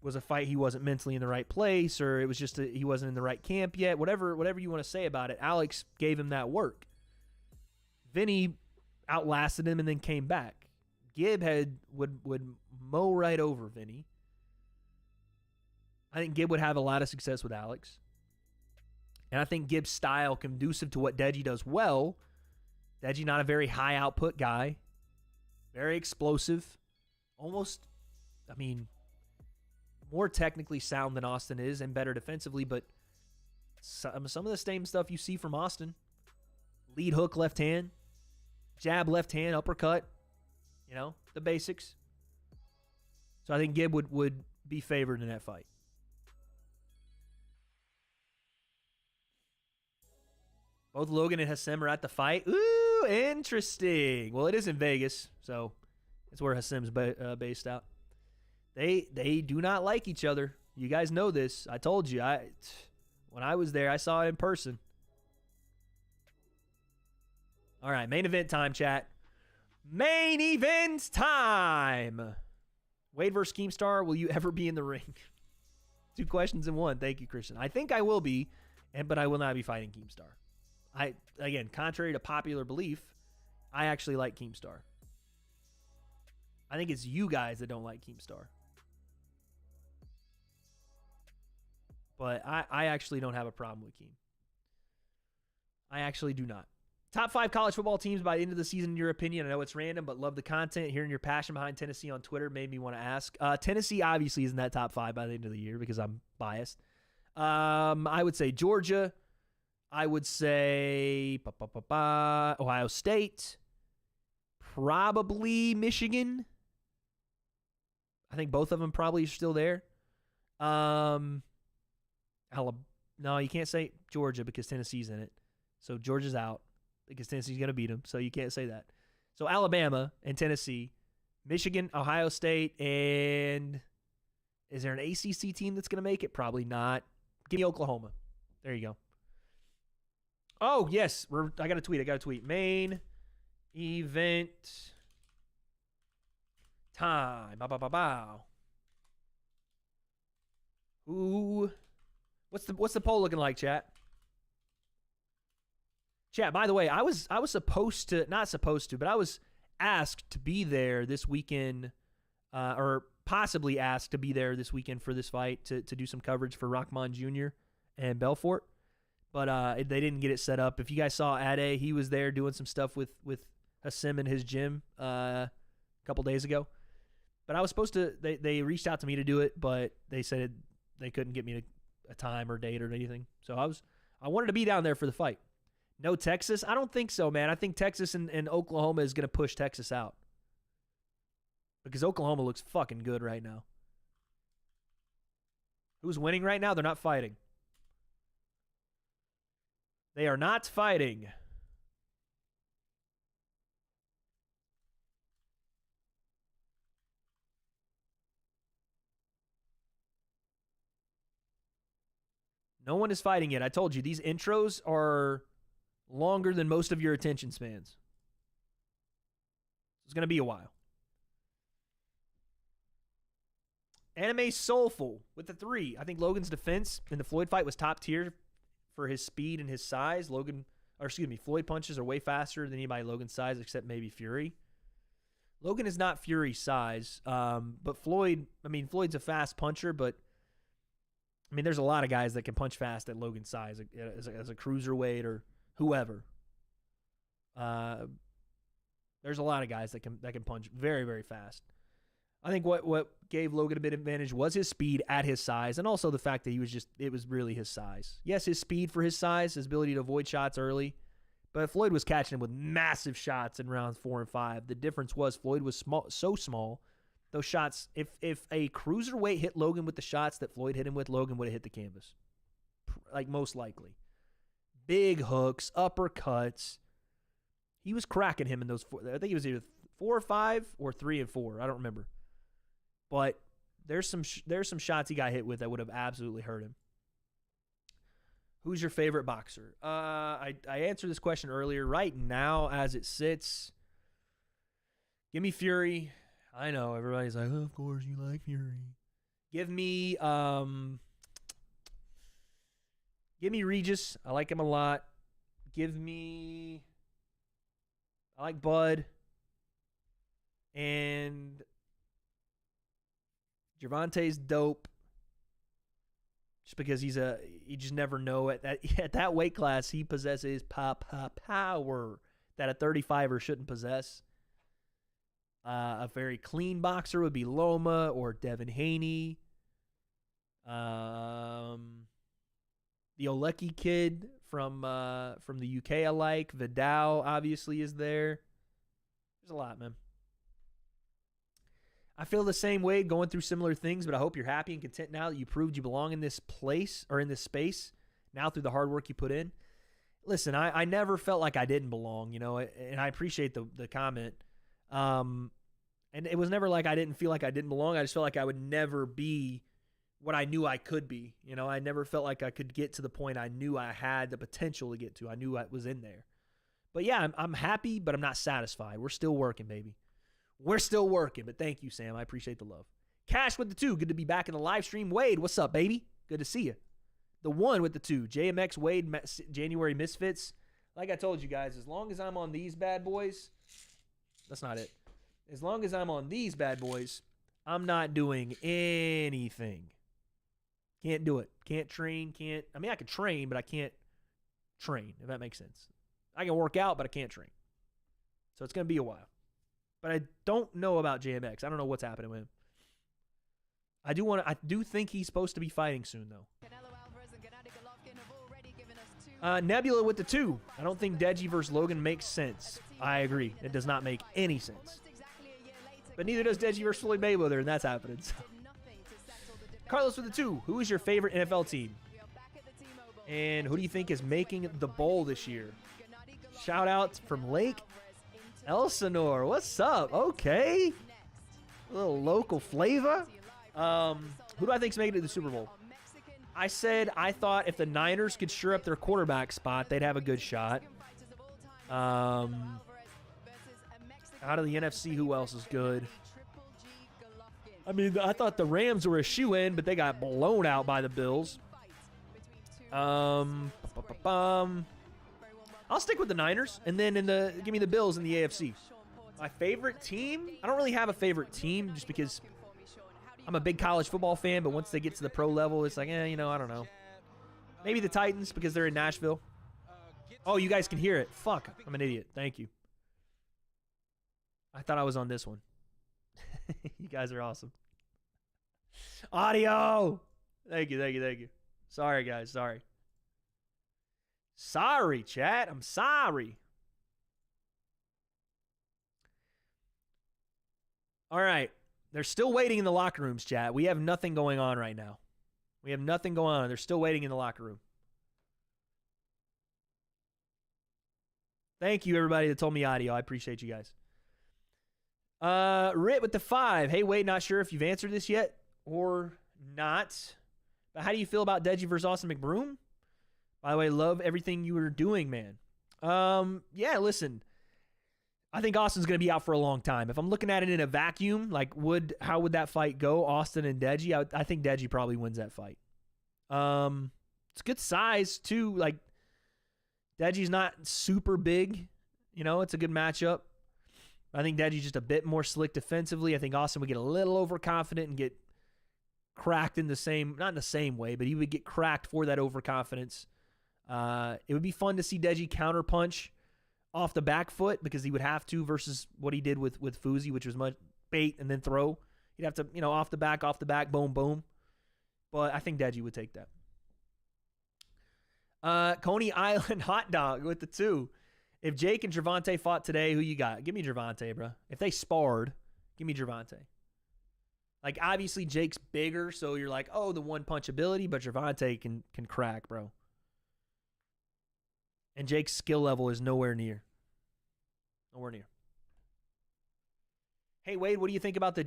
was a fight he wasn't mentally in the right place, or it was just he wasn't in the right camp yet, whatever you want to say about it, Alex gave him that work. Vinny outlasted him and then came back. Gibb would mow right over Vinny. I think Gibb would have a lot of success with Alex. And I think Gibb's style conducive to what Deji does well. Deji not a very high output guy. Very explosive. Almost, I mean, more technically sound than Austin is and better defensively, but some of the same stuff you see from Austin. Lead hook left hand. Jab left hand, uppercut. You know, the basics. So I think Gibb would be favored in that fight. Both Logan and Hassem are at the fight. Ooh, interesting. Well, it is in Vegas, so it's where Hassem's based out. They do not like each other. You guys know this. I told you. When I was there, I saw it in person. All right, main event time, chat. Main event time. Wade versus Keemstar, will you ever be in the ring? 2 questions in one. Thank you, Christian. I think I will be, but I will not be fighting Keemstar. Again, contrary to popular belief, I actually like Keemstar. I think it's you guys that don't like Keemstar. But I actually don't have a problem with Keem. I actually do not. Top 5 college football teams by the end of the season, in your opinion. I know it's random, but love the content. Hearing your passion behind Tennessee on Twitter made me want to ask. Tennessee obviously is in that top 5 by the end of the year because I'm biased. I would say Georgia. I would say Ohio State. Probably Michigan. I think both of them probably are still there. No, you can't say Georgia because Tennessee's in it. So Georgia's out because Tennessee's going to beat them. So you can't say that. So Alabama and Tennessee, Michigan, Ohio State, and is there an ACC team that's going to make it? Probably not. Give me Oklahoma. There you go. Oh, yes. I got a tweet. Main event time. Bow. Ooh. What's the poll looking like, chat? Chat, by the way, I was supposed to, not supposed to, but I was asked to be there this weekend, or possibly asked to be there this weekend for this fight to do some coverage for Rahman Jr. and Belfort. but they didn't get it set up. If you guys saw W.A.D.E, he was there doing some stuff with Hassim in his gym a couple days ago. But I was supposed to. They reached out to me to do it, but they said they couldn't get me a time or date or anything. So I wanted to be down there for the fight. No Texas? I don't think so, man. I think Texas and Oklahoma is going to push Texas out. Because Oklahoma looks fucking good right now. Who's winning right now? They're not fighting. They are not fighting. No one is fighting yet. I told you, these intros are longer than most of your attention spans. It's going to be a while. Anime Soulful with the 3. I think Logan's defense in the Floyd fight was top tier for his speed and his size. Floyd punches are way faster than anybody Logan's size except maybe Fury. Logan is not Fury's size, but Floyd's a fast puncher, but there's a lot of guys that can punch fast at Logan's size as a cruiserweight or whoever. There's a lot of guys that can punch very, very fast. I think what gave Logan a bit of advantage was his speed at his size, and also the fact that it was really his size. Yes, his speed for his size, his ability to avoid shots early, but Floyd was catching him with massive shots in rounds 4 and 5. The difference was Floyd was so small. Those shots, if a cruiserweight hit Logan with the shots that Floyd hit him with, Logan would have hit the canvas. Like, most likely. Big hooks, uppercuts. He was cracking him in those 4. I think it was either 4 or 5 or 3 and 4. I don't remember. But there's some shots he got hit with that would have absolutely hurt him. Who's your favorite boxer? I answered this question earlier. Right now, as it sits, give me Fury. I know everybody's like, oh, of course you like Fury. Give me Regis. I like him a lot. I like Bud. And Gervonta's dope. Just because you just never know at that weight class he possesses power that a 35er shouldn't possess. A very clean boxer would be Loma or Devin Haney. The Olecki kid from the UK I like. Vidal obviously is there. There's a lot, man. I feel the same way, going through similar things, but I hope you're happy and content now that you proved you belong in this place or in this space now through the hard work you put in. Listen, I never felt like I didn't belong, and I appreciate the comment. And it was never like I didn't feel like I didn't belong. I just felt like I would never be what I knew I could be. I never felt like I could get to the point I knew I had the potential to get to. I knew I was in there. But yeah, I'm happy, but I'm not satisfied. We're still working, baby. We're still working, but thank you, Sam. I appreciate the love. Cash with the 2. Good to be back in the live stream. Wade, what's up, baby? Good to see you. The 1 with the 2. JMX, Wade, January Misfits. Like I told you guys, as long as I'm on these bad boys, that's not it. As long as I'm on these bad boys, I'm not doing anything. Can't do it. Can't train. I can train, but I can't train, if that makes sense. I can work out, but I can't train. So it's going to be a while. But I don't know about JMX. I don't know what's happening with him. I do think he's supposed to be fighting soon, though. Nebula with the 2. I don't think Deji versus Logan makes sense. I agree. It does not make any sense. But neither does Deji versus Floyd Mayweather, and that's happening. So. Carlos with the 2. Who is your favorite NFL team? And who do you think is making the bowl this year? Shout out from Lake Elsinore. What's up? Okay. A little local flavor. Who do I think is making it to the Super Bowl? I said I thought if the Niners could shore up their quarterback spot, they'd have a good shot. Out of the NFC, who else is good? I thought the Rams were a shoe-in, but they got blown out by the Bills. I'll stick with the Niners, and then give me the Bills in the AFC. My favorite team? I don't really have a favorite team just because I'm a big college football fan, but once they get to the pro level, it's like, I don't know. Maybe the Titans because they're in Nashville. Oh, you guys can hear it. Fuck, I'm an idiot. Thank you. I thought I was on this one. You guys are awesome. Audio. Thank you. Sorry, guys. Sorry, chat. I'm sorry. All right. They're still waiting in the locker rooms, chat. We have nothing going on right now. They're still waiting in the locker room. Thank you, everybody that told me audio. I appreciate you guys. Rit with the 5. Hey, Wade, not sure if you've answered this yet or not. But how do you feel about Deji versus Austin McBroom? By the way, love everything you were doing, man. Yeah, listen. I think Austin's going to be out for a long time. If I'm looking at it in a vacuum, like how would that fight go, Austin and Deji? I think Deji probably wins that fight. It's good size, too. Like, Deji's not super big. You know, it's a good matchup. I think Deji's just a bit more slick defensively. I think Austin would get a little overconfident and get cracked in the same, not in the same way, but he would get cracked for that overconfidence. It would be fun to see Deji counterpunch off the back foot because he would have to versus what he did with Fuzi, which was much bait and then throw. He'd have to, off the back, boom, boom. But I think Deji would take that. Coney Island Hot Dog with the 2. If Jake and Gervonta fought today, who you got? Give me Gervonta, bro. If they sparred, give me Gervonta. Like, obviously, Jake's bigger, so you're like, oh, the one-punch ability, but Gervonta can crack, bro. And Jake's skill level is nowhere near. Hey, Wade, what do you think about the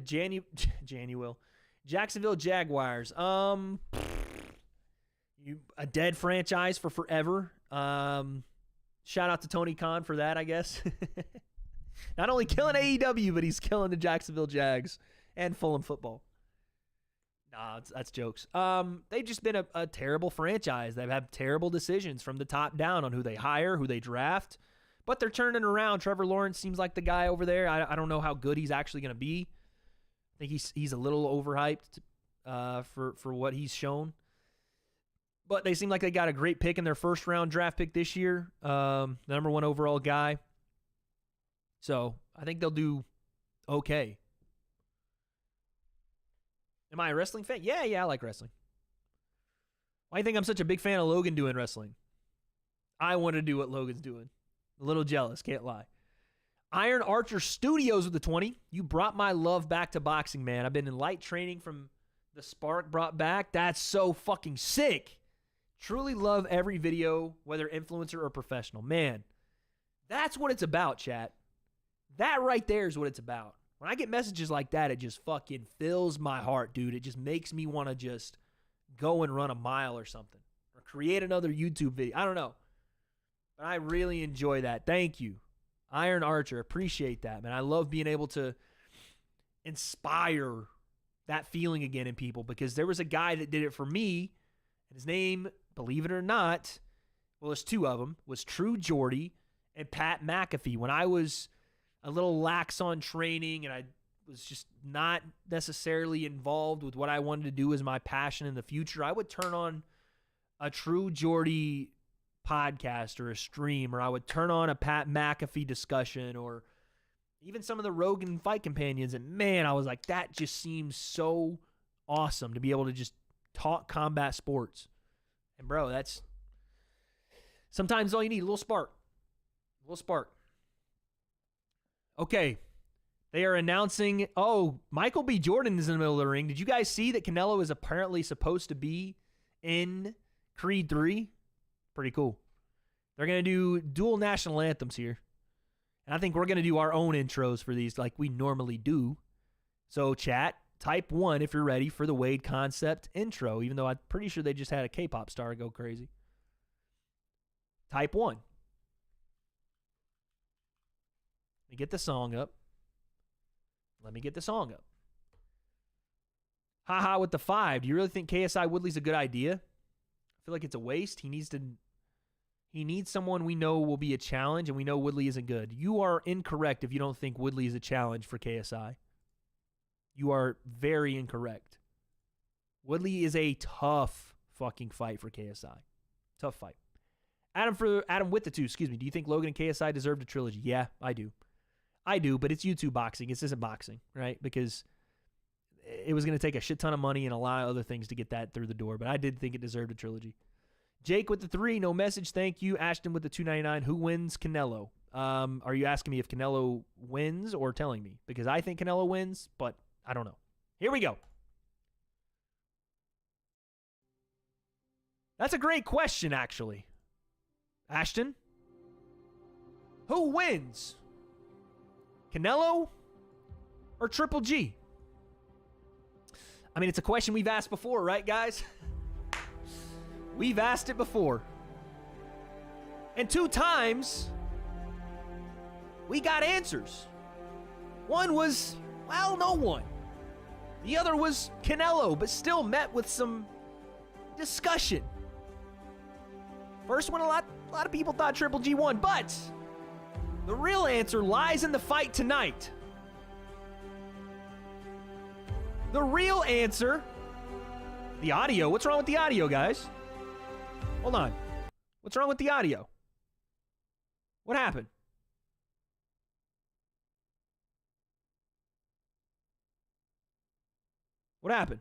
Jacksonville Jaguars? A dead franchise for forever. Shout out to Tony Khan for that, I guess. Not only killing AEW, but he's killing the Jacksonville Jags and Fulham football. Nah, that's jokes. They've just been a terrible franchise. They've had terrible decisions from the top down on who they hire, who they draft. But they're turning around. Trevor Lawrence seems like the guy over there. I don't know how good he's actually going to be. I think he's a little overhyped for what he's shown. But they seem like they got a great pick in their first-round draft pick this year. The number 1 overall guy. So I think they'll do okay. Am I a wrestling fan? Yeah, I like wrestling. Why do you think I'm such a big fan of Logan doing wrestling? I want to do what Logan's doing. A little jealous, can't lie. Iron Archer Studios with the 20. You brought my love back to boxing, man. I've been in light training from the spark brought back. That's so fucking sick. Truly love every video, whether influencer or professional. Man, that's what it's about, chat. That right there is what it's about. When I get messages like that, it just fucking fills my heart, dude. It just makes me want to just go and run a mile or something. Or create another YouTube video. I don't know. But I really enjoy that. Thank you. Iron Archer. Appreciate that, man. I love being able to inspire that feeling again in people because there was a guy that did it for me. And his name, believe it or not, well, there's 2 of them, was True Jordy and Pat McAfee. When I was a little lax on training and I was just not necessarily involved with what I wanted to do as my passion in the future, I would turn on a True Jordy podcast or a stream, or I would turn on a Pat McAfee discussion or even some of the Rogan Fight Companions. And man, I was like, that just seems so awesome to be able to just talk combat sports. And bro, that's sometimes all you need, a little spark. Okay. They are announcing, Michael B. Jordan is in the middle of the ring. Did you guys see that Canelo is apparently supposed to be in Creed 3? Pretty cool. They're going to do dual national anthems here. And I think we're going to do our own intros for these like we normally do. So chat, type 1 if you're ready for the W.A.D.E concept intro, even though I'm pretty sure they just had a K-pop star go crazy. Type 1. Let me get the song up. Haha with the 5. Do you really think KSI Woodley's a good idea? I feel like it's a waste. He needs someone we know will be a challenge, and we know Woodley isn't good. You are incorrect if you don't think Woodley is a challenge for KSI. You are very incorrect. Woodley is a tough fucking fight for KSI. Tough fight. Adam with the 2, excuse me. Do you think Logan and KSI deserved a trilogy? Yeah, I do. I do, but it's YouTube boxing. This isn't boxing, right? Because it was going to take a shit ton of money and a lot of other things to get that through the door, but I did think it deserved a trilogy. Jake with the 3, no message, thank you. Ashton with the 2.99, who wins Canelo? Are you asking me if Canelo wins or telling me? Because I think Canelo wins, but I don't know. Here we go. That's a great question, actually. Ashton? Who wins? Canelo or Triple G? I mean, it's a question we've asked before, right, guys? We've asked it before. And 2 times, we got answers. One was, well, no one. The other was Canelo, but still met with some discussion. First one, a lot of people thought Triple G won, but the real answer lies in the fight tonight. The real answer, the audio. What's wrong with the audio, guys? Hold on. What's wrong with the audio? What happened? What happened?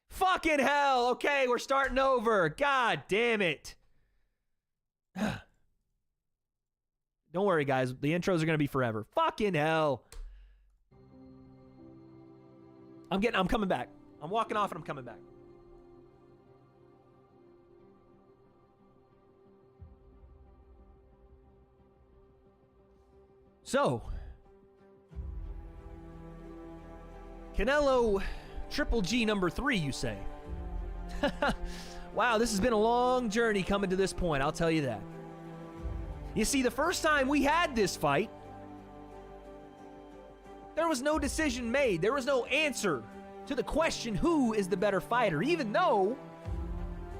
Fucking hell. Okay, we're starting over. God damn it. Don't worry, guys. The intros are going to be forever. Fucking hell. I'm coming back. I'm walking off and I'm coming back. So, Canelo Triple G number 3, you say? Wow, this has been a long journey coming to this point, I'll tell you that. You see, the first time we had this fight, there was no decision made. There was no answer to the question, who is the better fighter? Even though,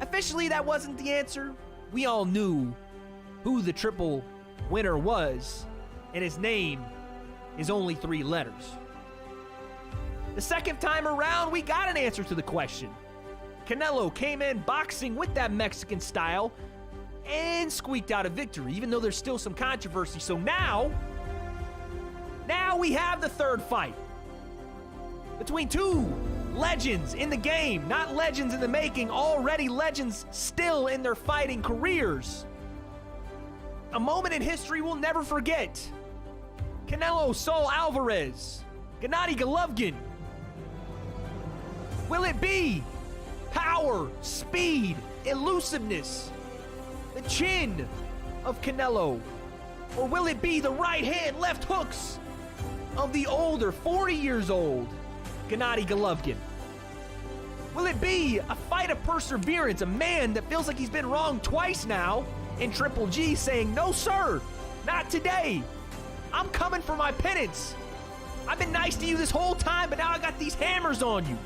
officially that wasn't the answer, we all knew who the triple winner was, and his name is only 3 letters. The second time around, we got an answer to the question. Canelo came in boxing with that Mexican style and squeaked out a victory, even though there's still some controversy. So now we have the third fight between 2 legends in the game, not legends in the making, already legends still in their fighting careers. A moment in history we'll never forget. Canelo Saul Alvarez, Gennady Golovkin. Will it be power, speed, elusiveness, the chin of Canelo? Or will it be the right hand, left hooks of the older, 40 years old Gennady Golovkin? Will it be a fight of perseverance, a man that feels like he's been wrong twice now in Triple G saying, no sir, not today. I'm coming for my penance. I've been nice to you this whole time, but now I got these hammers on you.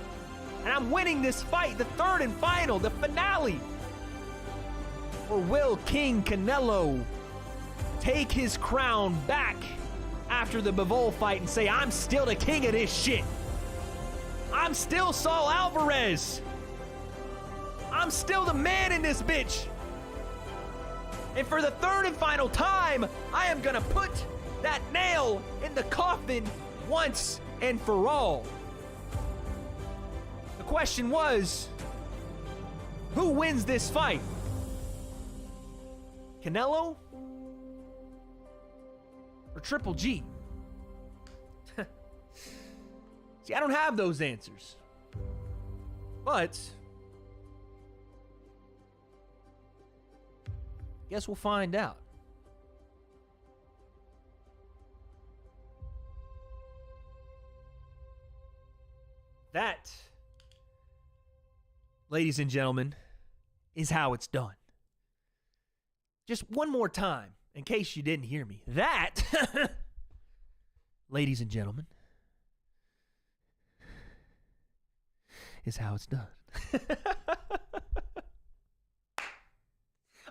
And I'm winning this fight, the third and final, the finale. Or will King Canelo take his crown back after the Bivol fight and say, I'm still the king of this shit. I'm still Saul Alvarez. I'm still the man in this bitch. And for the third and final time, I am gonna put that nail in the coffin once and for all. The question was, who wins this fight? Canelo or Triple G? See, I don't have those answers. But guess we'll find out. That, ladies and gentlemen, is how it's done. Just one more time, in case you didn't hear me. That, ladies and gentlemen, is how it's done.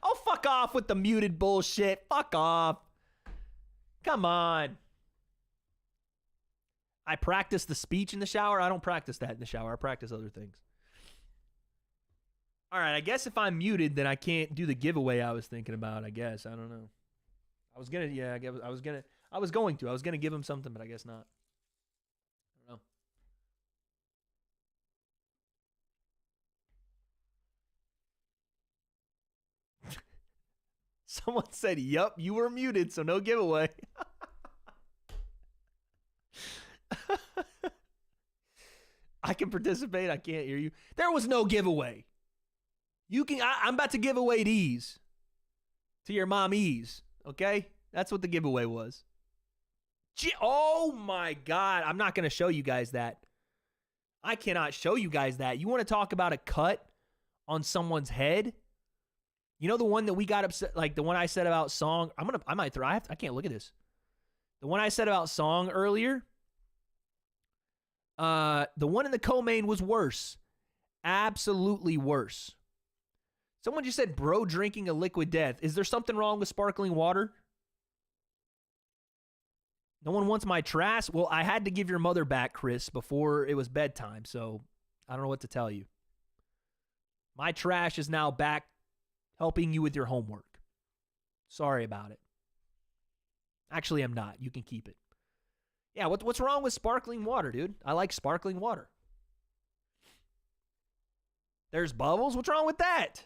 Oh, fuck off with the muted bullshit. Fuck off. Come on. I practice the speech in the shower. I don't practice that in the shower. I practice other things. All right, I guess if I'm muted, then I can't do the giveaway I was thinking about, I guess. I don't know. I was going to give him something, but I guess not. I don't know. Someone said, "Yup, you were muted, so no giveaway." I can participate. I can't hear you. There was no giveaway. I'm about to give away these to your mommies, okay? That's what the giveaway was. Oh my God. I'm not going to show you guys that. I cannot show you guys that. You want to talk about a cut on someone's head? You know the one that we got upset, like the one I said about Song? I can't look at this. The one I said about Song earlier, the one in the co-main was worse. Absolutely worse. Someone just said, bro drinking a liquid death. Is there something wrong with sparkling water? No one wants my trash? Well, I had to give your mother back, Chris, before it was bedtime, so I don't know what to tell you. My trash is now back helping you with your homework. Sorry about it. Actually, I'm not. You can keep it. Yeah, what's wrong with sparkling water, dude? I like sparkling water. There's bubbles? What's wrong with that?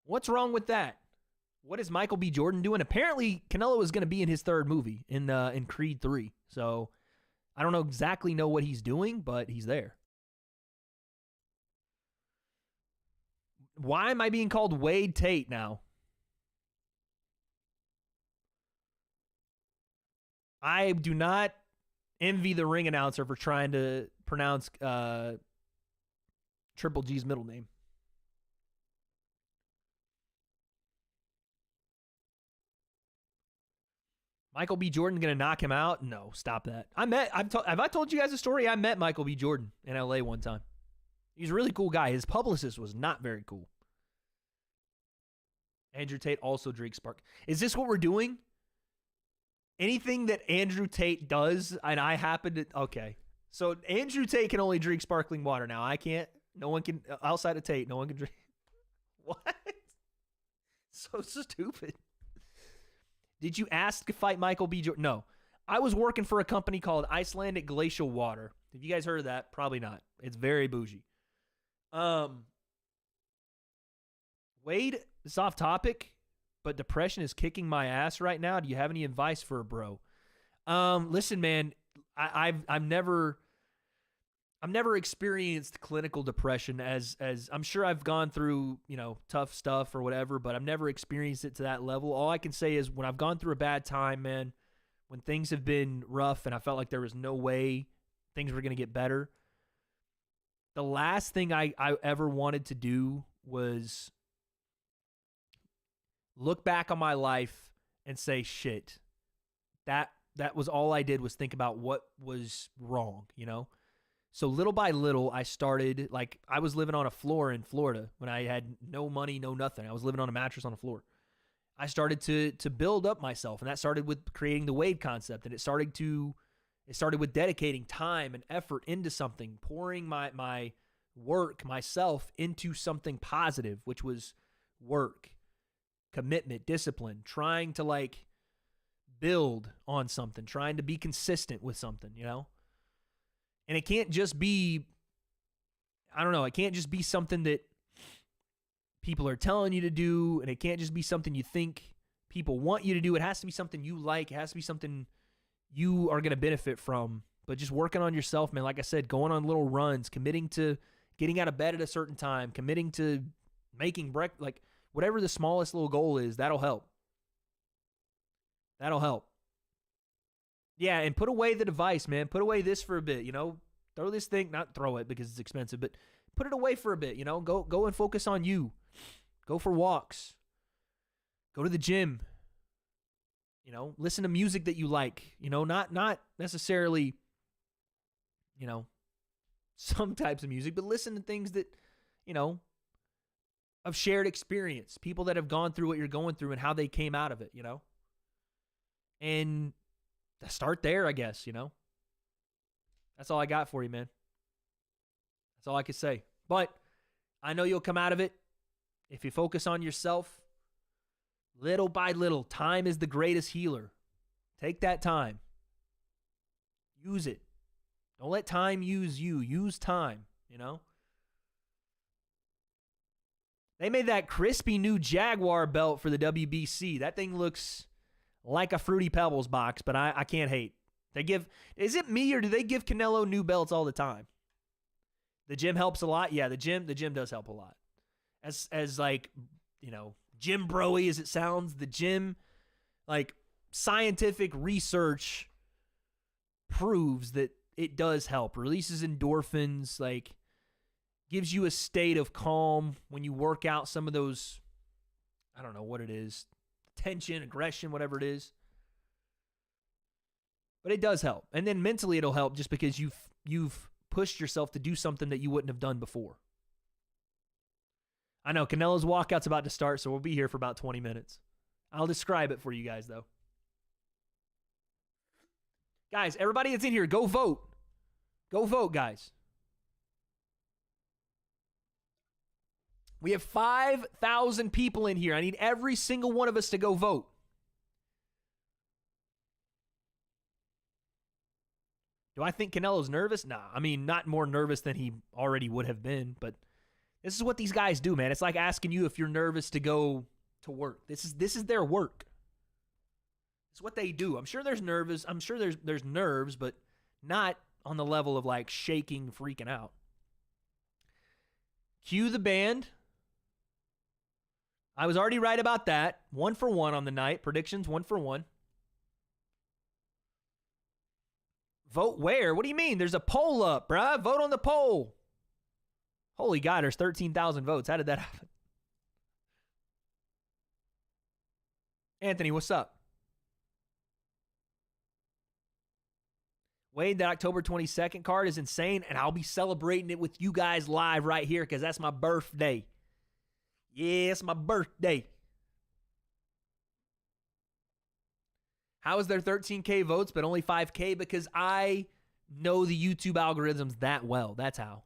What's wrong with that? What is Michael B. Jordan doing? Apparently, Canelo is going to be in his third movie in Creed 3. So, I don't exactly know what he's doing, but he's there. Why am I being called Wade Tate now? I do not envy the ring announcer for trying to pronounce Triple G's middle name. Michael B. Jordan going to knock him out? No, stop that. Have I told you guys a story? I met Michael B. Jordan in LA one time. He's a really cool guy. His publicist was not very cool. Andrew Tate also drinks spark. Is this what we're doing? Anything that Andrew Tate does, and I happen to... Okay. So Andrew Tate can only drink sparkling water now. I can't. No one can... Outside of Tate, no one can drink... What? So stupid. Did you ask to fight Michael B. Jordan? No. I was working for a company called Icelandic Glacial Water. Have you guys heard of that? Probably not. It's very bougie. Wade, it's off topic, but depression is kicking my ass right now. Do you have any advice for a bro? Listen, man, I've never experienced clinical depression as I'm sure I've gone through, tough stuff or whatever, but I've never experienced it to that level. All I can say is when I've gone through a bad time, man, when things have been rough and I felt like there was no way things were going to get better, the last thing I ever wanted to do was look back on my life and say, shit, that was all I did was think about what was wrong, So little by little, I started, I was living on a floor in Florida when I had no money, no nothing. I was living on a mattress on a floor. I started to build up myself, and that started with creating the W.A.D.E concept, and it started with dedicating time and effort into something, pouring my work, myself, into something positive, which was work, commitment, discipline, trying to, build on something, trying to be consistent with something, And it can't just be, it can't just be something that people are telling you to do, and it can't just be something you think people want you to do. It has to be something you like. It has to be something you are going to benefit from. But just working on yourself, man, like I said, going on little runs, committing to getting out of bed at a certain time, committing to making breakfast, whatever the smallest little goal is, that'll help. That'll help. Yeah, and put away the device, man. Put away this for a bit, Throw this thing, not throw it because it's expensive, but put it away for a bit, Go and focus on you. Go for walks. Go to the gym. Listen to music that you like. Not necessarily, some types of music, but listen to things that, of shared experience. People that have gone through what you're going through and how they came out of it, And start there, I guess, That's all I got for you, man. That's all I can say. But I know you'll come out of it if you focus on yourself. Little by little, time is the greatest healer. Take that time. Use it. Don't let time use you. Use time, you know? They made that crispy new Jaguar belt for the WBC. That thing looks like a Fruity Pebbles box, but I can't hate. Is it me or do they give Canelo new belts all the time? The gym helps a lot. Yeah, the gym does help a lot. As like, you know, gym bro-y as it sounds, the gym, like, scientific research proves that it does help. Releases endorphins, like, gives you a state of calm when you work out some of those, I don't know what it is, tension, aggression, whatever it is. But it does help. And then mentally it'll help just because you've pushed yourself to do something that you wouldn't have done before. I know Canelo's walkout's about to start, so we'll be here for about 20 minutes. I'll describe it for you guys, though. Guys, everybody that's in here, go vote. Go vote, guys. We have 5,000 people in here. I need every single one of us to go vote. Do I think Canelo's nervous? Nah, I mean, not more nervous than he already would have been, but this is what these guys do, man. It's like asking you if you're nervous to go to work. This is their work. It's what they do. I'm sure there's nervous. I'm sure there's nerves, but not on the level of like shaking, freaking out. Cue the band. I was already right about that. 1 for 1 on the night. Predictions 1 for 1. Vote where? What do you mean? There's a poll up, bruh. Vote on the poll. Holy God, there's 13,000 votes. How did that happen? Anthony, what's up? Wade, that October 22nd card is insane, and I'll be celebrating it with you guys live right here because that's my birthday. Yeah, it's my birthday. How is there 13K votes but only 5K? Because I know the YouTube algorithms that well. That's how.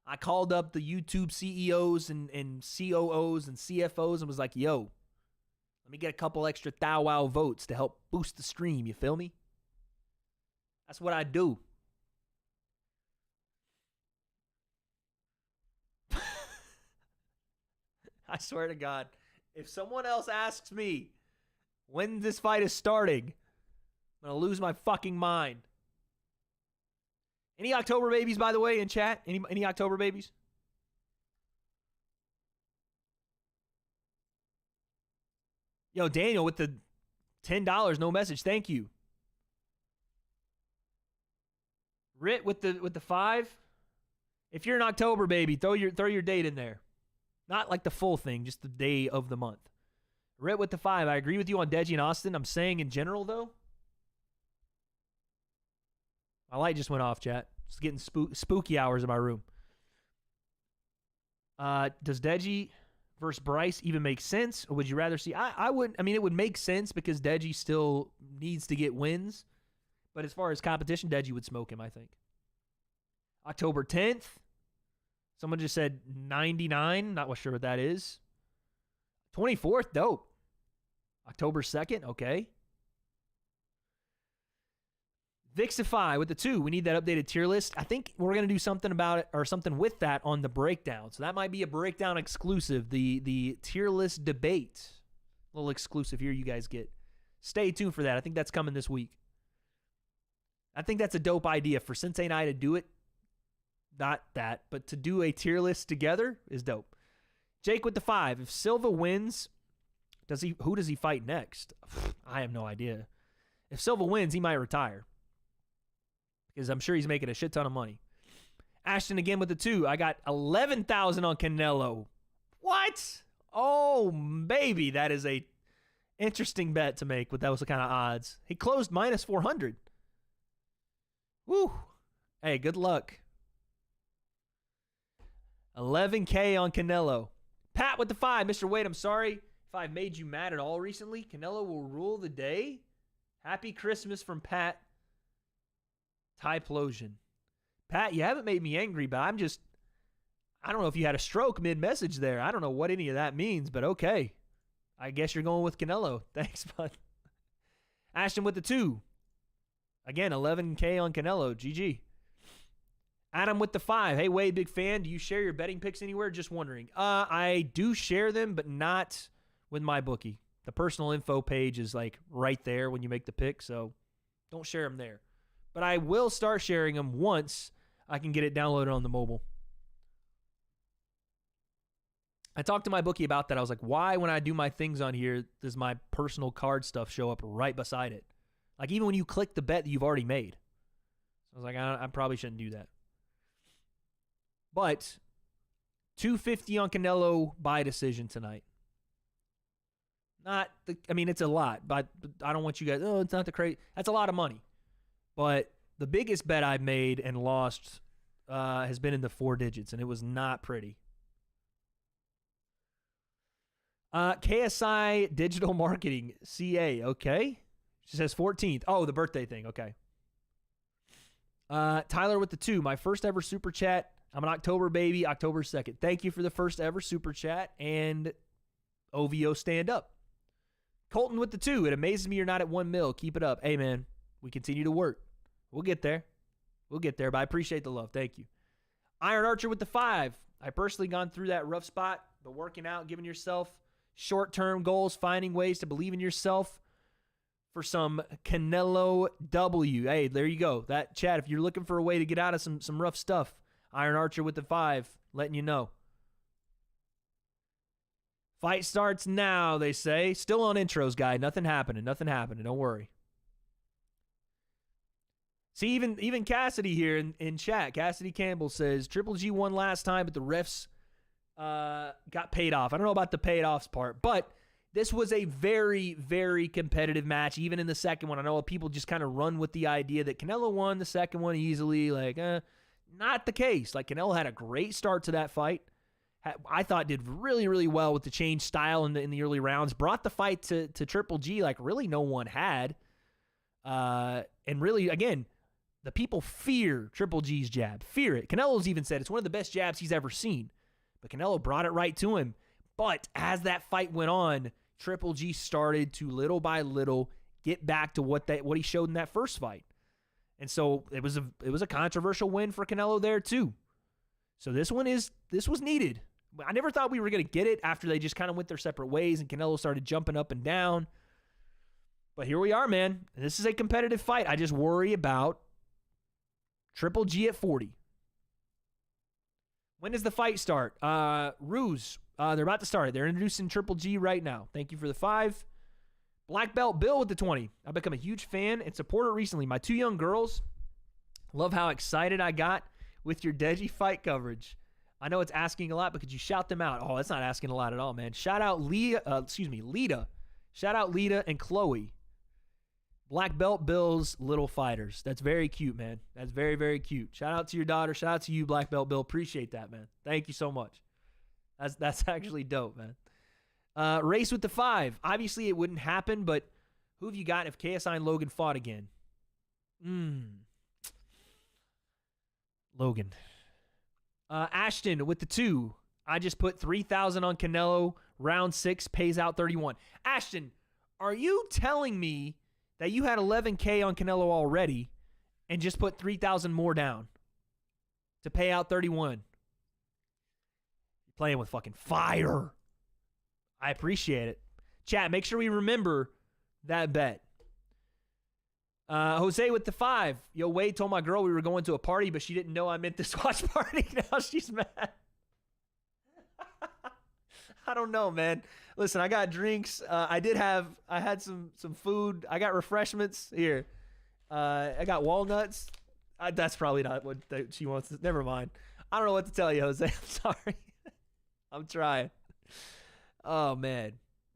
I called up the YouTube CEOs and COOs and CFOs and was like, yo, let me get a couple extra thou wow votes to help boost the stream. You feel me? That's what I do. I swear to God, if someone else asks me when this fight is starting, I'm going to lose my fucking mind. Any October babies, by the way, in chat? Any October babies? Yo, Daniel with the $10, no message. Thank you. Rit with the 5. If you're an October baby, throw your date in there. Not like the full thing, just the day of the month. Rit with the 5. I agree with you on Deji and Austin. I'm saying in general, though. My light just went off, chat. It's getting spooky hours in my room. Does Deji versus Bryce even make sense? Or would you rather see... I wouldn't... I mean, it would make sense because Deji still needs to get wins. But as far as competition, Deji would smoke him, I think. October 10th. Someone just said 99. Not sure what that is. 24th, dope. October 2nd, okay. Vixify with the 2. We need that updated tier list. I think we're going to do something about it or something with that on the breakdown. So that might be a breakdown exclusive. The tier list debate. A little exclusive here you guys get. Stay tuned for that. I think that's coming this week. I think that's a dope idea for Sensei and I to do it. Not that, but to do a tier list together is dope. Jake with the 5. If Silva wins, who does he fight next? I have no idea. If Silva wins, he might retire. Because I'm sure he's making a shit ton of money. Ashton again with the 2. I got 11,000 on Canelo. What? Oh, baby. That is a interesting bet to make with those kind of odds. He closed minus 400. Woo. Hey, good luck. 11K on Canelo. Pat with the 5. Mr. Wade, I'm sorry if I've made you mad at all recently. Canelo will rule the day. Happy Christmas from Pat. Typlosion. Pat, you haven't made me angry, but I don't know if you had a stroke mid-message there. I don't know what any of that means, but okay. I guess you're going with Canelo. Thanks, bud. Ashton with the 2. Again, 11K on Canelo. GG. Adam with the 5. Hey, Wade, big fan. Do you share your betting picks anywhere? Just wondering. I do share them, but not with my bookie. The personal info page is like right there when you make the pick, so don't share them there. But I will start sharing them once I can get it downloaded on the mobile. I talked to my bookie about that. I was like, why, when I do my things on here, does my personal card stuff show up right beside it? Like, even when you click the bet that you've already made. So I was like, I probably shouldn't do that. But $250 on Canelo by decision tonight. It's a lot, but I don't want you guys, it's not the crazy. That's a lot of money. But the biggest bet I've made and lost has been in the 4 digits, and it was not pretty. KSI Digital Marketing, CA, okay. She says 14th. Oh, the birthday thing, okay. Tyler with the 2. My first ever super chat. I'm an October baby, October 2nd. Thank you for the first ever super chat, and OVO stand up. Colton with the 2. It amazes me you're not at 1 mil. Keep it up. Hey, man, we continue to work. We'll get there. But I appreciate the love. Thank you. Iron Archer with the 5. I personally gone through that rough spot, but working out, giving yourself short-term goals, finding ways to believe in yourself for some Canelo W. Hey, there you go. That chat, if you're looking for a way to get out of some rough stuff, Iron Archer with the 5, letting you know. Fight starts now, they say. Still on intros, guy. Nothing happening. Don't worry. See, even Cassidy here in chat, Cassidy Campbell says, Triple G won last time, but the refs got paid off. I don't know about the paid offs part, but this was a very, very competitive match, even in the second one. I know people just kind of run with the idea that Canelo won the second one easily. Not the case. Like, Canelo had a great start to that fight. I thought did really, really well with the change style in the early rounds. Brought the fight to Triple G like really no one had. And really, again, the people fear Triple G's jab. Fear it. Canelo's even said it's one of the best jabs he's ever seen. But Canelo brought it right to him. But as that fight went on, Triple G started to little by little get back to what he showed in that first fight. And so it was a controversial win for Canelo there too. So this was needed. I never thought we were going to get it after they just kind of went their separate ways and Canelo started jumping up and down. But here we are, man. This is a competitive fight. I just worry about Triple G at 40. When does the fight start? Ruse. They're about to start it. They're introducing Triple G right now. Thank you for the 5. Black Belt Bill with the 20. I've become a huge fan and supporter recently. My 2 young girls love how excited I got with your Deji fight coverage. I know it's asking a lot, but could you shout them out? Oh, that's not asking a lot at all, man. Shout out Lita. Shout out Lita and Chloe. Black Belt Bill's little fighters. That's very cute, man. That's very, very cute. Shout out to your daughter. Shout out to you, Black Belt Bill. Appreciate that, man. Thank you so much. That's actually dope, man. Race with the 5. Obviously, it wouldn't happen, but who have you got if KSI and Logan fought again? Logan. Ashton with the 2. I just put 3,000 on Canelo. Round 6 pays out 31. Ashton, are you telling me that you had 11K on Canelo already and just put 3,000 more down to pay out 31? You're playing with fucking fire. I appreciate it. Chat, make sure we remember that bet. Jose with the 5. Yo, Wade told my girl we were going to a party, but she didn't know I meant this watch party. Now she's mad. I don't know, man. Listen, I got drinks. I had some food. I got refreshments here. I got walnuts. That's probably not what she wants. Never mind. I don't know what to tell you, Jose. I'm sorry. I'm trying. Oh, man.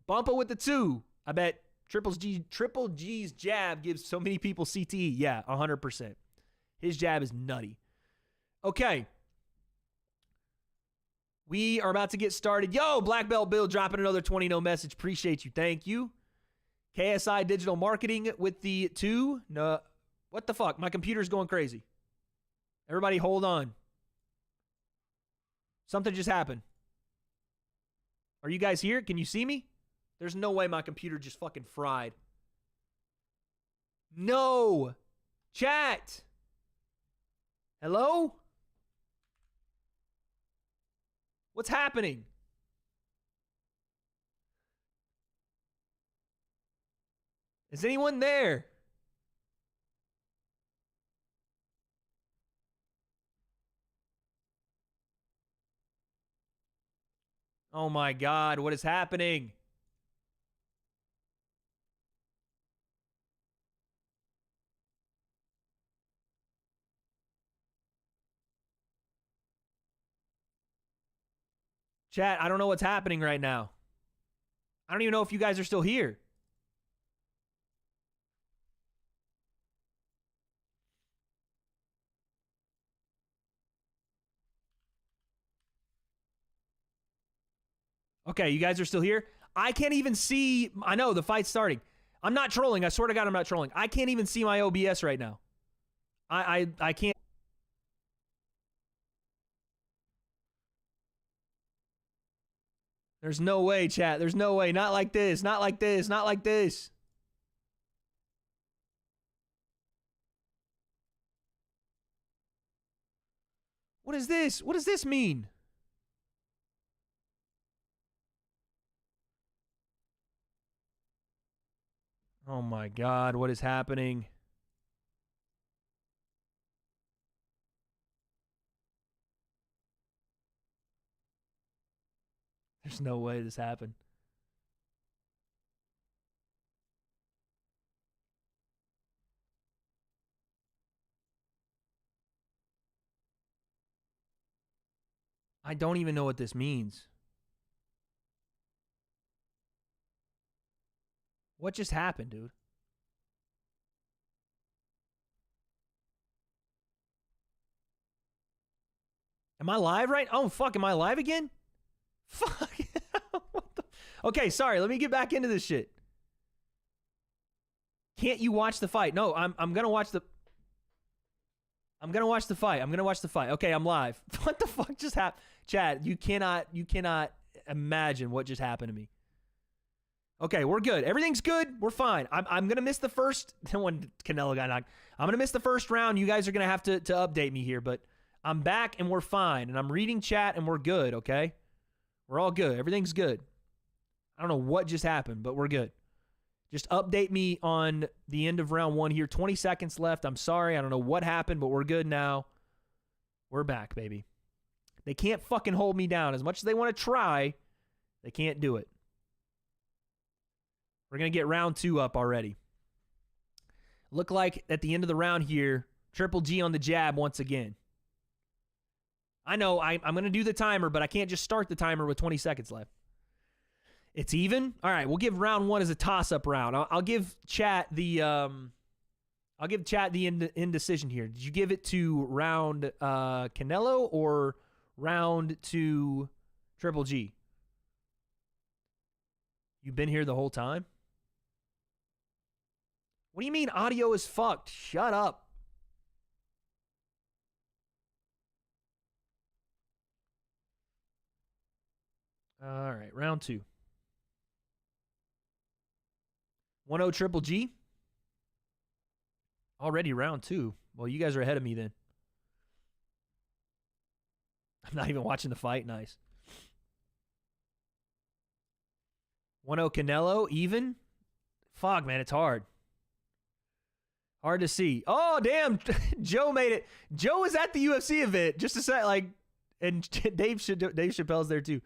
Bumpa with the 2. I bet Triple G's jab gives so many people CTE. Yeah, 100%. His jab is nutty. Okay. We are about to get started. Yo, Black Belt Bill dropping another 20 no message. Appreciate you. Thank you. KSI Digital Marketing with the 2. No, what the fuck? My computer's going crazy. Everybody hold on. Something just happened. Are you guys here? Can you see me? There's no way my computer just fucking fried. No! Chat! Hello? What's happening? Is anyone there? Oh my God, what is happening? Chat, I don't know what's happening right now. I don't even know if you guys are still here. Okay, you guys are still here? I can't even see. I know, the fight's starting. I'm not trolling. I swear to God, I'm not trolling. I can't even see my OBS right now. I can't. There's no way, chat. There's no way. Not like this. Not like this. Not like this. What is this? What does this mean? Oh my God, what is happening? There's no way this happened. I don't even know what this means. What just happened, dude? Am I live right? Oh, fuck, am I live again? Fuck. What the? Okay, sorry, let me get back into this shit. Can't you watch the fight? No, I'm gonna watch the... I'm gonna watch the fight. I'm gonna watch the fight. Okay, I'm live. What the fuck just happened? Chad, you cannot imagine what just happened to me. Okay, we're good. Everything's good. We're fine. I'm gonna miss the first when Canelo got knocked. I'm gonna miss the first round. You guys are gonna have to update me here, but I'm back and we're fine. And I'm reading chat and we're good, okay? We're all good. Everything's good. I don't know what just happened, but we're good. Just update me on the end of round 1 here. 20 seconds left. I'm sorry. I don't know what happened, but we're good now. We're back, baby. They can't fucking hold me down. As much as they want to try, they can't do it. We're going to get round 2 up already. Look like at the end of the round here, Triple G on the jab once again. I know I'm going to do the timer, but I can't just start the timer with 20 seconds left. It's even? All right, we'll give round 1 as a toss-up round. I'll give chat the indecision here. Did you give it to round Canelo or round to Triple G? You've been here the whole time? What do you mean audio is fucked? Shut up. All right, round 2. 1-0 Triple G. Already round 2. Well, you guys are ahead of me then. I'm not even watching the fight. Nice. 1-0 Canelo, even. Fuck, man, it's hard. Hard to see. Oh, damn. Joe made it. Joe was at the UFC event. Just a sec, like, and Dave Chappelle's there too.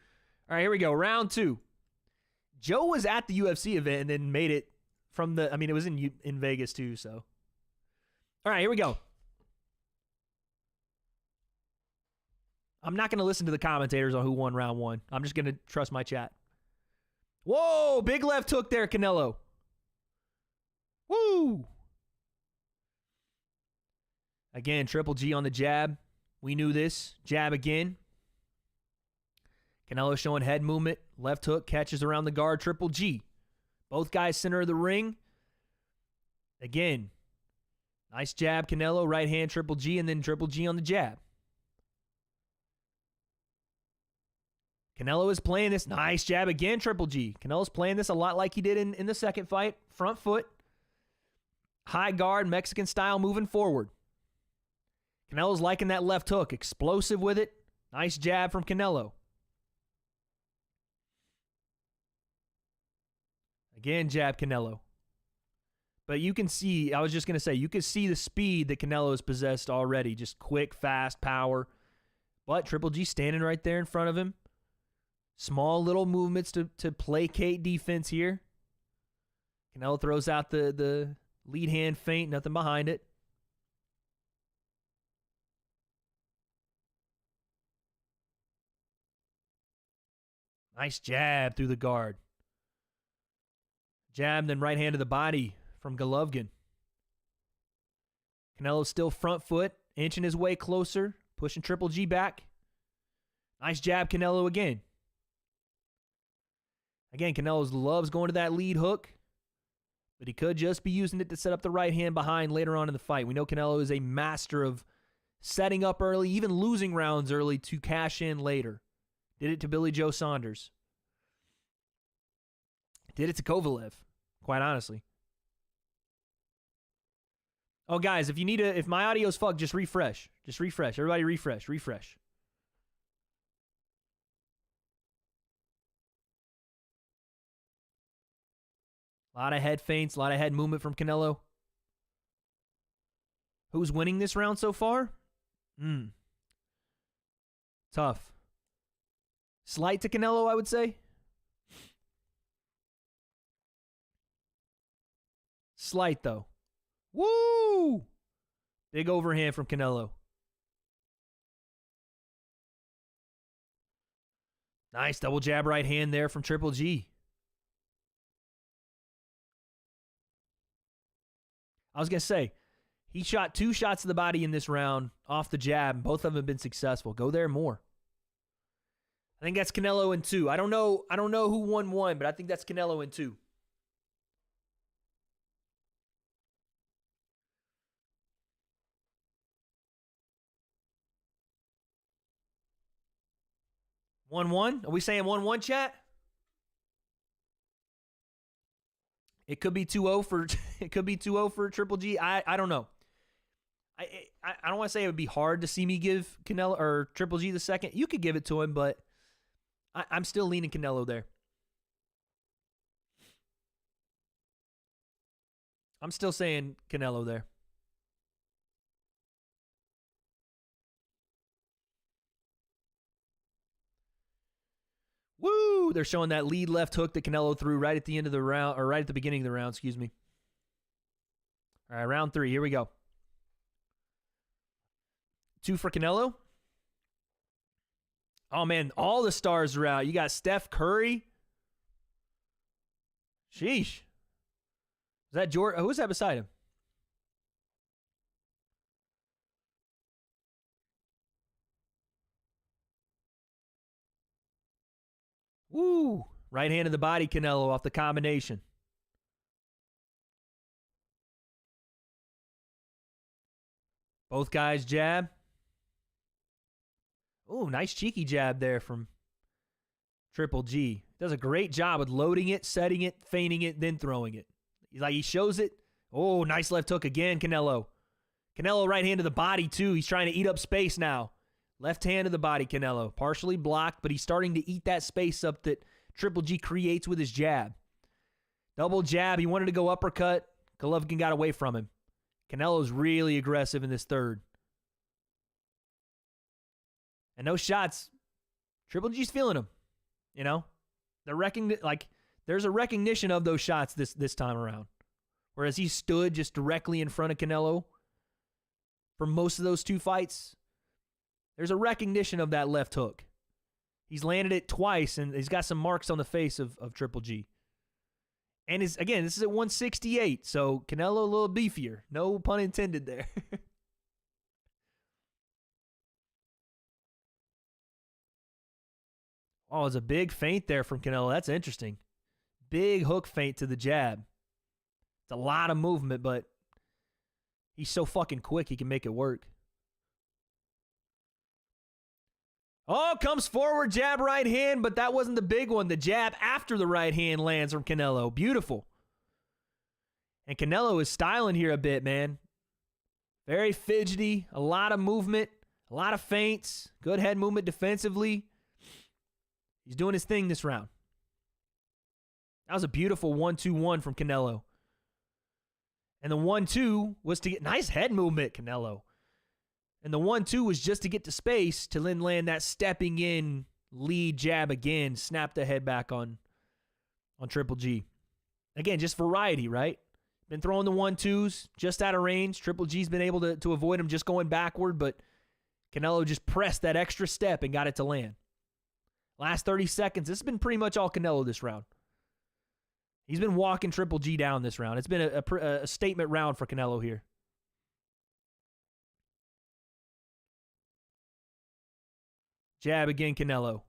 All right, here we go. Round 2. Joe was at the UFC event and then made it from the, I mean, it was in Vegas too, so. All right, here we go. I'm not going to listen to the commentators on who won round 1. I'm just going to trust my chat. Whoa, big left hook there, Canelo. Woo. Again, Triple G on the jab. We knew this. Jab again. Canelo showing head movement. Left hook catches around the guard. Triple G. Both guys center of the ring. Again, nice jab, Canelo. Right hand, Triple G, and then Triple G on the jab. Canelo is playing this. Nice jab again, Triple G. Canelo's playing this a lot like he did in the second fight. Front foot. High guard, Mexican style, moving forward. Canelo's liking that left hook. Explosive with it. Nice jab from Canelo. Again, jab Canelo. But you can see, I was just going to say, you can see the speed that Canelo has possessed already. Just quick, fast, power. But Triple G standing right there in front of him. Small little movements to placate defense here. Canelo throws out the lead hand feint, nothing behind it. Nice jab through the guard. Jab, then right hand to the body from Golovkin. Canelo still front foot, inching his way closer, pushing Triple G back. Nice jab, Canelo again. Again, Canelo loves going to that lead hook, but he could just be using it to set up the right hand behind later on in the fight. We know Canelo is a master of setting up early, even losing rounds early to cash in later. Did it to Billy Joe Saunders. Did it to Kovalev, quite honestly. Oh, guys, if my audio's fucked, just refresh. Just refresh. Everybody refresh. A lot of head feints, a lot of head movement from Canelo. Who's winning this round so far? Tough. Slight to Canelo, I would say. Slight, though. Woo! Big overhand from Canelo. Nice double jab right hand there from Triple G. I was going to say, he shot 2 shots to the body in this round off the jab, and both of them have been successful. Go there more. I think that's Canelo in 2. I don't know who won 1, but I think that's Canelo in 2. Are we saying 1-1, chat? It could be 2-0 for it could be 2-0 for Triple G. I don't know. I don't want to say it would be hard to see me give Canelo or Triple G the second. You could give it to him, but I'm still leaning Canelo there. I'm still saying Canelo there. Woo! They're showing that lead left hook that Canelo threw right at the end of the round, or right at the beginning of the round, excuse me. All right, round 3. Here we go. 2 for Canelo. Oh, man, all the stars are out. You got Steph Curry. Sheesh. Is that George? Who's that beside him? Woo! Right hand of the body, Canelo, off the combination. Both guys jab. Ooh, nice cheeky jab there from Triple G. Does a great job with loading it, setting it, feinting it, then throwing it. He shows it. Oh, nice left hook again, Canelo. Canelo right hand to the body, too. He's trying to eat up space now. Left hand to the body, Canelo. Partially blocked, but he's starting to eat that space up that Triple G creates with his jab. Double jab. He wanted to go uppercut. Golovkin got away from him. Canelo's really aggressive in this third. And those shots, Triple G's feeling them. You know? There's a recognition of those shots this time around. Whereas he stood just directly in front of Canelo for most of those 2 fights, there's a recognition of that left hook. He's landed it twice, and he's got some marks on the face of Triple G. And again, this is at 168, so Canelo a little beefier. No pun intended there. Oh, it's a big feint there from Canelo. That's interesting. Big hook feint to the jab. It's a lot of movement, but he's so fucking quick he can make it work. Oh, comes forward, jab right hand, but that wasn't the big one. The jab after the right hand lands from Canelo. Beautiful. And Canelo is styling here a bit, man. Very fidgety, a lot of movement, a lot of feints, good head movement defensively. He's doing his thing this round. That was a beautiful 1-2-1 from Canelo. And the 1-2 was to get nice head movement, Canelo. And the 1-2 was just to get to space to then land that stepping in lead jab again, snap the head back on Triple G. Again, just variety, right? Been throwing the 1-2s just out of range. Triple G's been able to avoid him just going backward, but Canelo just pressed that extra step and got it to land. Last 30 seconds, this has been pretty much all Canelo this round. He's been walking Triple G down this round. It's been a statement round for Canelo here. Jab again, Canelo.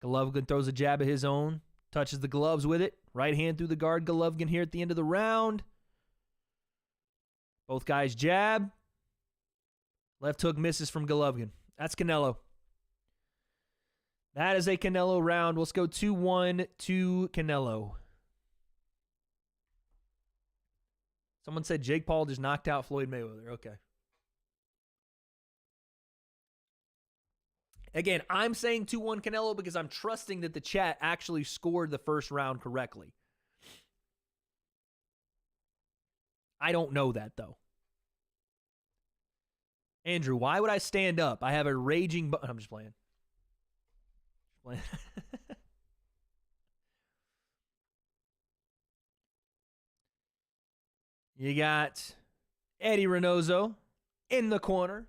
Golovkin throws a jab of his own. Touches the gloves with it. Right hand through the guard. Golovkin here at the end of the round. Both guys jab. Left hook misses from Golovkin. That's Canelo. That is a Canelo round. Let's go 2-1 to Canelo. Someone said Jake Paul just knocked out Floyd Mayweather. Okay. Again, I'm saying 2-1 Canelo because I'm trusting that the chat actually scored the first round correctly. I don't know that, though. Andrew, why would I stand up? I have a raging... I'm just playing. You got Eddie Reynoso in the corner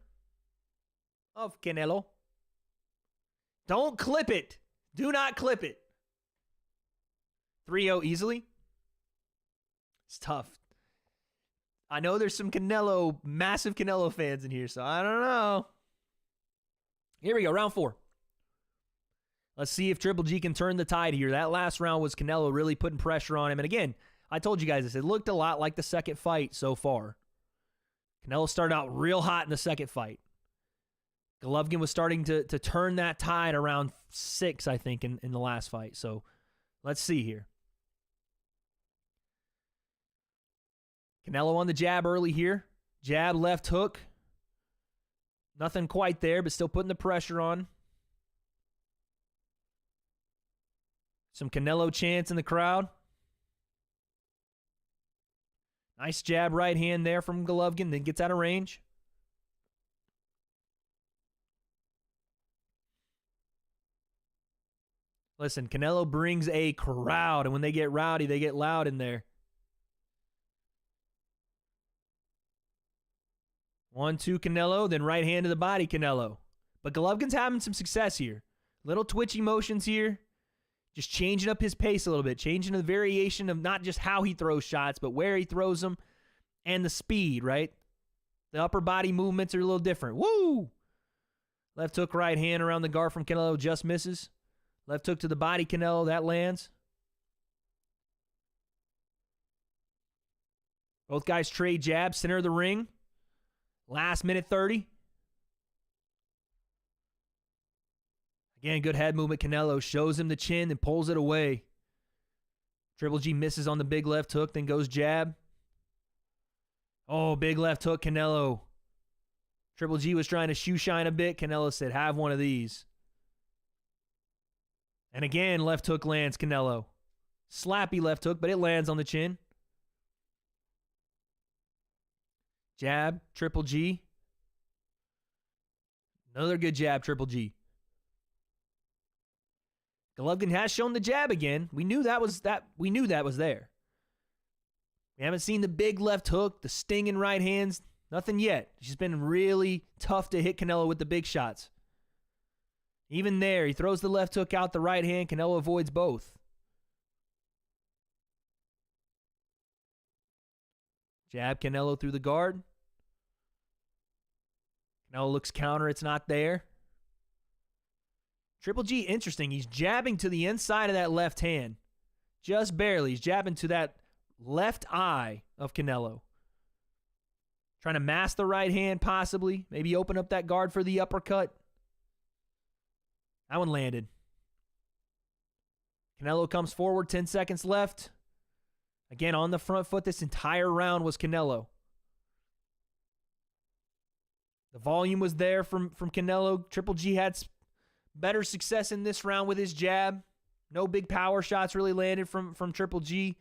of Canelo. Don't clip it. Do not clip it. 3-0 easily. It's tough. I know there's some massive Canelo fans in here, so I don't know. Here we go, round 4. Let's see if Triple G can turn the tide here. That last round was Canelo really putting pressure on him. And again, I told you guys this. It looked a lot like the second fight so far. Canelo started out real hot in the second fight. Golovkin was starting to turn that tide around 6, I think, in the last fight. So let's see here. Canelo on the jab early here. Jab, left hook. Nothing quite there, but still putting the pressure on. Some Canelo chants in the crowd. Nice jab right hand there from Golovkin, then gets out of range. Listen, Canelo brings a crowd, and when they get rowdy, they get loud in there. 1-2 Canelo, then right hand to the body Canelo. But Golovkin's having some success here. Little twitchy motions here. Just changing up his pace a little bit. Changing the variation of not just how he throws shots, but where he throws them and the speed, right? The upper body movements are a little different. Woo! Left hook, right hand around the guard from Canelo just misses. Left hook to the body, Canelo. That lands. Both guys trade jabs. Center of the ring. Last minute 30. Again, good head movement. Canelo shows him the chin and pulls it away. Triple G misses on the big left hook, then goes jab. Oh, big left hook, Canelo. Triple G was trying to shoe shine a bit. Canelo said, have one of these. And again, left hook lands Canelo. Slappy left hook, but it lands on the chin. Jab, Triple G. Another good jab, Triple G. Golovkin has shown the jab again. We knew that was there. We haven't seen the big left hook, the stinging right hands. Nothing yet. It's just been really tough to hit Canelo with the big shots. Even there, he throws the left hook out the right hand. Canelo avoids both. Jab Canelo through the guard. Canelo looks counter. It's not there. Triple G, interesting. He's jabbing to the inside of that left hand. Just barely. He's jabbing to that left eye of Canelo. Trying to mask the right hand, possibly. Maybe open up that guard for the uppercut. That one landed. Canelo comes forward, 10 seconds left. Again, on the front foot this entire round was Canelo. The volume was there from Canelo. Triple G had better success in this round with his jab. No big power shots really landed from Triple G.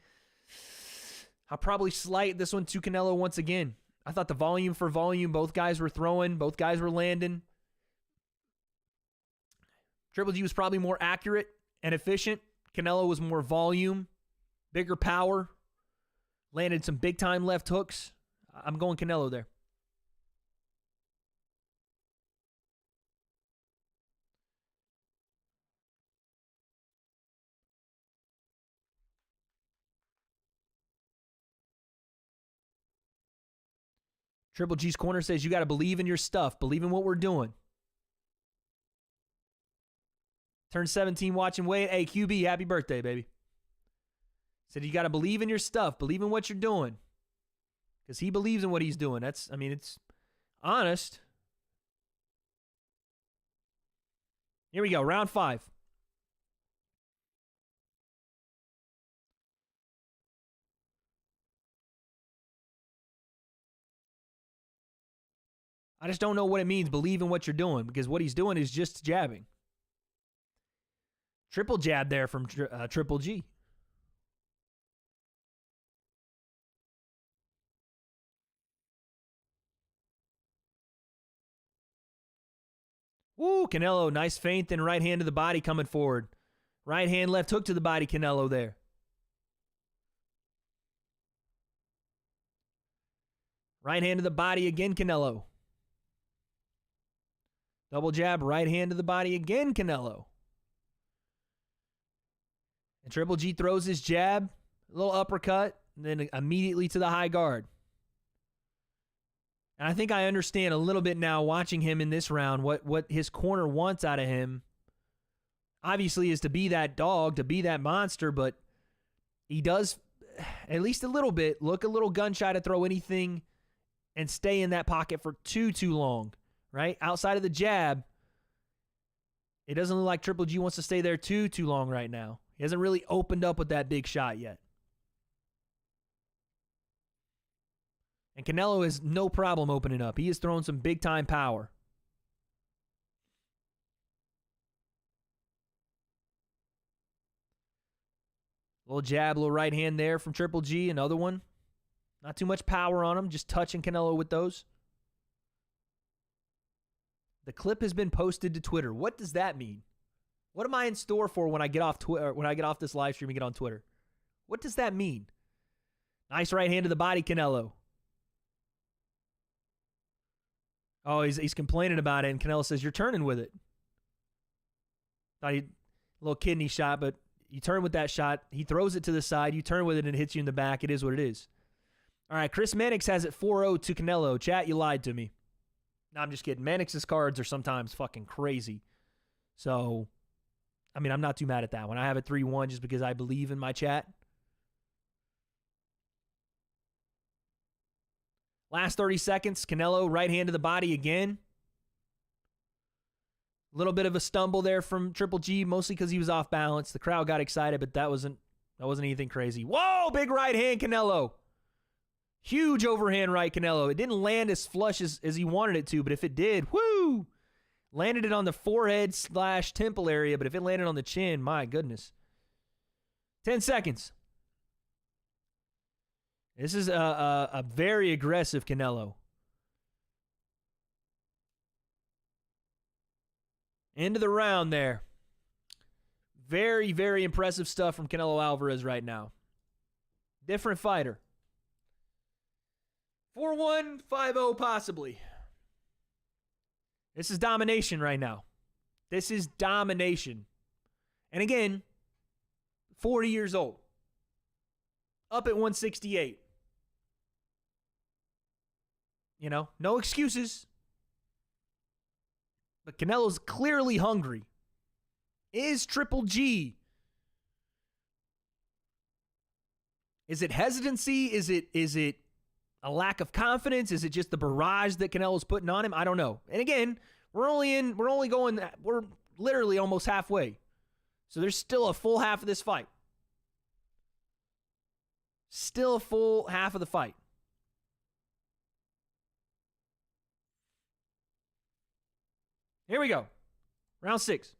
I'll probably slight this one to Canelo once again. I thought the volume for volume, both guys were throwing, both guys were landing. Triple G was probably more accurate and efficient. Canelo was more volume, bigger power, landed some big-time left hooks. I'm going Canelo there. Triple G's corner says you got to believe in your stuff. Believe in what we're doing. Turned 17 watching Wade. Hey, QB, happy birthday, baby. Said you got to believe in your stuff. Believe in what you're doing. Because he believes in what he's doing. It's honest. Here we go, round 5. I just don't know what it means, believe in what you're doing, because what he's doing is just jabbing. Triple jab there from Triple G. Woo, Canelo, nice feint and right hand to the body coming forward. Right hand, left hook to the body, Canelo there. Right hand to the body again, Canelo. Double jab, right hand to the body again, Canelo. And Triple G throws his jab, a little uppercut, and then immediately to the high guard. And I think I understand a little bit now watching him in this round what his corner wants out of him. Obviously is to be that dog, to be that monster, but he does, at least a little bit, look a little gun-shy to throw anything and stay in that pocket for too long. Right? Outside of the jab, it doesn't look like Triple G wants to stay there too long right now. He hasn't really opened up with that big shot yet. And Canelo has no problem opening up. He is throwing some big-time power. Little jab, little right hand there from Triple G. Another one. Not too much power on him, just touching Canelo with those. The clip has been posted to Twitter. What does that mean? What am I in store for when I get off when I get off this live stream and get on Twitter? What does that mean? Nice right hand to the body, Canelo. Oh, he's complaining about it, and Canelo says, you're turning with it. Thought he, a little kidney shot, but you turn with that shot. He throws it to the side. You turn with it, and it hits you in the back. It is what it is. All right, Chris Mannix has it 4-0 to Canelo. Chat, you lied to me. No, I'm just kidding. Mannix's cards are sometimes fucking crazy. So, I mean, I'm not too mad at that one. I have it 3-1 just because I believe in my chat. Last 30 seconds. Canelo, right hand to the body again. A little bit of a stumble there from Triple G, mostly because he was off balance. The crowd got excited, but that wasn't anything crazy. Whoa, big right hand, Canelo. Huge overhand right, Canelo. It didn't land as flush as he wanted it to, but if it did, whoo! Landed it on the forehead / temple area, but if it landed on the chin, my goodness. 10 seconds. This is a very aggressive Canelo. End of the round there. Very, very impressive stuff from Canelo Alvarez right now. Different fighter. 4-1, 5-0 possibly. This is domination right now. This is domination. And again, 40 years old. Up at 168. You know, no excuses. But Canelo's clearly hungry. Is Triple G? Is it hesitancy? Is it a lack of confidence? Is it just the barrage that Canelo's putting on him? I don't know. And again, we're literally almost halfway. So there's still a full half of this fight. Still a full half of the fight. Here we go. Round 6.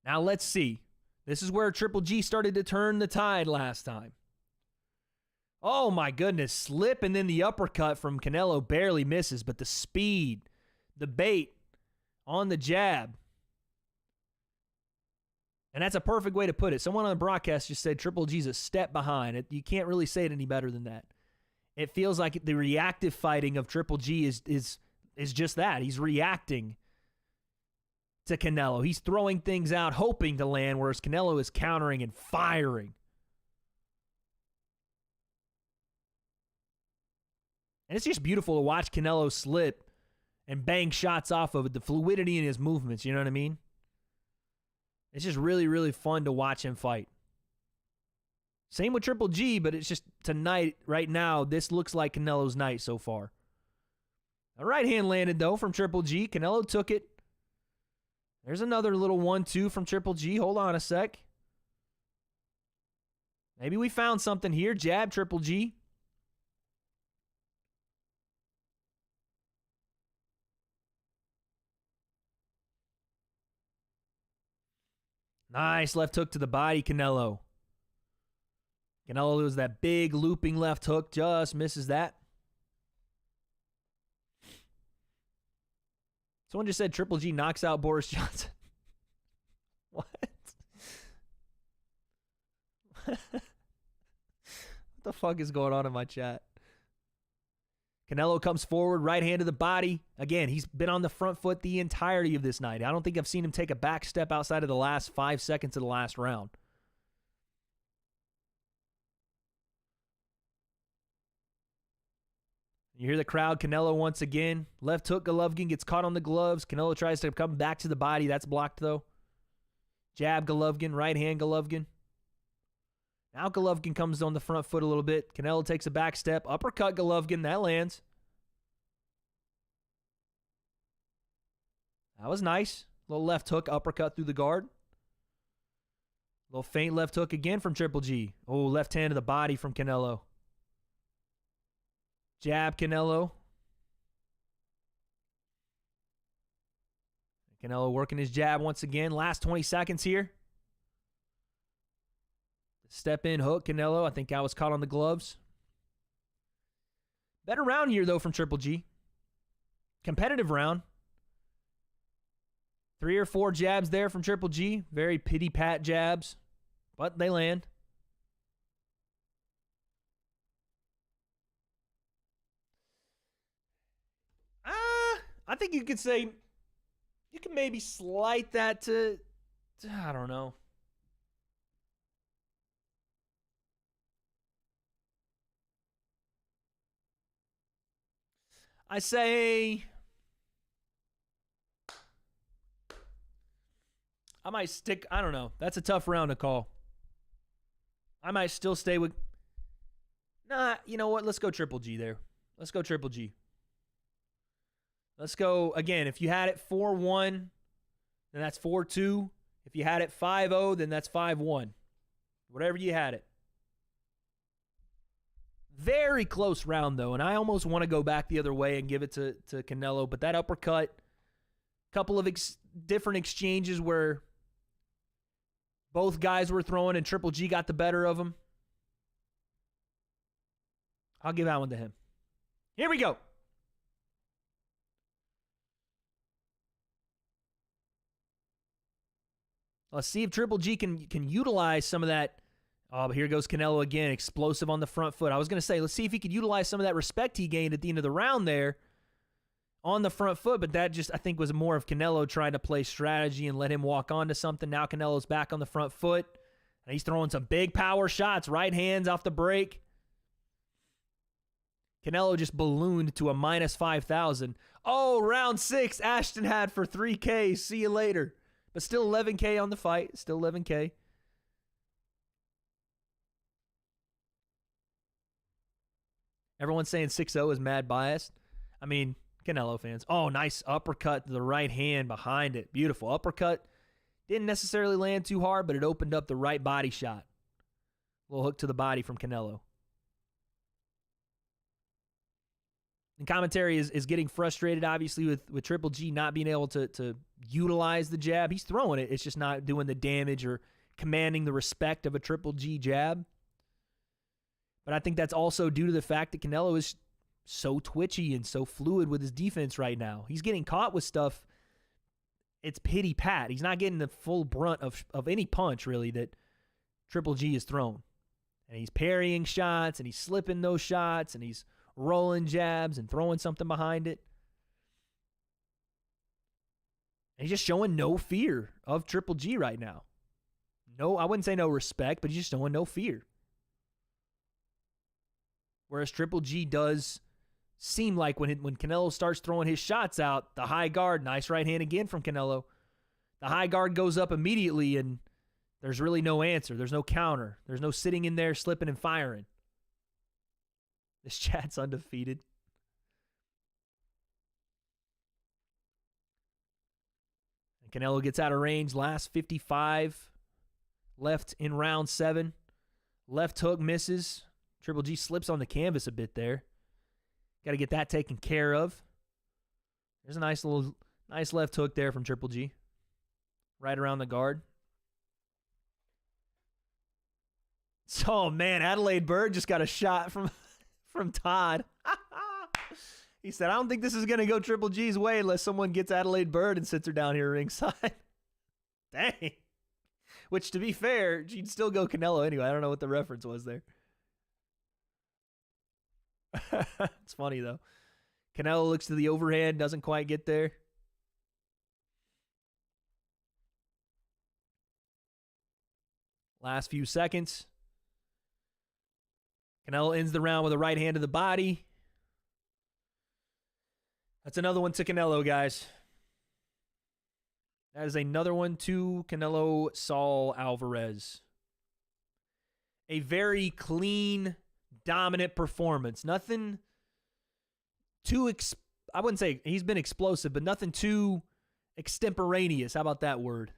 Now let's see. This is where Triple G started to turn the tide last time. Oh my goodness. Slip and then the uppercut from Canelo barely misses, but the speed, the bait on the jab. And that's a perfect way to put it. Someone on the broadcast just said Triple G's a step behind. You can't really say it any better than that. It feels like the reactive fighting of Triple G is just that. He's reacting to Canelo. He's throwing things out, hoping to land, whereas Canelo is countering and firing. And it's just beautiful to watch Canelo slip and bang shots off of it, the fluidity in his movements, you know what I mean? It's just really, really fun to watch him fight. Same with Triple G, but it's just tonight, right now, this looks like Canelo's night so far. A right hand landed, though, from Triple G. Canelo took it. There's another little 1-2 from Triple G. Hold on a sec. Maybe we found something here. Jab, Triple G. Nice left hook to the body, Canelo. Canelo was that big looping left hook, just misses that. Someone just said Triple G knocks out Boris Johnson. What? What the fuck is going on in my chat? Canelo comes forward, right hand to the body. Again, he's been on the front foot the entirety of this night. I don't think I've seen him take a back step outside of the last 5 seconds of the last round. You hear the crowd. Canelo once again. Left hook, Golovkin gets caught on the gloves. Canelo tries to come back to the body. That's blocked, though. Jab, Golovkin. Right hand, Golovkin. Now Golovkin comes on the front foot a little bit. Canelo takes a back step. Uppercut, Golovkin. That lands. That was nice. Little left hook, uppercut through the guard. Little feint left hook again from Triple G. Oh, left hand to the body from Canelo. Jab, Canelo. Canelo working his jab once again. Last 20 seconds here. Step in hook, Canelo. I think I was caught on the gloves. Better round here, though, from Triple G. Competitive round. 3 or 4 jabs there from Triple G. Very pity-pat jabs, but they land. I think you could say, you can maybe slight that to I don't know. I say I might stick, I don't know. That's a tough round to call. I might still stay with, nah, you know what? Let's go Triple G there. Let's go Triple G. Let's go, again, if you had it 4-1, then that's 4-2. If you had it 5-0, then that's 5-1. Whatever you had it. Very close round, though, and I almost want to go back the other way and give it to Canelo, but that uppercut, couple of different exchanges where both guys were throwing and Triple G got the better of him. I'll give that one to him. Here we go. Let's see if Triple G can utilize some of that. Oh, but here goes Canelo again, explosive on the front foot. I was going to say, let's see if he could utilize some of that respect he gained at the end of the round there on the front foot, but that just, I think, was more of Canelo trying to play strategy and let him walk onto something. Now Canelo's back on the front foot, and he's throwing some big power shots, right hands off the break. Canelo just ballooned to a minus 5,000. Oh, round 6, Ashton had for 3K. See you later. But still 11K on the fight. Still 11K. Everyone's saying 6-0 is mad biased. I mean, Canelo fans. Oh, nice uppercut to the right hand behind it. Beautiful. Uppercut. Didn't necessarily land too hard, but it opened up the right body shot. Little hook to the body from Canelo. And commentary is getting frustrated, obviously, with Triple G not being able to utilize the jab. He's throwing it. It's just not doing the damage or commanding the respect of a Triple G jab. But I think that's also due to the fact that Canelo is so twitchy and so fluid with his defense right now. He's getting caught with stuff. It's pity-pat. He's not getting the full brunt of any punch, really, that Triple G has thrown. And he's parrying shots, and he's slipping those shots, and he's rolling jabs and throwing something behind it. And he's just showing no fear of Triple G right now. No, I wouldn't say no respect, but he's just showing no fear. Whereas Triple G does seem like when Canelo starts throwing his shots out, the high guard, nice right hand again from Canelo, the high guard goes up immediately and there's really no answer. There's no counter. There's no sitting in there, slipping and firing. This chat's undefeated. And Canelo gets out of range. Last 55 left in round 7. Left hook misses. Triple G slips on the canvas a bit there. Got to get that taken care of. There's a nice left hook there from Triple G. Right around the guard. So, man, W.A.D.E just got a shot from Todd. He said, I don't think this is going to go Triple G's way unless someone gets W.A.D.E and sits her down here ringside. Dang. Which, to be fair, she'd still go Canelo anyway. I don't know what the reference was there. It's funny, though. Canelo looks to the overhand, doesn't quite get there. Last few seconds. Canelo ends the round with a right hand to the body. That's another one to Canelo, guys. That is another one to Canelo Saul Alvarez. A very clean, dominant performance. Nothing too, I wouldn't say he's been explosive, but nothing too extemporaneous. How about that word?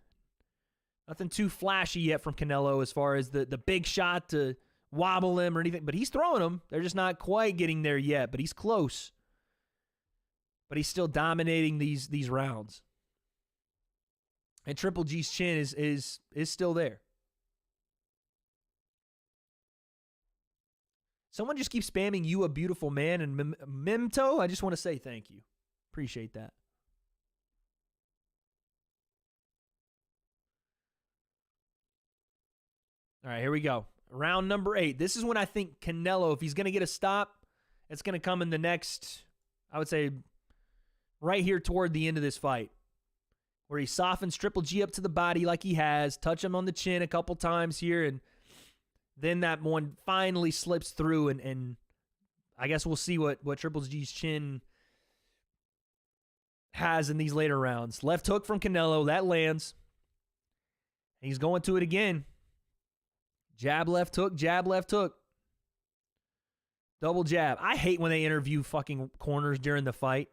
Nothing too flashy yet from Canelo as far as the big shot to wobble him or anything. But he's throwing them. They're just not quite getting there yet, but he's close. But he's still dominating these rounds. And Triple G's chin is still there. Someone just keeps spamming you a beautiful man and Memto. I just want to say thank you. Appreciate that. All right, here we go. Round number 8. This is when I think Canelo, if he's going to get a stop, it's going to come in the next, I would say, right here toward the end of this fight, where he softens Triple G up to the body like he has, touch him on the chin a couple times here, and then that one finally slips through, and I guess we'll see what Triple G's chin has in these later rounds. Left hook from Canelo. That lands. He's going to it again. Jab, left hook, jab, left hook. Double jab. I hate when they interview fucking corners during the fight.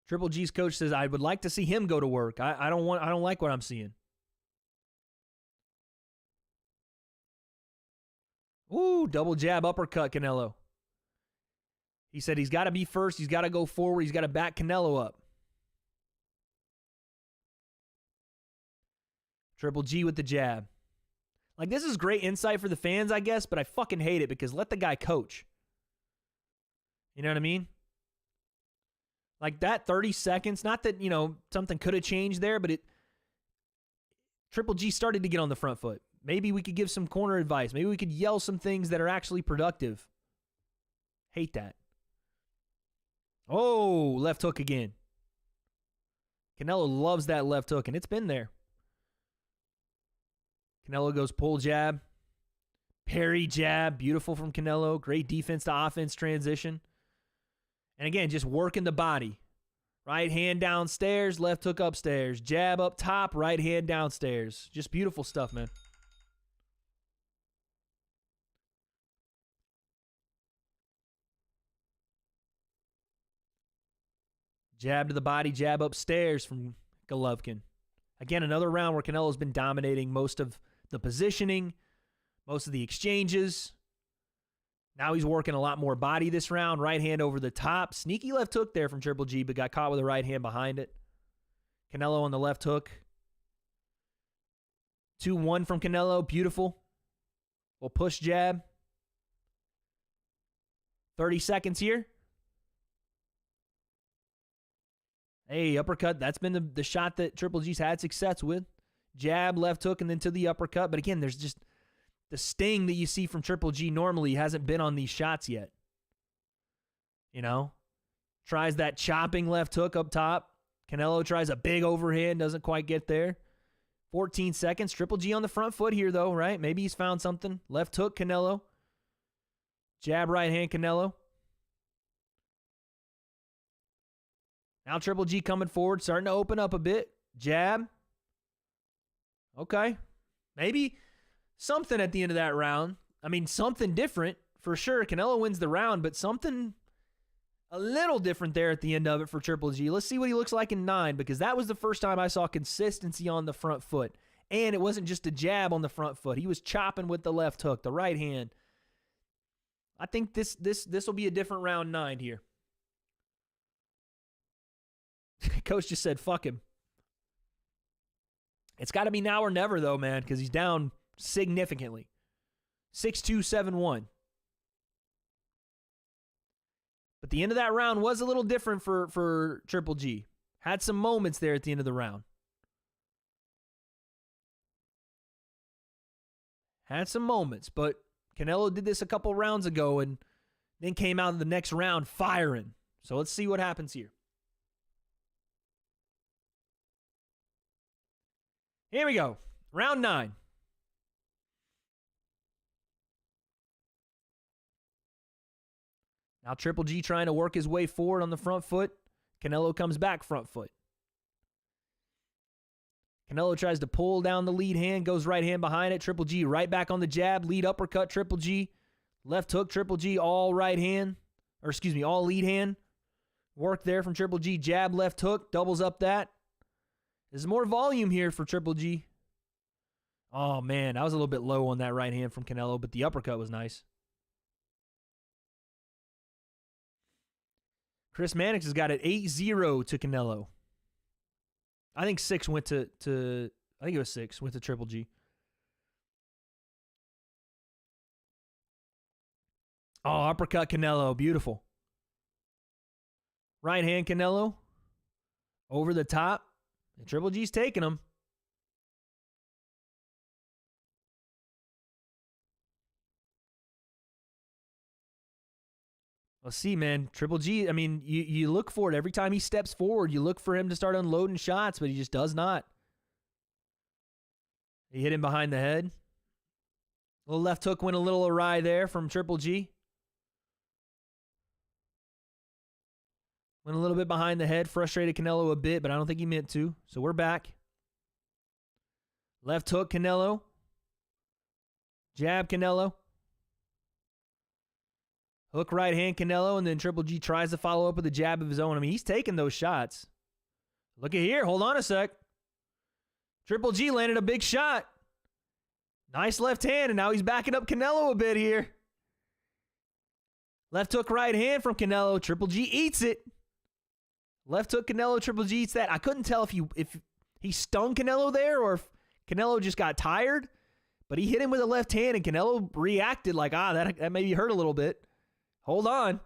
Triple G's coach says, I would like to see him go to work. I don't like what I'm seeing. Ooh, double jab, uppercut, Canelo. He said he's got to be first. He's got to go forward. He's got to back Canelo up. Triple G with the jab. Like, this is great insight for the fans, I guess, but I fucking hate it because let the guy coach. You know what I mean? Like that 30 seconds, not that, something could have changed there, but Triple G started to get on the front foot. Maybe we could give some corner advice. Maybe we could yell some things that are actually productive. Hate that. Oh, left hook again. Canelo loves that left hook, and it's been there. Canelo goes pull jab. Parry jab. Beautiful from Canelo. Great defense to offense transition. And again, just working the body. Right hand downstairs, left hook upstairs. Jab up top, right hand downstairs. Just beautiful stuff, man. Jab to the body, jab upstairs from Golovkin. Again, another round where Canelo's been dominating most of the positioning, most of the exchanges. Now he's working a lot more body this round. Right hand over the top. Sneaky left hook there from Triple G, but got caught with a right hand behind it. Canelo on the left hook. 2-1 from Canelo. Beautiful. We'll push jab. 30 seconds here. Hey, uppercut. That's been the shot that Triple G's had success with. Jab, left hook, and then to the uppercut. But again, there's just the sting that you see from Triple G normally hasn't been on these shots yet. You know? Tries that chopping left hook up top. Canelo tries a big overhand, doesn't quite get there. 14 seconds. Triple G on the front foot here, though, right? Maybe he's found something. Left hook, Canelo. Jab, right hand, Canelo. Now Triple G coming forward, starting to open up a bit. Jab. Okay. Maybe something at the end of that round. I mean, something different for sure. Canelo wins the round, but something a little different there at the end of it for Triple G. Let's see what he looks like in 9, because that was the first time I saw consistency on the front foot. And it wasn't just a jab on the front foot. He was chopping with the left hook, the right hand. I think this will be a different round 9 here. Coach just said, fuck him. It's got to be now or never, though, man, because he's down significantly. 6-2, 7-1. But the end of that round was a little different for Triple G. Had some moments there at the end of the round. Had some moments, but Canelo did this a couple rounds ago and then came out of the next round firing. So let's see what happens here. Here we go. Round 9. Now Triple G trying to work his way forward on the front foot. Canelo comes back front foot. Canelo tries to pull down the lead hand, goes right hand behind it. Triple G right back on the jab, lead uppercut, Triple G. Left hook, Triple G, all right hand. Or excuse me, all lead hand. Work there from Triple G. Jab, left hook, doubles up that. There's more volume here for Triple G. Oh, man, I was a little bit low on that right hand from Canelo, but the uppercut was nice. Chris Mannix has got it 8-0 to Canelo. I think 6 went to I think it was 6 went to Triple G. Oh, uppercut Canelo. Beautiful. Right hand Canelo. Over the top. And Triple G's taking him. Let's see, man. Triple G, I mean, you look for it. Every time he steps forward, you look for him to start unloading shots, but he just does not. He hit him behind the head. Little left hook went a little awry there from Triple G. Went a little bit behind the head, frustrated Canelo a bit, but I don't think he meant to. So we're back. Left hook, Canelo. Jab, Canelo. Hook right hand, Canelo, and then Triple G tries to follow up with a jab of his own. I mean, he's taking those shots. Look at here. Hold on a sec. Triple G landed a big shot. Nice left hand, and now he's backing up Canelo a bit here. Left hook right hand from Canelo. Triple G eats it. Left hook Canelo, Triple G eats that. I couldn't tell if he stung Canelo there or if Canelo just got tired, but he hit him with a left hand, and Canelo reacted like, that maybe hurt a little bit. Hold on.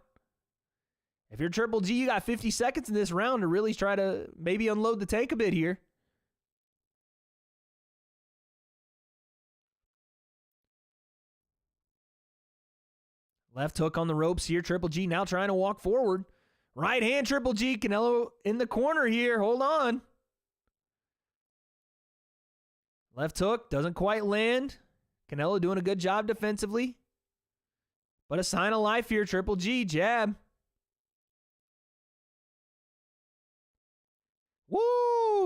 If you're Triple G, you got 50 seconds in this round to really try to maybe unload the tank a bit here. Left hook on the ropes here. Triple G now trying to walk forward. Right hand, Triple G. Canelo in the corner here. Hold on. Left hook doesn't quite land. Canelo doing a good job defensively. But a sign of life here. Triple G, jab.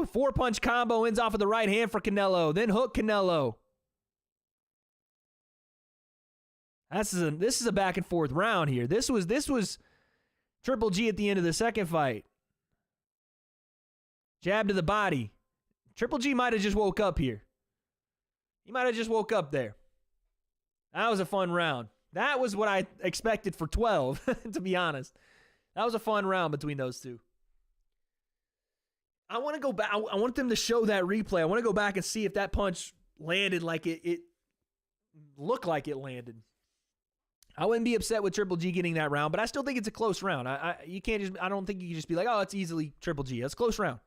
Ooh, 4-punch combo ends off with the right hand for Canelo. Then hook Canelo. This is a back and forth round here. This was Triple G at the end of the second fight. Jab to the body. Triple G might have just woke up here. He might have just woke up there. That was a fun round. That was what I expected for 12, to be honest. That was a fun round between those two. I want to go back. I want them to show that replay. I want to go back and see if that punch landed like it looked like it landed. I wouldn't be upset with Triple G getting that round, but I still think it's a close round. I don't think you can just be like, oh, it's easily Triple G. That's a close round.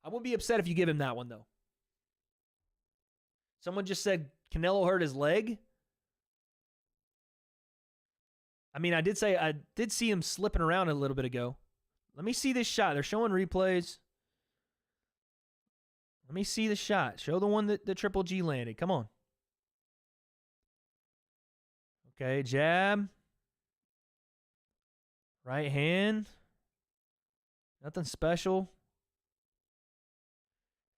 I wouldn't be upset if you give him that one, though. Someone just said Canelo hurt his leg. I mean, I did see him slipping around a little bit ago. Let me see this shot. They're showing replays. Let me see the shot. Show the one that Triple G landed. Come on. Okay, jab. Right hand. Nothing special.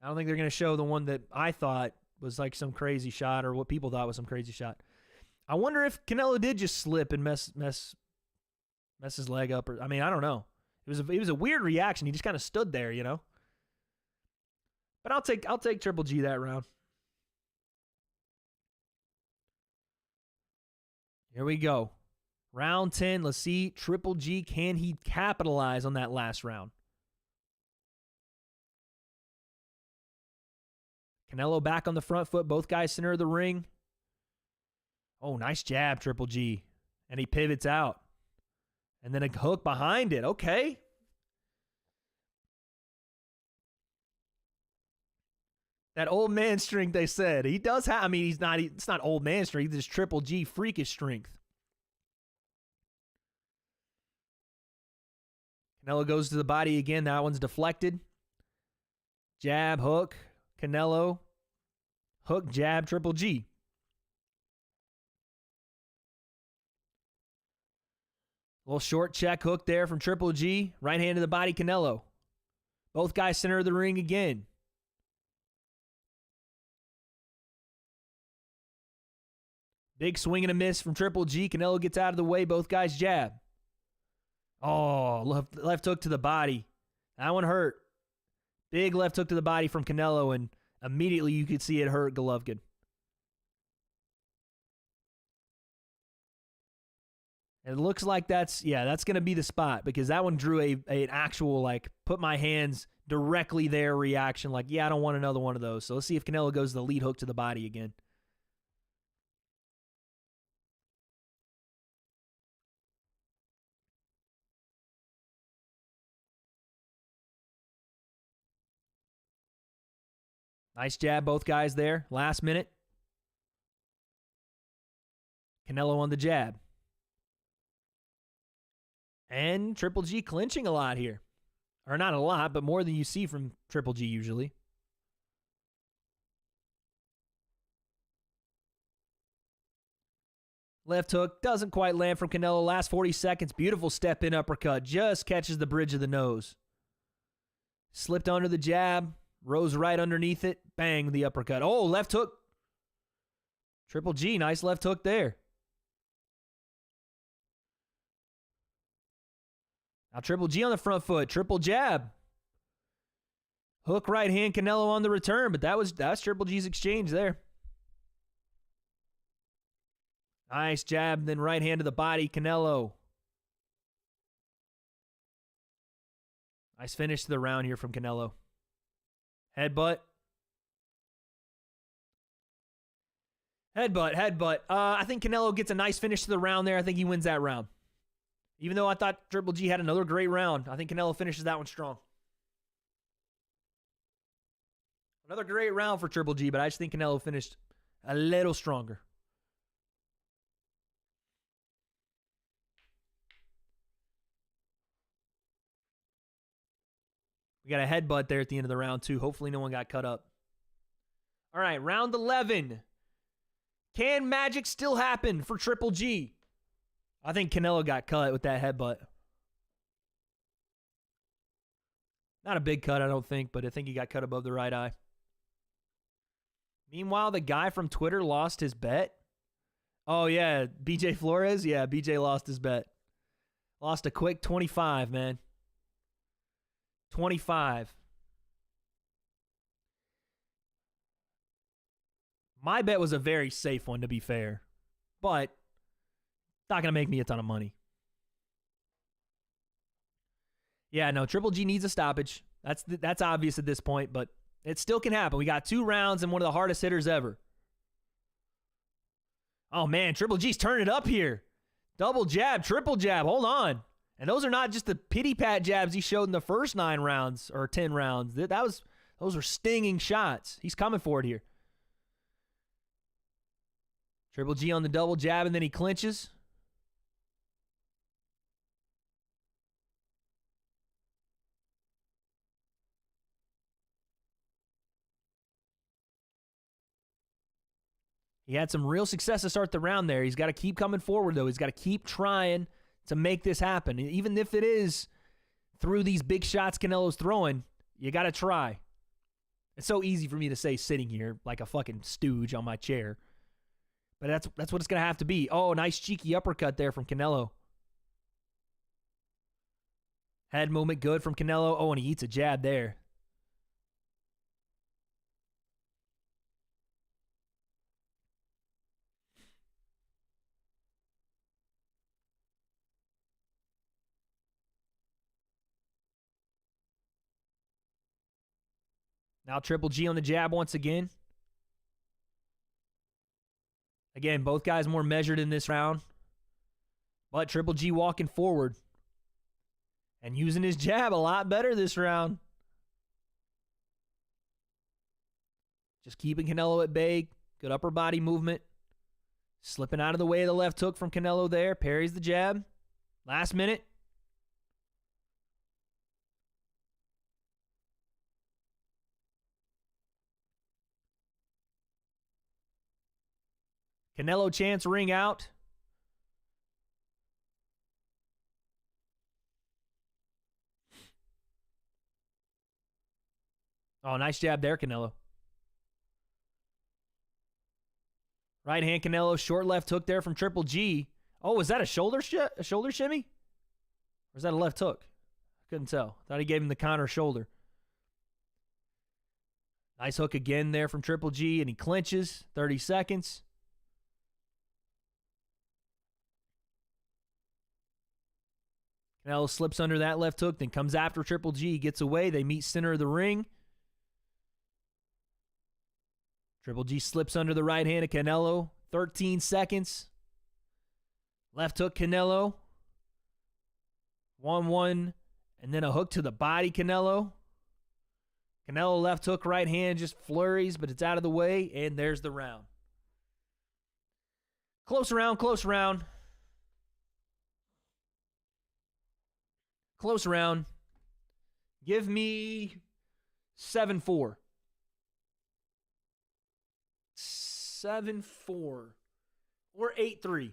I don't think they're going to show the one that I thought was like some crazy shot or what people thought was some crazy shot. I wonder if Canelo did just slip and mess his leg up. Or I mean, I don't know. It was a weird reaction. He just kind of stood there, you know. But I'll take Triple G that round. Here we go. Round 10. Let's see. Triple G, can he capitalize on that last round? Canelo back on the front foot. Both guys center of the ring. Oh, nice jab, Triple G. And he pivots out. And then a hook behind it. Okay. That old man strength, they said. He does have, I mean, it's not old man strength. It's Triple G freakish strength. Canelo goes to the body again. That one's deflected. Jab, hook. Canelo. Hook, jab, Triple G. Little short check hook there from Triple G. Right hand to the body, Canelo. Both guys center of the ring again. Big swing and a miss from Triple G. Canelo gets out of the way. Both guys jab. Oh, left hook to the body. That one hurt. Big left hook to the body from Canelo, and immediately you could see it hurt Golovkin. And it looks like that's going to be the spot because that one drew an actual, like, put my hands directly there reaction. Like, yeah, I don't want another one of those. So let's see if Canelo goes to the lead hook to the body again. Nice jab, both guys there. Last minute. Canelo on the jab. And Triple G clinching a lot here. Or not a lot, but more than you see from Triple G usually. Left hook doesn't quite land from Canelo. Last 40 seconds. Beautiful step in uppercut. Just catches the bridge of the nose. Slipped under the jab. Rose right underneath it. Bang, the uppercut. Oh, left hook. Triple G, nice left hook there. Now Triple G on the front foot. Triple jab. Hook right hand, Canelo on the return, but that's Triple G's exchange there. Nice jab, then right hand to the body, Canelo. Nice finish to the round here from Canelo. Headbutt. Headbutt. I think Canelo gets a nice finish to the round there. I think he wins that round. Even though I thought Triple G had another great round, I think Canelo finishes that one strong. Another great round for Triple G, but I just think Canelo finished a little stronger. We got a headbutt there at the end of the round, too. Hopefully no one got cut up. All right, round 11. Can magic still happen for Triple G? I think Canelo got cut with that headbutt. Not a big cut, I don't think, but I think he got cut above the right eye. Meanwhile, the guy from Twitter lost his bet. Oh, yeah, BJ Flores? Yeah, BJ lost his bet. Lost a quick 25, man. 25. My bet was a very safe one, to be fair. But not going to make me a ton of money. Yeah, no, Triple G needs a stoppage. That's obvious at this point, but it still can happen. We got 2 rounds and one of the hardest hitters ever. Oh, man, Triple G's turning it up here. Double jab, triple jab. Hold on. And those are not just the pity-pat jabs he showed in the first 9 rounds or 10 rounds. Those were stinging shots. He's coming for it here. Triple G on the double jab, and then he clinches. He had some real success to start the round there. He's got to keep coming forward, though. He's got to keep trying to make this happen. Even if it is through these big shots Canelo's throwing, you got to try. It's so easy for me to say sitting here like a fucking stooge on my chair. But that's what it's going to have to be. Oh, nice cheeky uppercut there from Canelo. Head movement good from Canelo. Oh, and he eats a jab there. Now Triple G on the jab once again. Again, both guys more measured in this round. But Triple G walking forward. And using his jab a lot better this round. Just keeping Canelo at bay. Good upper body movement. Slipping out of the way of the left hook from Canelo there. Parries the jab. Last minute. Canelo chance ring out. Oh, nice jab there, Canelo. Right hand Canelo, short left hook there from Triple G. Oh, was that a shoulder shimmy? Or is that a left hook? Couldn't tell. Thought he gave him the counter shoulder. Nice hook again there from Triple G, and he clinches. 30 seconds. Canelo slips under that left hook, then comes after Triple G, gets away. They meet center of the ring. Triple G slips under the right hand of Canelo. 13 seconds. Left hook Canelo. 1-1. And then a hook to the body Canelo. Canelo left hook, right hand just flurries, but it's out of the way. And there's the round. Close round, close round. Close round. Give me 7-4. 7-4 or 8-3,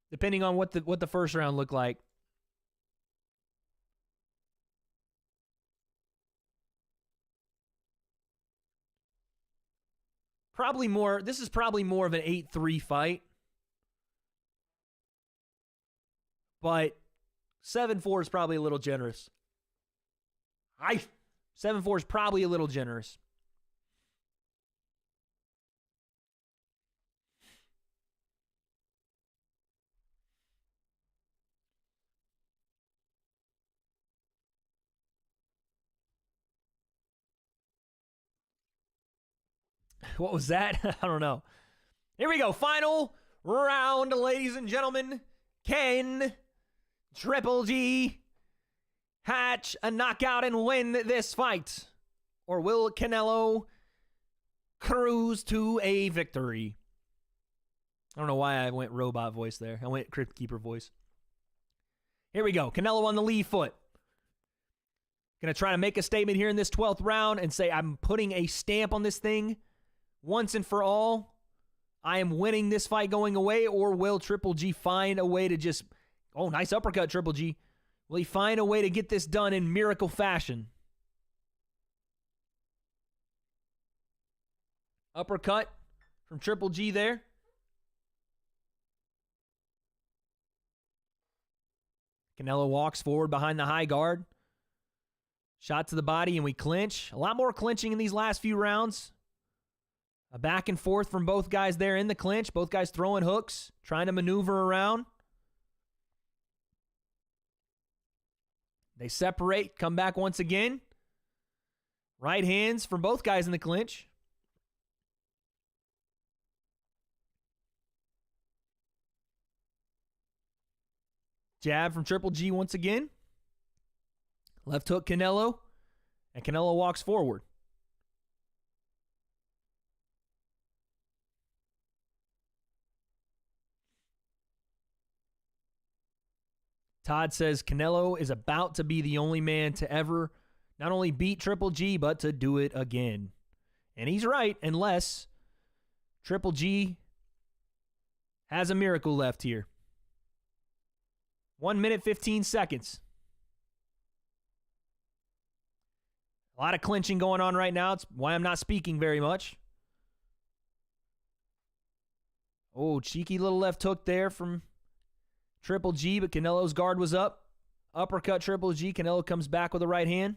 depending on what the first round looked like. Probably more. This is probably more of an 8-3 fight, but 7-4 is probably a little generous. 7-4 is probably a little generous. What was that? I don't know. Here we go. Final round, ladies and gentlemen. Can Triple G hatch a knockout and win this fight? Or will Canelo cruise to a victory? I don't know why I went robot voice there. I went Crypt Keeper voice. Here we go. Canelo on the lead foot. Going to try to make a statement here in this 12th round and say I'm putting a stamp on this thing once and for all. I am winning this fight going away, or will Triple G find a way to just... Oh, nice uppercut, Triple G. Will he find a way to get this done in miracle fashion? Uppercut from Triple G there. Canelo walks forward behind the high guard. Shot to the body and we clinch. A lot more clinching in these last few rounds. A back and forth from both guys there in the clinch. Both guys throwing hooks, trying to maneuver around. They separate, come back once again. Right hands from both guys in the clinch. Jab from Triple G once again. Left hook Canelo. And Canelo walks forward. Todd says Canelo is about to be the only man to ever not only beat Triple G, but to do it again. And he's right, unless Triple G has a miracle left here. 1 minute, 15 seconds. A lot of clinching going on right now. It's why I'm not speaking very much. Oh, cheeky little left hook there from Triple G, but Canelo's guard was up. Uppercut Triple G. Canelo comes back with a right hand.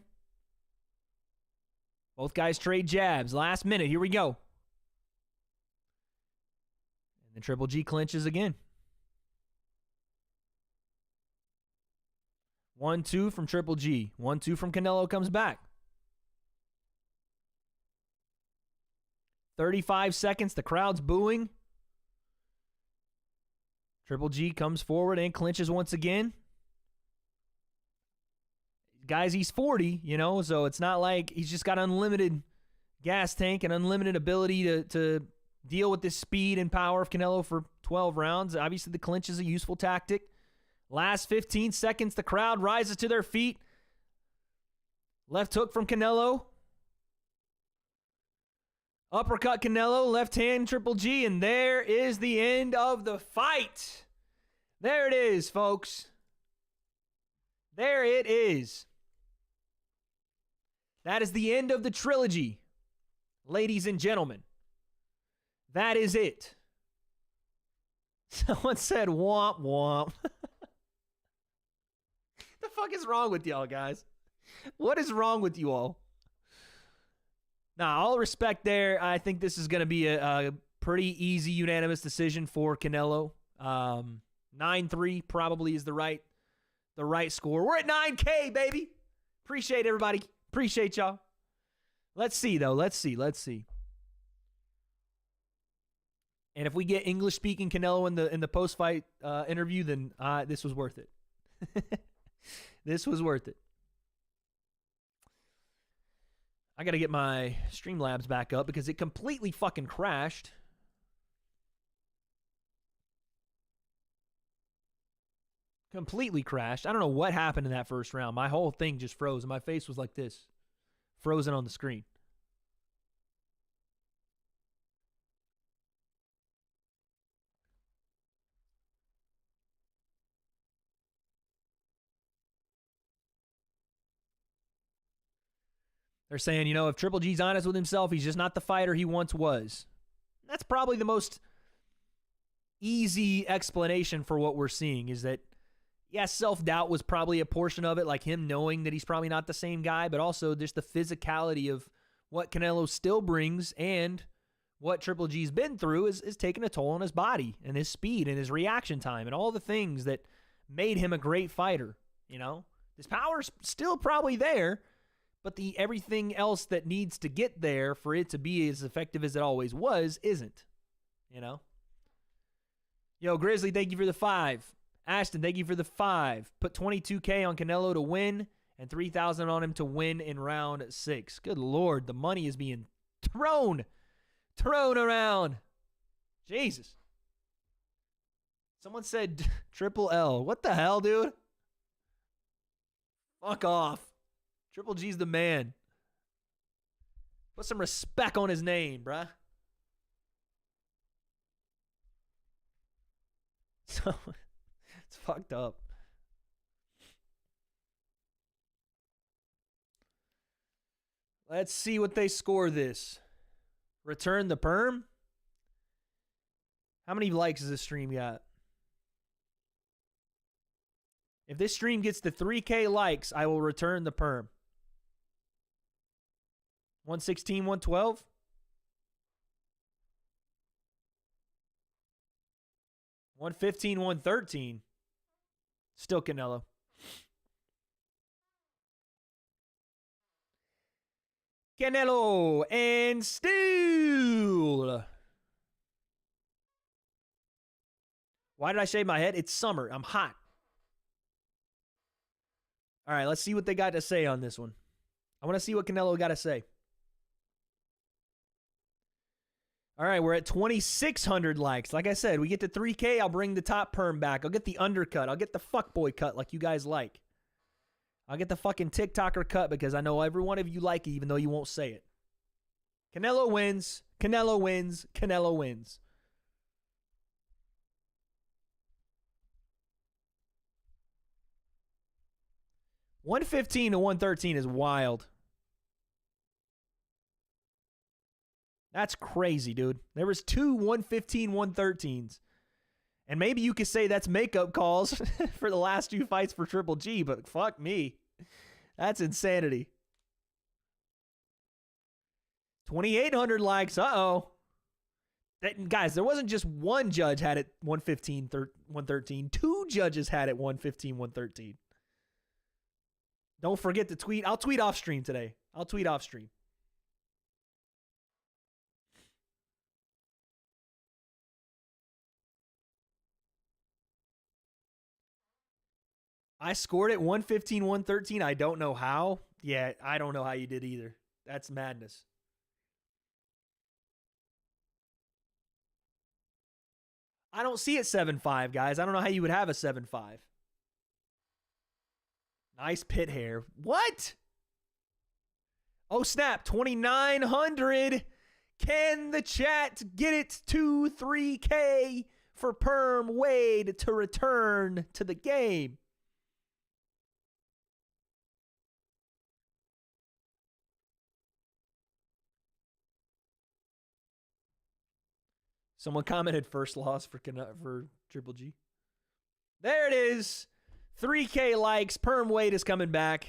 Both guys trade jabs. Last minute. Here we go. And then Triple G clinches again. 1-2 from Triple G. 1-2 from Canelo comes back. 35 seconds. The crowd's booing. Triple G comes forward and clinches once again. Guys, he's 40, so it's not like he's just got unlimited gas tank and unlimited ability to deal with this speed and power of Canelo for 12 rounds. Obviously, the clinch is a useful tactic. Last 15 seconds, the crowd rises to their feet. Left hook from Canelo. Uppercut Canelo, left hand Triple G, and there is the end of the fight. There it is, folks. There it is. That is the end of the trilogy, ladies and gentlemen. That is it. Someone said womp womp. The fuck is wrong with y'all, guys? What is wrong with you all? Nah, all respect there. I think this is going to be a pretty easy unanimous decision for Canelo. 9-3 probably is the right score. We're at 9K, baby. Appreciate everybody. Appreciate y'all. Let's see, though. Let's see. And if we get English-speaking Canelo in the post-fight interview, then this was worth it. This was worth it. I got to get my Streamlabs back up because it completely fucking crashed. Completely crashed. I don't know what happened in that first round. My whole thing just froze, and my face was like this, frozen on the screen. They're saying, if Triple G's honest with himself, he's just not the fighter he once was. That's probably the most easy explanation for what we're seeing is that, yes, self-doubt was probably a portion of it, like him knowing that he's probably not the same guy, but also just the physicality of what Canelo still brings and what Triple G's been through is taking a toll on his body and his speed and his reaction time and all the things that made him a great fighter, His power's still probably there, but the everything else that needs to get there for it to be as effective as it always was isn't, Yo, Grizzly, thank you for the 5. Ashton, thank you for the 5. Put 22K on Canelo to win and 3,000 on him to win in round 6. Good Lord, the money is being thrown around. Jesus. Someone said Triple L. What the hell, dude? Fuck off. Triple G's the man. Put some respect on his name, bruh. So, it's fucked up. Let's see what they score this. Return the perm? How many likes does this stream got? If this stream gets to 3K likes, I will return the perm. 116, 112? $115, $113. Still Canelo. Canelo and still. Why did I shave my head? It's summer. I'm hot. All right, let's see what they got to say on this one. I want to see what Canelo got to say. All right, we're at 2,600 likes. Like I said, we get to 3K, I'll bring the top perm back. I'll get the undercut. I'll get the fuckboy cut like you guys like. I'll get the fucking TikToker cut because I know every one of you like it, even though you won't say it. Canelo wins. Canelo wins. Canelo wins. $115 to $113 is wild. That's crazy, dude. There was two 115, 113s. And maybe you could say that's makeup calls for the last two fights for Triple G, but fuck me. That's insanity. 2,800 likes. Uh-oh. Guys, there wasn't just one judge had it 115, 113. Two judges had it 115, 113. Don't forget to tweet. I'll tweet off stream today. I'll tweet off stream. I scored it 115, 113. I don't know how. Yeah, I don't know how you did either. That's madness. I don't see it 7.5, guys. I don't know how you would have a 7.5. Nice pit hair. What? Oh, snap. 2,900. Can the chat get it to 3K for Perm Wade to return to the game? Someone commented first loss for Triple G. There it is. 3K likes. Perm Wade is coming back.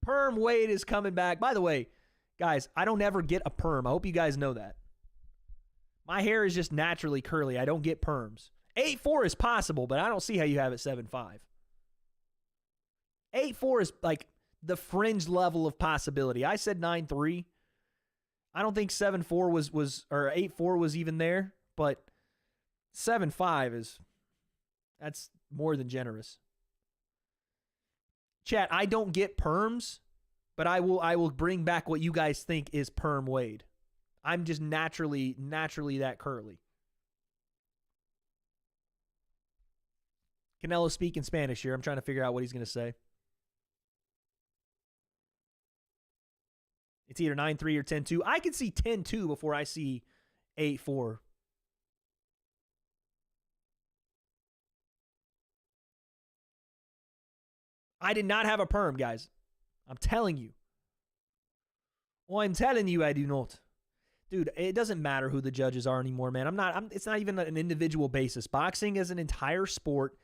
Perm Wade is coming back. By the way, guys, I don't ever get a perm. I hope you guys know that. My hair is just naturally curly. I don't get perms. 8.4 is possible, but I don't see how you have it 7.5. 8.4 is like the fringe level of possibility. I said 9.3. I don't think 7.4 was or 8.4 was even there, but 7.5 that's more than generous. Chat, I don't get perms, but I will bring back what you guys think is Perm Wade. I'm just naturally that curly. Canelo speaking Spanish here. I'm trying to figure out what he's going to say. It's either 9.3 or 10.2. I can see 10.2 before I see 8.4. I did not have a perm, guys. I'm telling you. Well, I'm telling you I do not. Dude, it doesn't matter who the judges are anymore, man. It's not even an individual basis. Boxing as an entire sport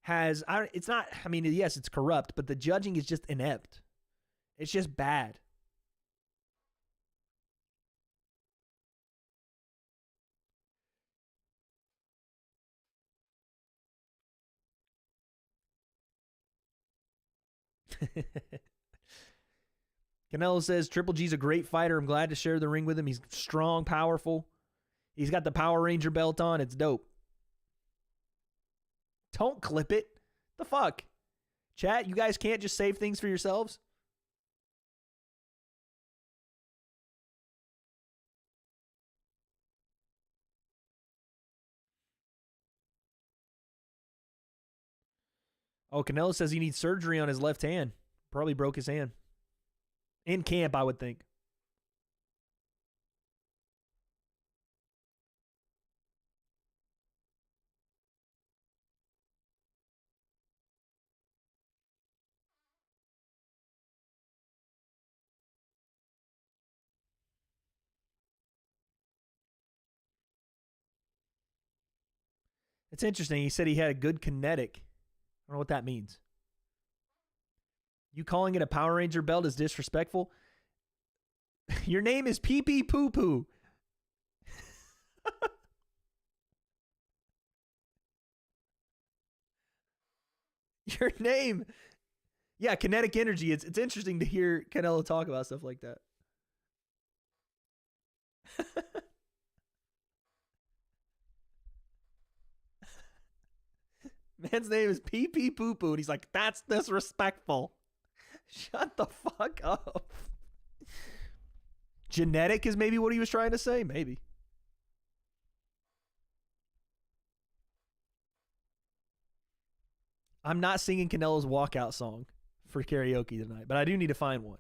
yes, it's corrupt, but the judging is just inept. It's just bad. Canelo says, Triple G's a great fighter. I'm glad to share the ring with him. He's strong, powerful. He's got the Power Ranger belt on. It's dope. Don't clip it. The fuck? Chat, you guys can't just save things for yourselves? Oh, Canelo says he needs surgery on his left hand. Probably broke his hand. In camp, I would think. It's interesting. He said he had a good kinetic. I don't know what that means. You calling it a Power Ranger belt is disrespectful. Your name is Pee Pee Poo Poo. Your name. Yeah, kinetic energy. It's interesting to hear Canelo talk about stuff like that. Man's name is Pee Pee Poo Poo, and he's like, that's disrespectful. Shut the fuck up. Genetic is maybe what he was trying to say? Maybe. I'm not singing Canelo's walkout song for karaoke tonight, but I do need to find one.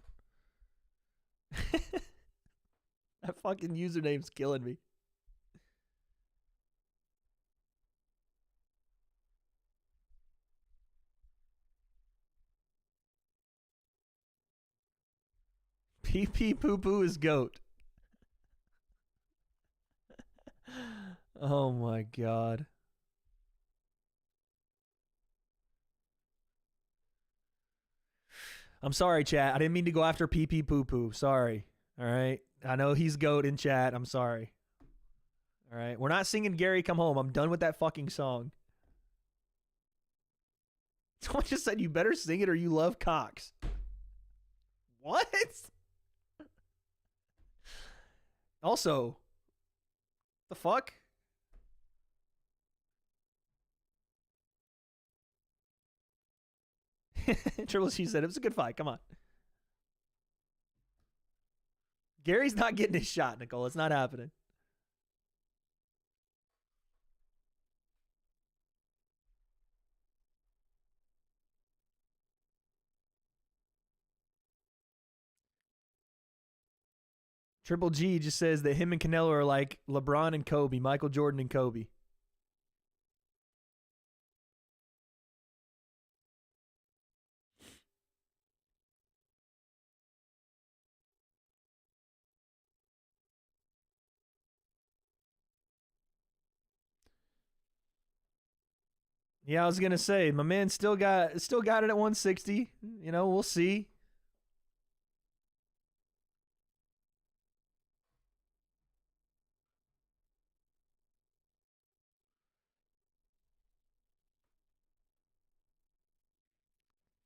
That fucking username's killing me. Pee Pee Poo Poo is GOAT. Oh my God. I'm sorry, chat. I didn't mean to go after Pee Pee Poo Poo. Sorry. All right. I know he's GOAT in chat. I'm sorry. All right. We're not singing Gary Come Home. I'm done with that fucking song. Someone just said you better sing it or you love cocks. What? Also, the fuck? Triple C said it was a good fight. Come on. Gary's not getting his shot, Nicole. It's not happening. Triple G just says that him and Canelo are like LeBron and Kobe, Michael Jordan and Kobe. Yeah, I was gonna say, my man still got it at 160. You know, we'll see.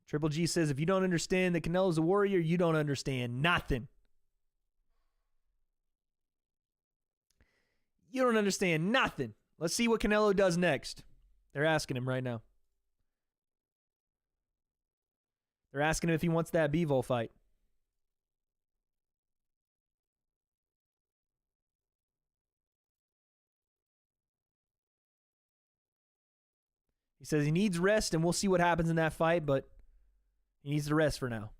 Triple G says, if you don't understand that Canelo's a warrior, you don't understand nothing. You don't understand nothing. Let's see what Canelo does next. They're asking him right now. They're asking him if he wants that Bivol fight. He says he needs rest, and we'll see what happens in that fight, but he needs to rest for now.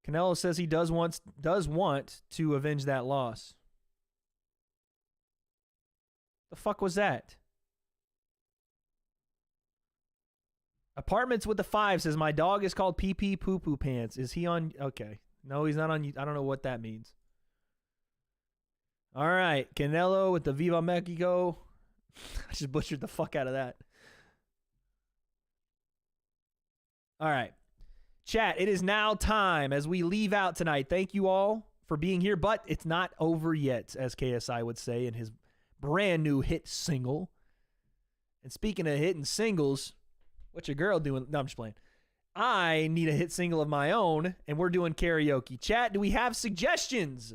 Canelo says he does want to avenge that loss. The fuck was that? Apartments with the 5 says, my dog is called Pee Pee Poo Poo Pants. Is he on? Okay. No, he's not on. I don't know what that means. All right. Canelo with the Viva Mexico. I just butchered the fuck out of that. All right. Chat, it is now time as we leave out tonight. Thank you all for being here, but it's not over yet, as KSI would say in his brand new hit single. And speaking of hitting singles, what's your girl doing? No, I'm just playing. I need a hit single of my own, and we're doing karaoke. Chat, do we have suggestions?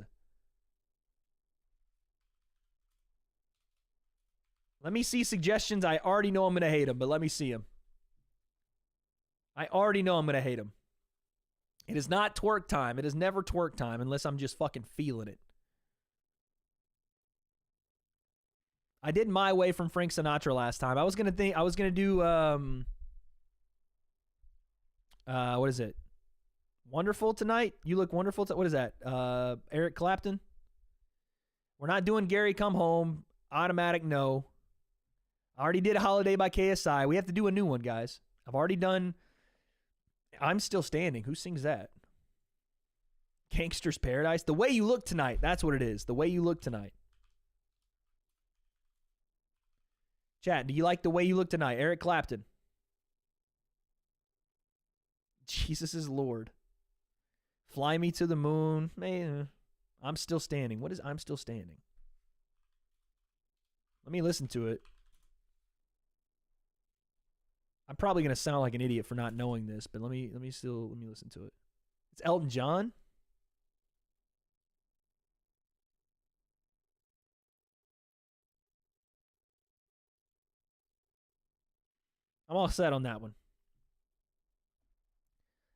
Let me see suggestions. I already know I'm going to hate them, but let me see them. I already know I'm going to hate them. It is not twerk time. It is never twerk time unless I'm just fucking feeling it. I did My Way from Frank Sinatra last time. I was going to do, what is it? Wonderful Tonight? You Look Wonderful. What is that? Eric Clapton? We're not doing Gary Come Home. Automatic no. I already did a Holiday by KSI. We have to do a new one, guys. I've already done I'm Still Standing. Who sings that? Gangster's Paradise. The Way You Look Tonight. That's what it is. The Way You Look Tonight. Chat, do you like The Way You Look Tonight? Eric Clapton. Jesus is Lord. Fly Me to the Moon. Man, I'm Still Standing. What is I'm Still Standing? Let me listen to it. I'm probably going to sound like an idiot for not knowing this, but let me listen to it. It's Elton John. I'm all set on that one.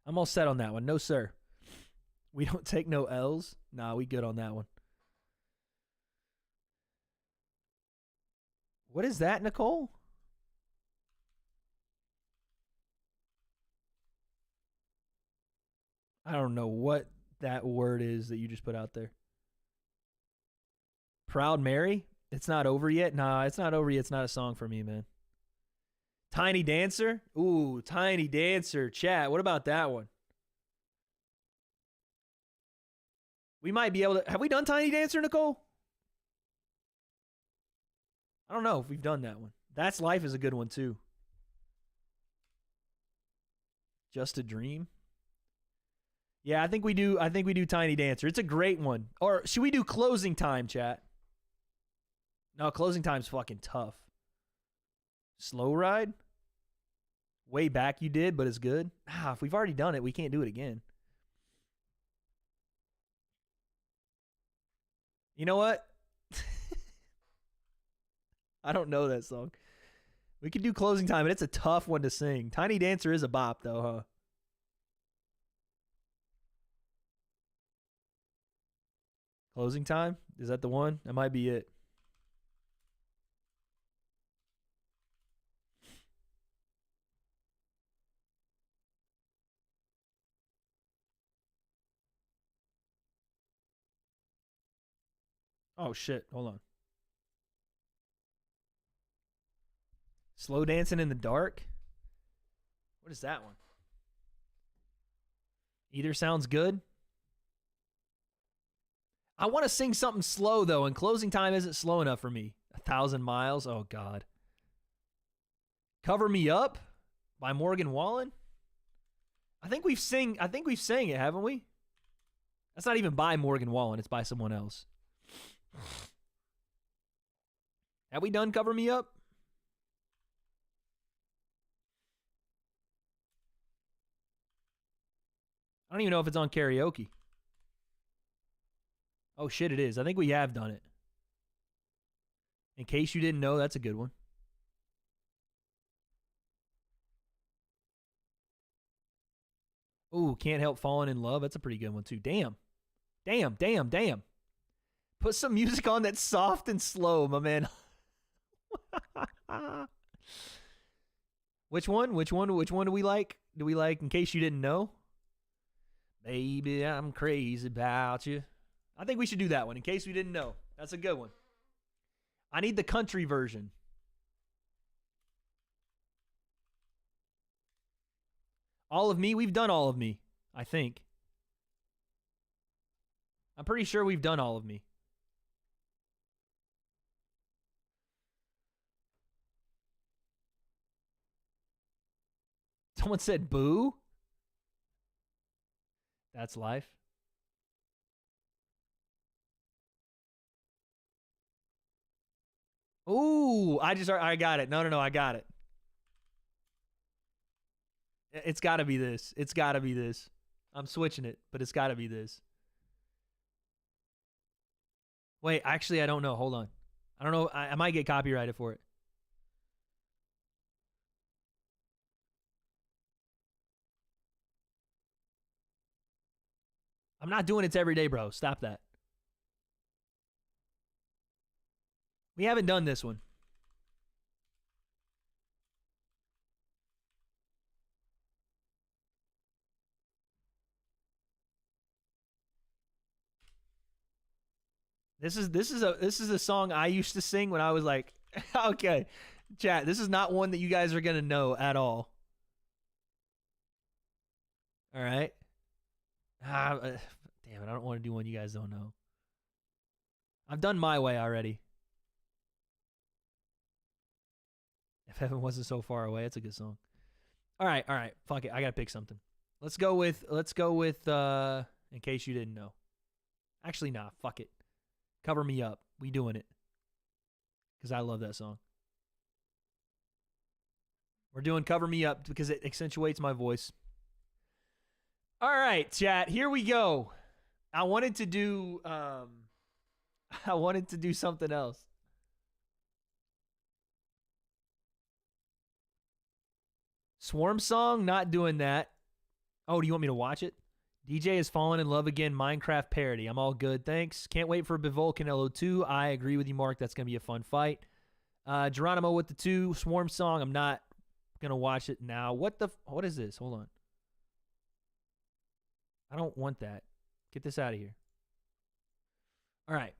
I'm all set on that one. No, sir. We don't take no L's. Nah, we good on that one. What is that, Nicole? I don't know what that word is that you just put out there. Proud Mary? It's not over yet? Nah, it's not over yet. It's not a song for me, man. Tiny Dancer? Ooh, Tiny Dancer. Chat, what about that one? We might be able to... Have we done Tiny Dancer, Nicole? I don't know if we've done that one. That's Life is a good one, too. Just a Dream? Yeah, I think we do Tiny Dancer. It's a great one. Or should we do Closing Time, chat? No, Closing Time's fucking tough. Slow Ride? Way Back you did, but it's good. If we've already done it, we can't do it again. You know what? I don't know that song. We could do Closing Time, but it's a tough one to sing. Tiny Dancer is a bop, though, huh? Closing Time? Is that the one? That might be it. Oh, shit. Hold on. Slow Dancing in the Dark? What is that one? Either sounds good. I want to sing something slow, though, and Closing Time isn't slow enough for me. 1,000 Miles? Oh, God. Cover Me Up by Morgan Wallen? I think we've sang it, haven't we? That's not even by Morgan Wallen. It's by someone else. Have we done Cover Me Up? I don't even know if it's on karaoke. Oh, shit, it is. I think we have done it. In case you didn't know, that's a good one. Ooh, Can't Help Falling in Love. That's a pretty good one, too. Damn. Put some music on that's soft and slow, my man. Which one do we like? Do we like In Case You Didn't Know? Baby, I'm crazy about you. I think we should do that one, In Case We Didn't Know. That's a good one. I need the country version. All of Me? We've done All of Me, I think. I'm pretty sure we've done All of Me. Someone said boo? That's Life. Ooh, I got it. No, I got it. It's got to be this. It's got to be this. I'm switching it, but it's got to be this. Wait, actually, I don't know. Hold on. I don't know. I might get copyrighted for it. I'm not doing It's Every Day, bro. Stop that. We haven't done this one. This is a song I used to sing when I was like, okay, Chat, this is not one that you guys are going to know at all. All right. Damn it, I don't want to do one you guys don't know. I've done My Way already. If heaven wasn't so far away, it's a good song. All right. Fuck it. I got to pick something. Let's go with In Case You Didn't Know. Actually, nah, fuck it. Cover Me Up. We doing it. Because I love that song. We're doing Cover Me Up because it accentuates my voice. All right, chat. Here we go. I wanted to do something else. Swarm song, not doing that. Oh, do you want me to watch it? DJ has fallen in love again. Minecraft parody. I'm all good, thanks. Can't wait for Bivol Canelo 2. I agree with you, Mark. That's gonna be a fun fight. Geronimo with the 2. Swarm song. I'm not gonna watch it now. What is this? Hold on. I don't want that. Get this out of here. All right.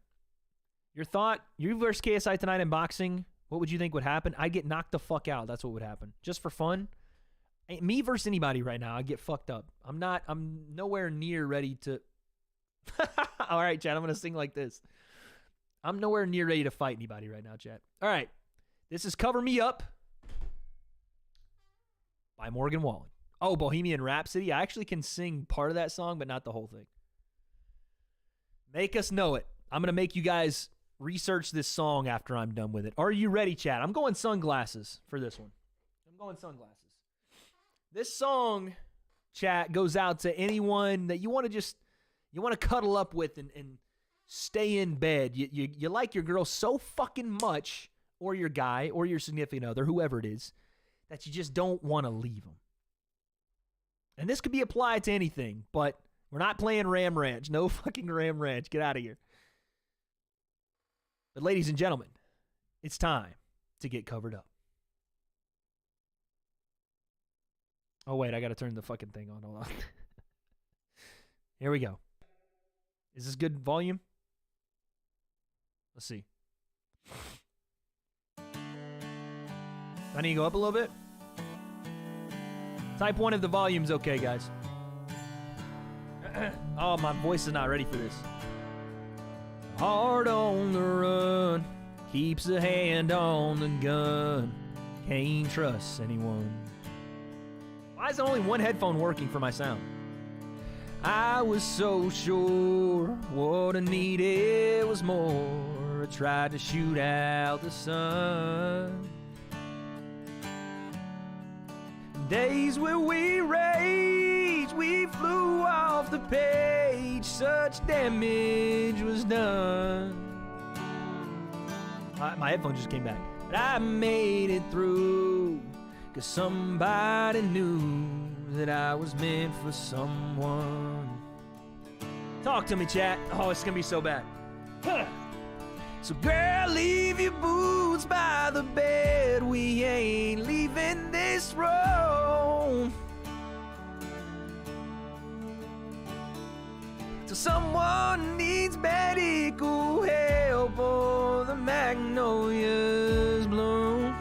Your thought, you versus KSI tonight in boxing, what would you think would happen? I'd get knocked the fuck out. That's what would happen. Just for fun. Me versus anybody right now, I'd get fucked up. I'm nowhere near ready to. All right, Chad, I'm going to sing like this. I'm nowhere near ready to fight anybody right now, Chad. All right. This is Cover Me Up by Morgan Wallen. Oh, Bohemian Rhapsody. I actually can sing part of that song, but not the whole thing. Make us know it. I'm going to make you guys research this song after I'm done with it. Are you ready, Chad? I'm going sunglasses for this one. I'm going sunglasses. This song, chat, goes out to anyone that you want to cuddle up with and stay in bed. You like your girl so fucking much, or your guy, or your significant other, whoever it is, that you just don't want to leave them. And this could be applied to anything, but we're not playing Ram Ranch. No fucking Ram Ranch. Get out of here. But ladies and gentlemen, it's time to get covered up. Oh, wait, I got to turn the fucking thing on. Hold on. Here we go. Is this good volume? Let's see. I need to go up a little bit. Type 1 if the volume's okay, guys. Oh, my voice is not ready for this. Hard on the run, keeps a hand on the gun, can't trust anyone. Why is only one headphone working for my sound? I was so sure what I needed was more. I tried to shoot out the sun. Days where we raged, we flew off the page. Such damage was done. My headphone just came back. But I made it through, 'cause somebody knew that I was meant for someone. Talk to me, chat. Oh, it's gonna be so bad. So girl, leave your boots by the bed. We ain't leaving this room till someone needs medical help or the magnolias bloom.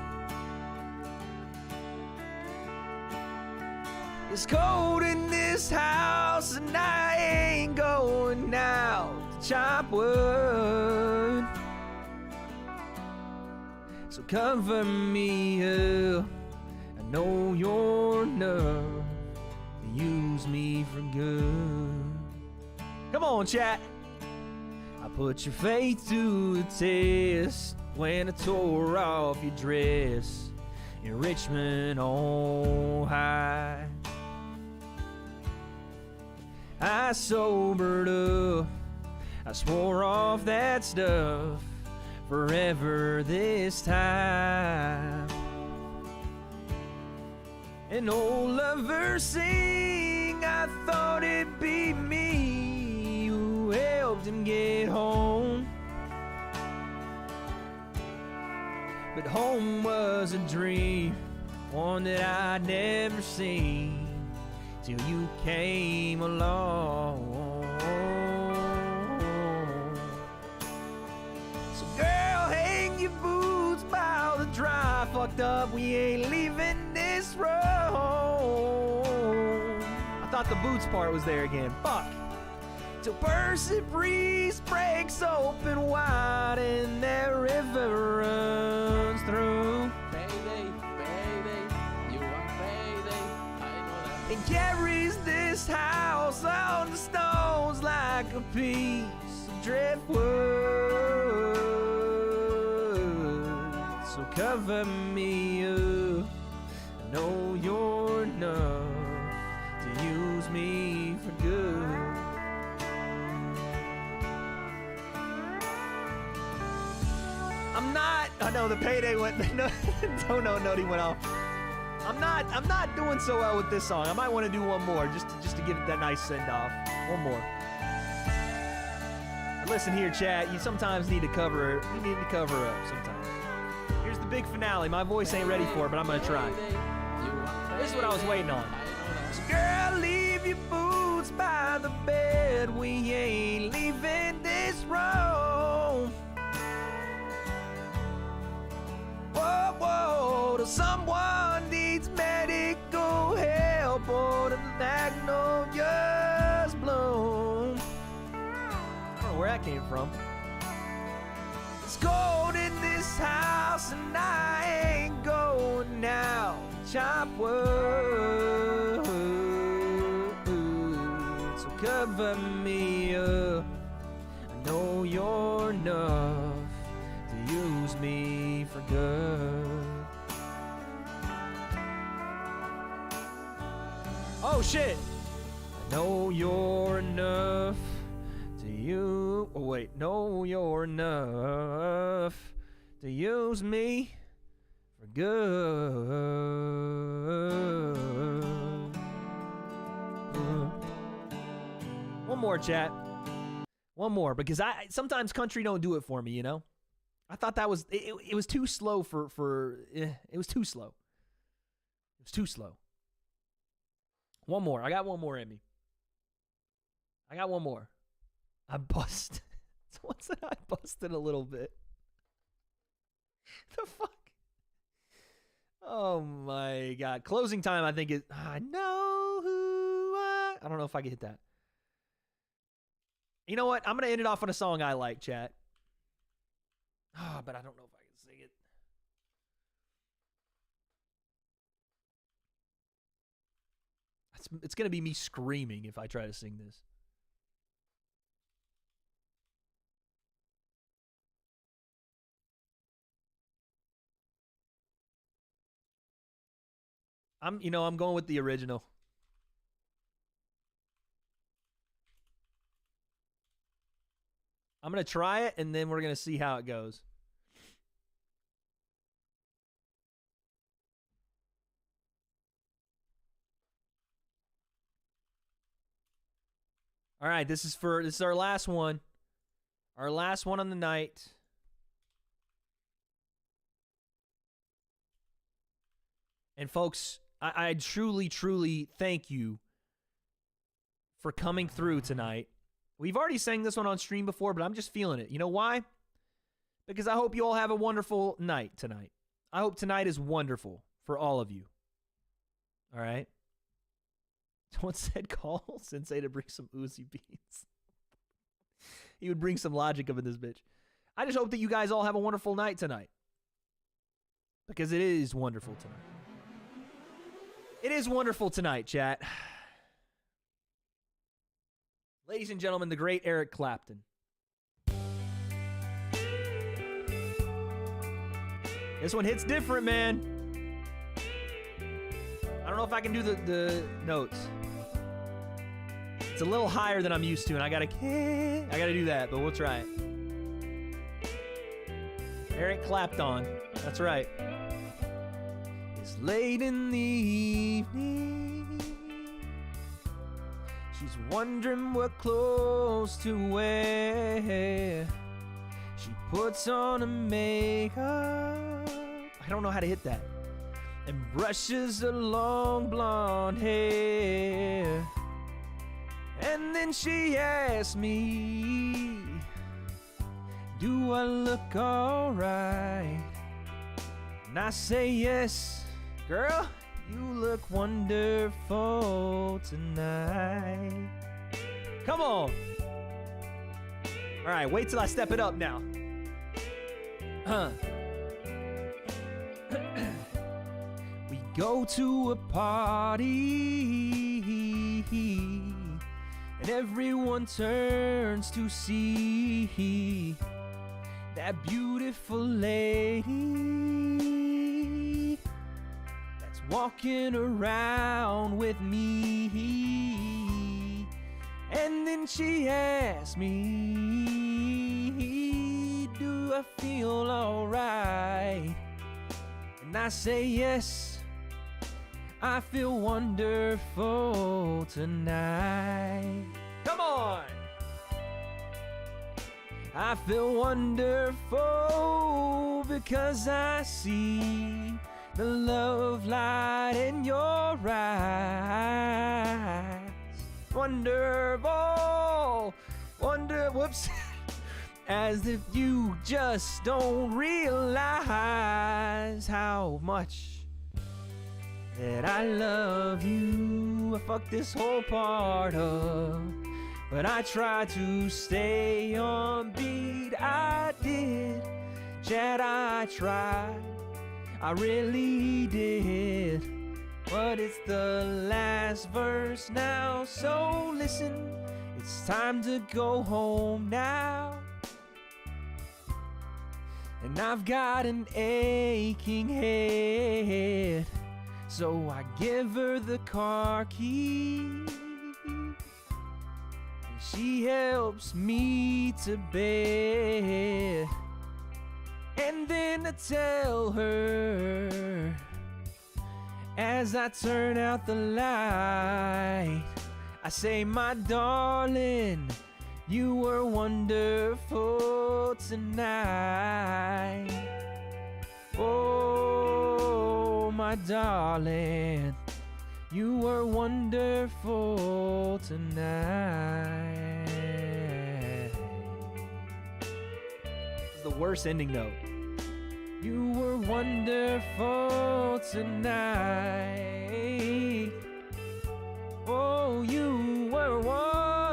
It's cold in this house and I ain't going out to chop wood. So cover me up. I know you're enough to use me for good. Come on, chat. I put your faith to the test when I tore off your dress in Richmond on high. I sobered up, I swore off that stuff forever this time. An old lover sing, I thought it'd be me who helped him get home. But home was a dream, one that I'd never seen till you came along. So girl, hang your boots by the dry fucked up, we ain't leaving this room. I thought the boots part was there again. Fuck. Till Percy breeze breaks open wide and that river runs through. Payday, payday, you want payday, I know that. And carries this house on the stones like a piece of driftwood. So cover me up. I know you're enough to use me for good. I'm not. I know the payday went. No, Noti went off. I'm not doing so well with this song. I might want to do one more just to give it that nice send off. One more. Listen here, chat. You sometimes need to cover. You need to cover up sometimes. Here's the big finale. My voice ain't ready for it, but I'm gonna try. This is what I was waiting on. So girl, leave your boots by the bed. We ain't leaving this room. Whoa, whoa, till someone needs medical help or the magnolias bloom. I don't know where that came from. It's cold in this house and I ain't going out to chop wood. So cover me up. I know you're enough to use me for good. Oh shit! I know you're enough to you. Oh wait, no, you're enough to use me for good. One more, chat. One more, because I sometimes country don't do it for me, you know. I thought that was it was too slow it was too slow. It was too slow. One more. I got one more in me. I got one more. I busted. Someone said I busted a little bit. The fuck? Oh my god. Closing time, I think is I know who I don't know if I can hit that. You know what? I'm gonna end it off on a song I like, chat. Ah, but I don't know if I can sing it. It's going to be me screaming if I try to sing this. I'm going with the original. I'm going to try it, and then we're going to see how it goes. All right, this is our last one. Our last one on the night. And folks, I truly, truly thank you for coming through tonight. We've already sang this one on stream before, but I'm just feeling it. You know why? Because I hope you all have a wonderful night tonight. I hope tonight is wonderful for all of you. All right? Someone said call Sensei to bring some Uzi beans. He would bring some logic up in this bitch. I just hope that you guys all have a wonderful night tonight. Because it is wonderful tonight. It is wonderful tonight, chat. Ladies and gentlemen, the great Eric Clapton. This one hits different, man. I don't know if I can do the notes. It's a little higher than I'm used to, and I gotta do that, but we'll try it. Eric Clapton. That's right. It's late in the evening. She's wondering what clothes to wear. She puts on a makeup. I don't know how to hit that. And brushes her long blonde hair. And then she asks me, do I look alright? And I say yes, girl, you look wonderful tonight. Come on. All right, wait till I step it up now. We go to a party and everyone turns to see that beautiful lady that's walking around with me. And then she asks me, do I feel alright? And I say yes, I feel wonderful tonight. Come on! I feel wonderful because I see the love light in your eyes. Wonderful, whoops. As if you just don't realize how much that I love you. I fucked this whole part up, but I tried to stay on beat. I did, Chad, I tried, I really did. But it's the last verse now, so listen, it's time to go home now. And I've got an aching head, so I give her the car key. And she helps me to bed. And then I tell her, as I turn out the light, I say, my darling, you were wonderful tonight. Oh, my darling, you were wonderful tonight. This is the worst ending note. You were wonderful tonight. Oh, you were wonderful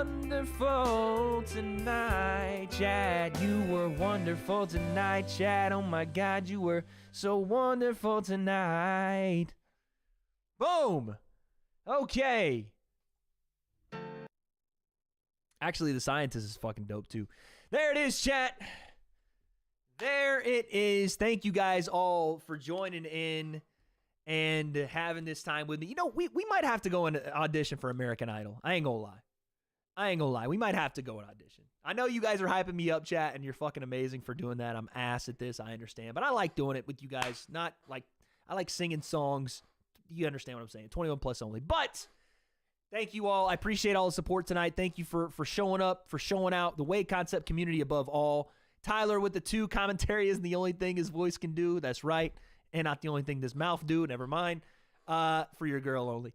tonight, Chad. You were wonderful tonight, Chad. Oh my God, you were so wonderful tonight. Boom. Okay. Actually, the scientist is fucking dope too. There it is, chat. There it is. Thank you guys all for joining in and having this time with me. You know, we might have to go and audition for American Idol. I ain't gonna lie. We might have to go and audition. I know you guys are hyping me up, chat, and you're fucking amazing for doing that. I'm ass at this, I understand. But I like doing it with you guys. Not like, I like singing songs. You understand what I'm saying. 21 plus only. But thank you all. I appreciate all the support tonight. Thank you for showing up, for showing out. The W.A.D.E concept community above all. Tyler with the 2 commentary isn't the only thing his voice can do. That's right. And not the only thing this mouth do. Never mind. For your girl only.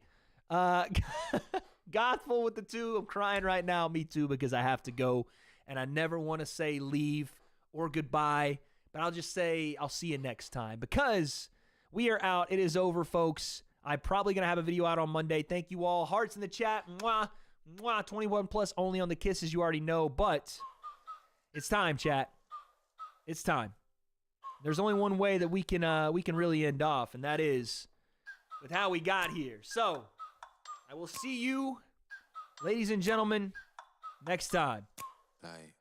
Gothful with the 2. I'm crying right now. Me too, because I have to go. And I never want to say leave or goodbye. But I'll just say I'll see you next time. Because we are out. It is over, folks. I'm probably going to have a video out on Monday. Thank you all. Hearts in the chat. Mwah. Mwah. 21 plus only on the kisses, you already know. But it's time, chat. It's time. There's only one way that we can really end off, and that is with how we got here. So, I will see you, ladies and gentlemen, next time. Like